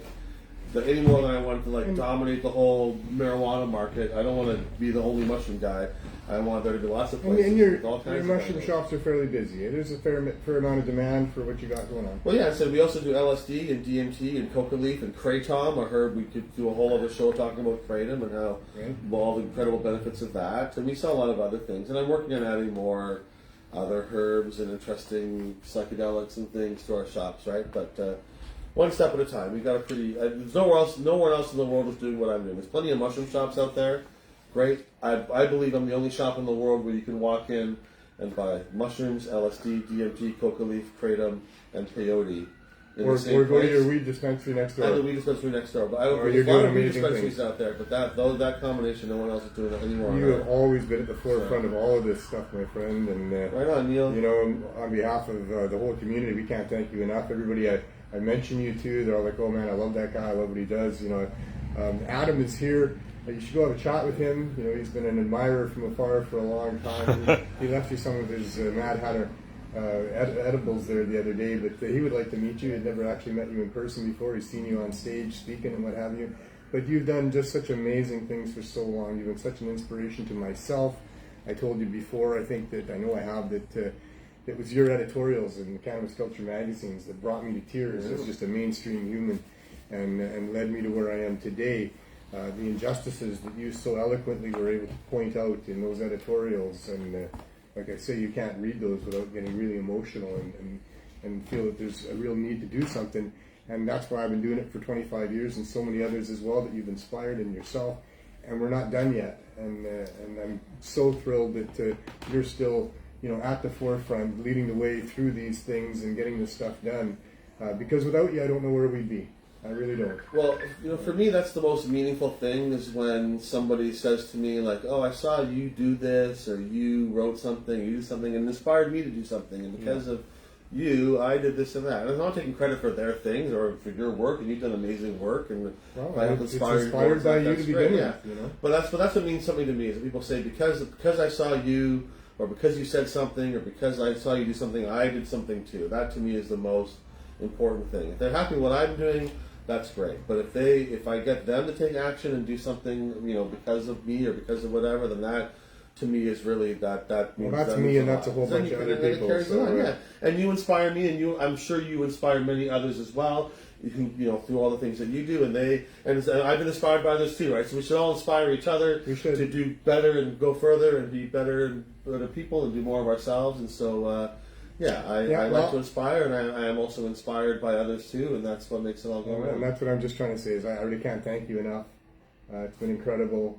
any more than I want to dominate the whole marijuana market. I don't want to be the only mushroom guy. I want there to be lots of places.
And your
with all kinds
mushroom
of
shops are fairly busy. There's a fair amount of demand for what you got going on.
Well, yeah, I said we also do LSD and DMT and coca leaf and kratom. I heard we could do a whole other show talking about kratom and how all the incredible benefits of that. And we sell a lot of other things. And I'm working on adding more other herbs and interesting psychedelics and things to our shops, right? But one step at a time. We've got a pretty. There's nowhere else in the world is doing what I'm doing. There's plenty of mushroom shops out there. Great. I believe I'm the only shop in the world where you can walk in and buy mushrooms, LSD, DMT, coca leaf, kratom, and peyote.
Or go to your weed dispensary next door.
And the weed dispensary next door. But I don't
you're
there's a lot
doing
of weed
amazing
dispensaries
things
out there. But that combination, no one else is doing it anymore.
You have always been at the forefront of all of this stuff, my friend. And
right on, Neil.
You know, on behalf of the whole community, we can't thank you enough. Everybody I mention you to, they're all like, oh man, I love that guy. I love what he does. You know, Adam is here. You should go have a chat with him. You know, he's been an admirer from afar for a long time. He left you some of his Mad Hatter edibles there the other day, but he would like to meet you. He'd never actually met you in person before. He's seen you on stage speaking and what have you. But you've done just such amazing things for so long. You've been such an inspiration to myself. I told you before, I think that, I know I have, that it was your editorials in the Cannabis Culture magazines that brought me to tears as just a mainstream human and led me to where I am today. The injustices that you so eloquently were able to point out in those editorials, and like I say, you can't read those without getting really emotional and feel that there's a real need to do something. And that's why I've been doing it for 25 years, and so many others as well that you've inspired in yourself. And we're not done yet. And I'm so thrilled that you're still, you know, at the forefront, leading the way through these things and getting this stuff done. Because without you, I don't know where we'd be. I really don't.
Well, you know, for me, that's the most meaningful thing is when somebody says to me, like, oh, I saw you do this, or you wrote something, or you did something, and inspired me to do something, and because of you, I did this and that. And I'm not taking credit for their things or for your work, and you've done amazing work, and I helped inspire
it's inspired by you to begin with, you know?
But that's what means something to me, is that people say, because I saw you, or because you said something, or because I saw you do something, I did something too. That to me is the most important thing. If they're happy with what I'm doing, that's great. But if I get them to take action and do something, you know, because of me or because of whatever, then that to me is really that means.
Well, that's me, and that's a whole bunch of other people.
And you inspire me, and I'm sure you inspire many others as well. who through all the things that you do, and I've been inspired by this too, right? So we should all inspire each other to do better and go further and be better people and do more of ourselves. And so I like to inspire, and I am also inspired by others too, and that's what makes it all go around.
And that's what I'm just trying to say is I really can't thank you enough. It's been incredible,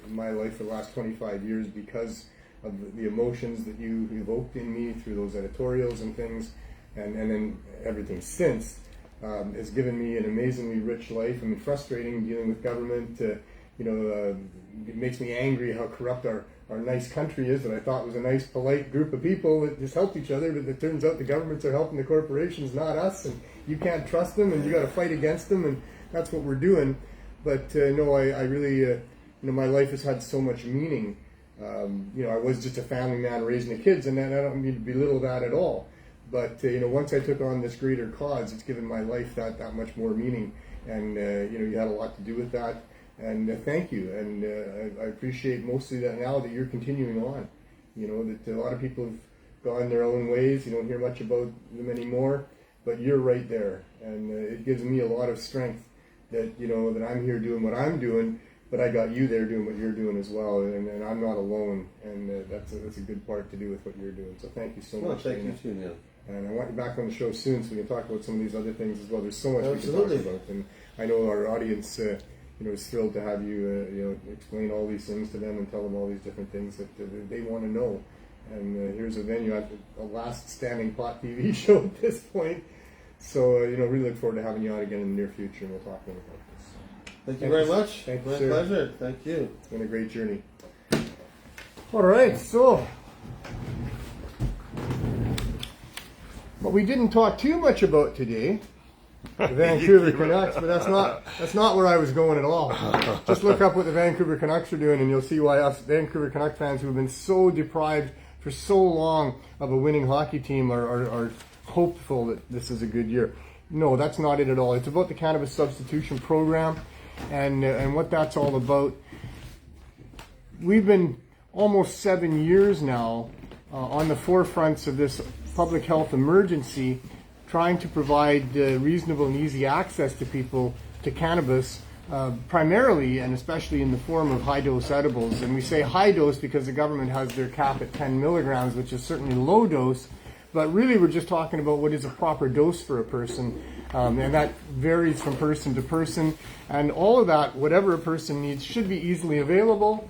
my life for the last 25 years because of the emotions that you evoked in me through those editorials and things, and then everything since has given me an amazingly rich life. I mean, frustrating dealing with government, it makes me angry how corrupt our nice country is that I thought was a nice, polite group of people that just helped each other, but it turns out the governments are helping the corporations, not us, and you can't trust them, and you got to fight against them, and that's what we're doing. But I really, my life has had so much meaning. I was just a family man raising the kids, and I don't mean to belittle that at all. But once I took on this greater cause, it's given my life that much more meaning, and you had a lot to do with that. And thank you, and I appreciate mostly that now that you're continuing on. That a lot of people have gone their own ways. You don't hear much about them anymore, but you're right there, and it gives me a lot of strength that that I'm here doing what I'm doing, but I got you there doing what you're doing as well, and I'm not alone, and that's a good part to do with what you're doing. So thank you so much.
Thank you too, Neil.
And I want you back on the show soon so we can talk about some of these other things as well. There's so much we can talk about, and I know our audience is thrilled to have you explain all these things to them and tell them all these different things that they want to know. And here's a venue, a last standing pot TV show at this point. So really look forward to having you on again in the near future, and we'll talk more about this.
Thank you very much.
Thank you,
My
sir.
pleasure. Thank you.
It's been a great journey. All right, so what we didn't talk too much about today, the Vancouver Canucks, but that's not where I was going at all. Just look up what the Vancouver Canucks are doing, and you'll see why us Vancouver Canucks fans who have been so deprived for so long of a winning hockey team are hopeful that this is a good year. No, that's not it at all. It's about the Cannabis Substitution Program and what that's all about. We've been almost 7 years now on the forefronts of this public health emergency, trying to provide reasonable and easy access to people to cannabis, primarily and especially in the form of high-dose edibles. And we say high dose because the government has their cap at 10 milligrams, which is certainly low dose, but really we're just talking about what is a proper dose for a person, and that varies from person to person. And all of that, whatever a person needs, should be easily available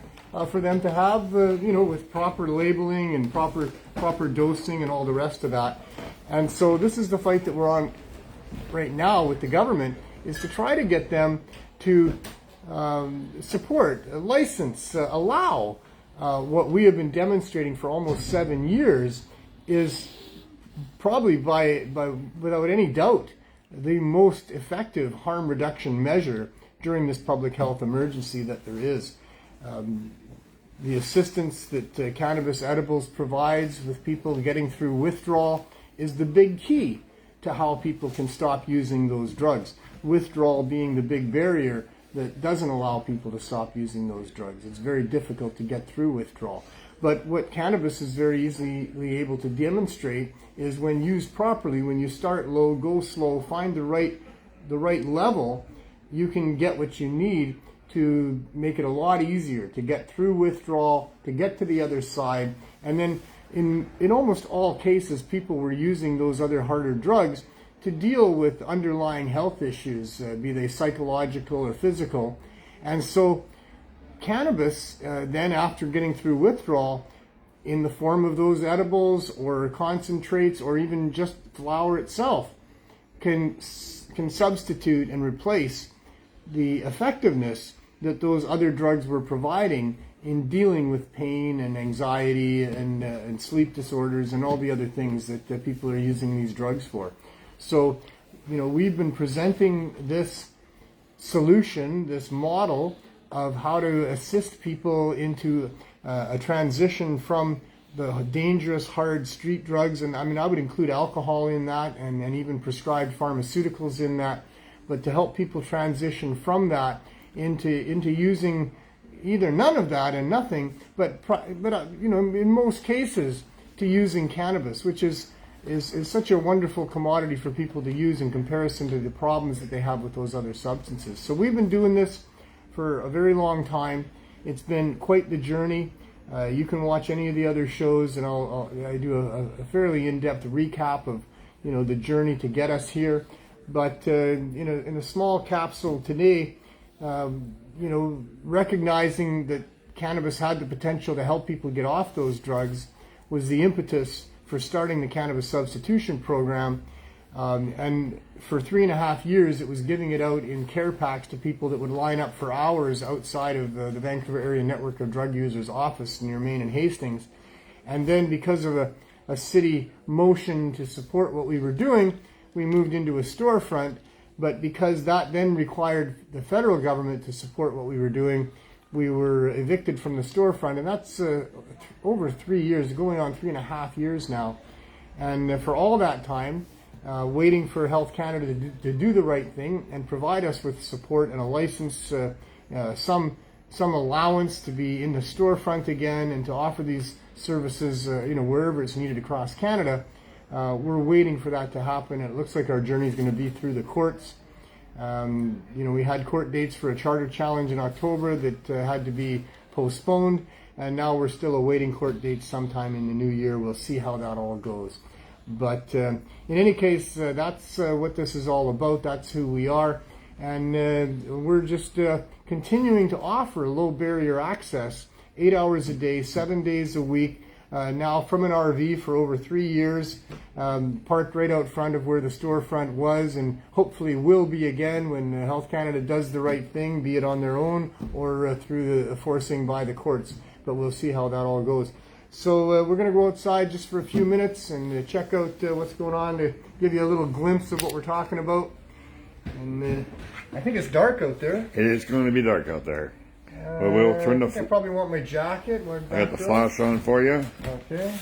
for them to have, with proper labeling and proper dosing and all the rest of that. And so this is the fight that we're on right now with the government, is to try to get them to support, license, allow what we have been demonstrating for almost 7 years is probably without any doubt the most effective harm reduction measure during this public health emergency that there is. The assistance that cannabis edibles provides with people getting through withdrawal is the big key to how people can stop using those drugs. Withdrawal being the big barrier that doesn't allow people to stop using those drugs. It's very difficult to get through withdrawal. But what cannabis is very easily able to demonstrate is when used properly, when you start low, go slow, find the right level, you can get what you need to make it a lot easier to get through withdrawal, to get to the other side. And then in almost all cases, people were using those other harder drugs to deal with underlying health issues, be they psychological or physical. And so cannabis, then after getting through withdrawal, in the form of those edibles or concentrates or even just flower itself, can substitute and replace the effectiveness that those other drugs were providing in dealing with pain and anxiety and sleep disorders and all the other things that people are using these drugs for. So, we've been presenting this solution, this model of how to assist people into a transition from the dangerous, hard street drugs. And I would include alcohol in that and even prescribed pharmaceuticals in that. But to help people transition from that into using either none of that and nothing, but in most cases to using cannabis, which is is such a wonderful commodity for people to use in comparison to the problems that they have with those other substances. So we've been doing this for a very long time. It's been quite the journey. You can watch any of the other shows, and I do a fairly in-depth recap of the journey to get us here. But in a small capsule today, recognizing that cannabis had the potential to help people get off those drugs was the impetus for starting the Cannabis Substitution Program. And for 3.5 years, it was giving it out in care packs to people that would line up for hours outside of the Vancouver Area Network of Drug Users office near Main and Hastings. And then because of a city motion to support what we were doing, we moved into a storefront. But because that then required the federal government to support what we were doing, we were evicted from the storefront. And that's over 3 years, going on 3.5 years now. And for all that time, waiting for Health Canada to do the right thing and provide us with support and a license, some allowance to be in the storefront again and to offer these services, wherever it's needed across Canada. We're waiting for that to happen. And it looks like our journey is going to be through the courts. We had court dates for a charter challenge in October that had to be postponed, and now we're still awaiting court dates sometime in the new year. We'll see how that all goes. But in any case, that's what this is all about. That's who we are. And we're just continuing to offer low barrier access, 8 hours a day, 7 days a week, now from an RV for over 3 years, parked right out front of where the storefront was, and hopefully will be again when Health Canada does the right thing, be it on their own or through the forcing by the courts. But we'll see how that all goes. So we're going to go outside just for a few minutes and check out what's going on to give you a little glimpse of what we're talking about. And I think it's dark out there.
It is going to be dark out there. But we'll turn
I probably want my jacket.
I got the flash on for you.
Okay.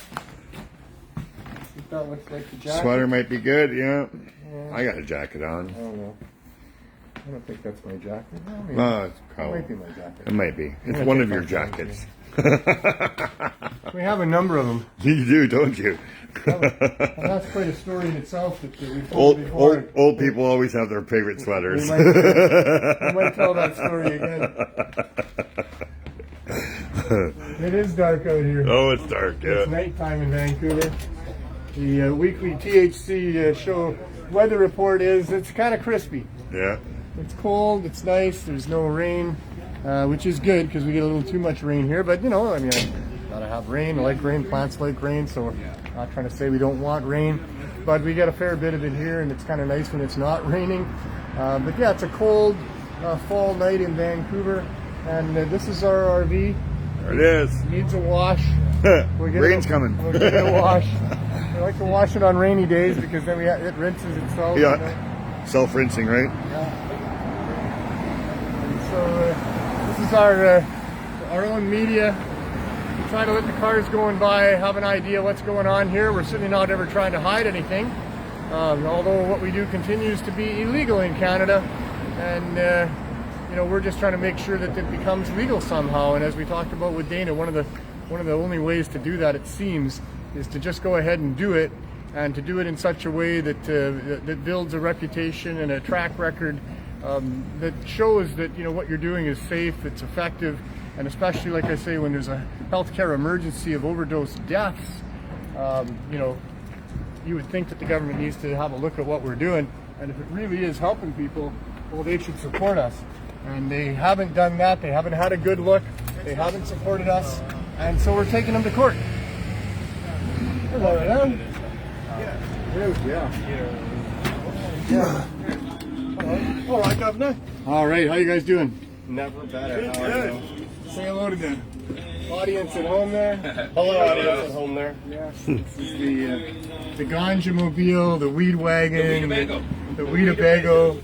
That looks like the jacket.
Sweater might be good, yeah. I got a jacket on.
I don't know. I don't think that's my jacket.
No, it's
It
probably.
might be my jacket.
It might be. It's one of your jackets.
We have a number of them.
You do, don't you?
And that's quite a story in itself that we've told before.
Old people always have their favorite sweaters.
We might tell that story again. It is dark out here.
Oh, it's dark, yeah.
It's nighttime in Vancouver. The weekly THC show weather report is it's kind of crispy.
Yeah.
It's cold, it's nice, there's no rain, which is good because we get a little too much rain here. But, I gotta have rain. I like rain, plants like rain, so I'm not trying to say we don't want rain. But we get a fair bit of it here, and it's kind of nice when it's not raining. But yeah, it's a cold fall night in Vancouver, and this is our RV.
There it is.
Needs a wash.
Rain's coming.
We'll give it a wash. We like to wash it on rainy days because then it rinses itself.
Yeah. Self-rinsing, right?
Yeah. And so this is our own media. We try to let the cars going by have an idea what's going on here. We're certainly not ever trying to hide anything, although what we do continues to be illegal in Canada, and we're just trying to make sure that it becomes legal somehow. And as we talked about with Dana, one of the only ways to do that, it seems, is to just go ahead and do it, and to do it in such a way that that builds a reputation and a track record that shows that what you're doing is safe, it's effective, and especially, like I say, when there's a healthcare emergency of overdose deaths, you would think that the government needs to have a look at what we're doing, and if it really is helping people, well, they should support us. And they haven't done that. They haven't had a good look. They haven't supported us, and so we're taking them to court. Hello, Adam. Yeah. All right, Governor. All right, how you guys doing?
Never better.
Good, good. Say hello to the audience at home there.
Hello, audience at home there.
Yes, this is the Ganja Mobile, the Weed Wagon, the Weedabago.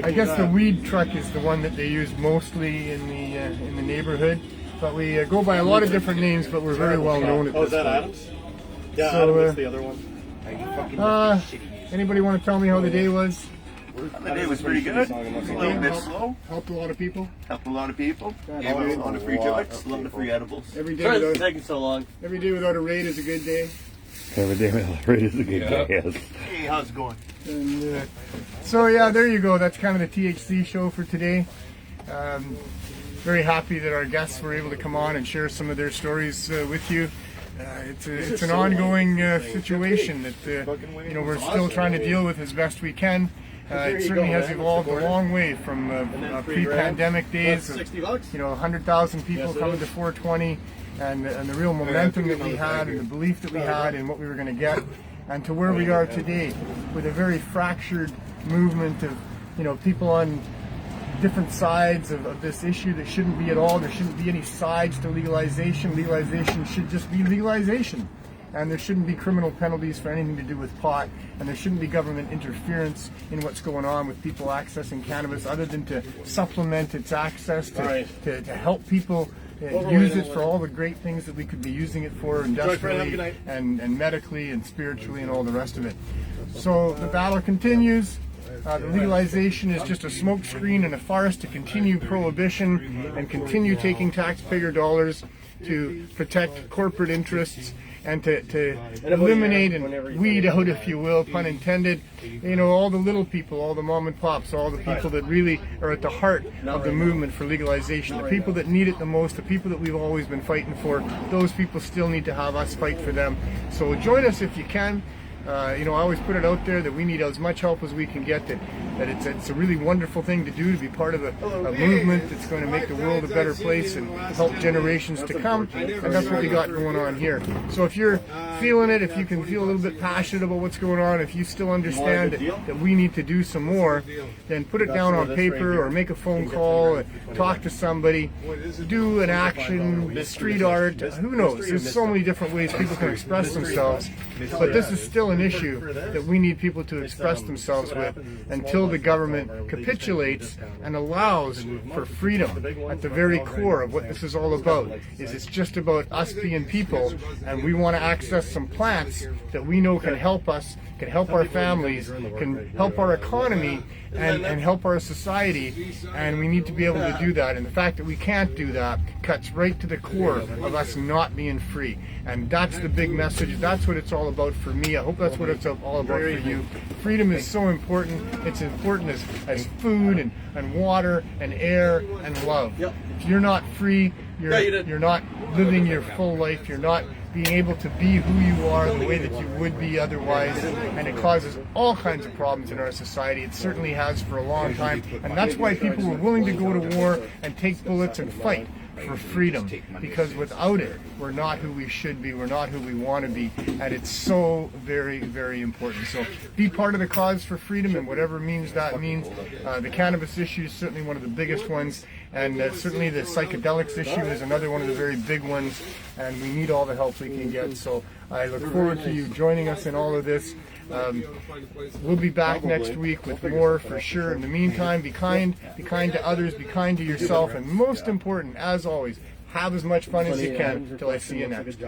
I guess the weed truck is the one that they use mostly in the neighborhood. But we go by a lot of different names, but we're very well known at this
Oh, is that
point.
Adams? Yeah,
So,
Adam is the other one.
Anybody want to tell me how the day was?
The day was pretty good. A little bit slow.
Helped a lot of people.
Helped a lot of people.
That's
Gave us
good.
a lot of free joints, a lot of free edibles.
Every day
Sorry it's
without
taking so long.
a raid is a good day.
Every day my life is a good day. Yes.
Hey, how's it going?
And, so yeah, there you go. That's kind of the THC show for today. Very happy that our guests were able to come on and share some of their stories with you. It's an ongoing situation that we're still trying to deal with as best we can. It certainly has evolved a long way from pre-pandemic days of 100,000 people coming to 420 and the real momentum that we had and the belief that we had in what we were going to get, and to where we are today with a very fractured movement of people on different sides of this issue that shouldn't be at all. There shouldn't be any sides to legalization. Legalization should just be legalization. And there shouldn't be criminal penalties for anything to do with pot, and there shouldn't be government interference in what's going on with people accessing cannabis other than to supplement its access to help people use it for all the great things that we could be using it for industrially and medically and spiritually and all the rest of it. So the battle continues. The legalization is just a smokescreen and a farce to continue prohibition and continue taking taxpayer dollars to protect corporate interests and to eliminate and weed out, if you will, pun intended, all the little people, all the mom and pops, all the people that really are at the heart of the movement for legalization, the people that need it the most, the people that we've always been fighting for. Those people still need to have us fight for them. So join us if you can. I always put it out there that we need as much help as we can get, that it's a really wonderful thing to do, to be part of a movement that's going to make the world a better place and help generations to come, and that's what we got going on here. So if you're feeling it, if you can feel a little bit passionate about what's going on, if you still understand that we need to do some more, then put it down on paper or make a phone call, talk to somebody, do an action, street art, who knows. There's so many different ways people can express themselves, but this is still an issue that we need people to express themselves with until the government capitulates and allows for freedom. At the very core of what this is all about is it's just about us being people, and we want to access some plants that we know can help us, can help our families, can help our economy, and help our society, and we need to be able to do that. And the fact that we can't do that cuts right to the core of us not being free. And that's the big message. That's what it's all about for me. I hope that's what it's all about for you. Freedom is so important. It's important as food and water and air and love. If you're not free, you're not living your full life. You're not being able to be who you are the way that you would be otherwise, and it causes all kinds of problems in our society. It certainly has for a long time, and that's why people were willing to go to war and take bullets and fight for freedom, because without it, we're not who we should be, we're not who we want to be, and it's so very, very important. So be part of the cause for freedom, and whatever means that means. The cannabis issue is certainly one of the biggest ones, and certainly the psychedelics issue is another one of the very big ones, and we need all the help we can get. So I look forward to you joining us in all of this. We'll be back next week with more for sure. In the meantime, be kind to others, be kind to yourself, and most important, as always, have as much fun as you can till I see you next.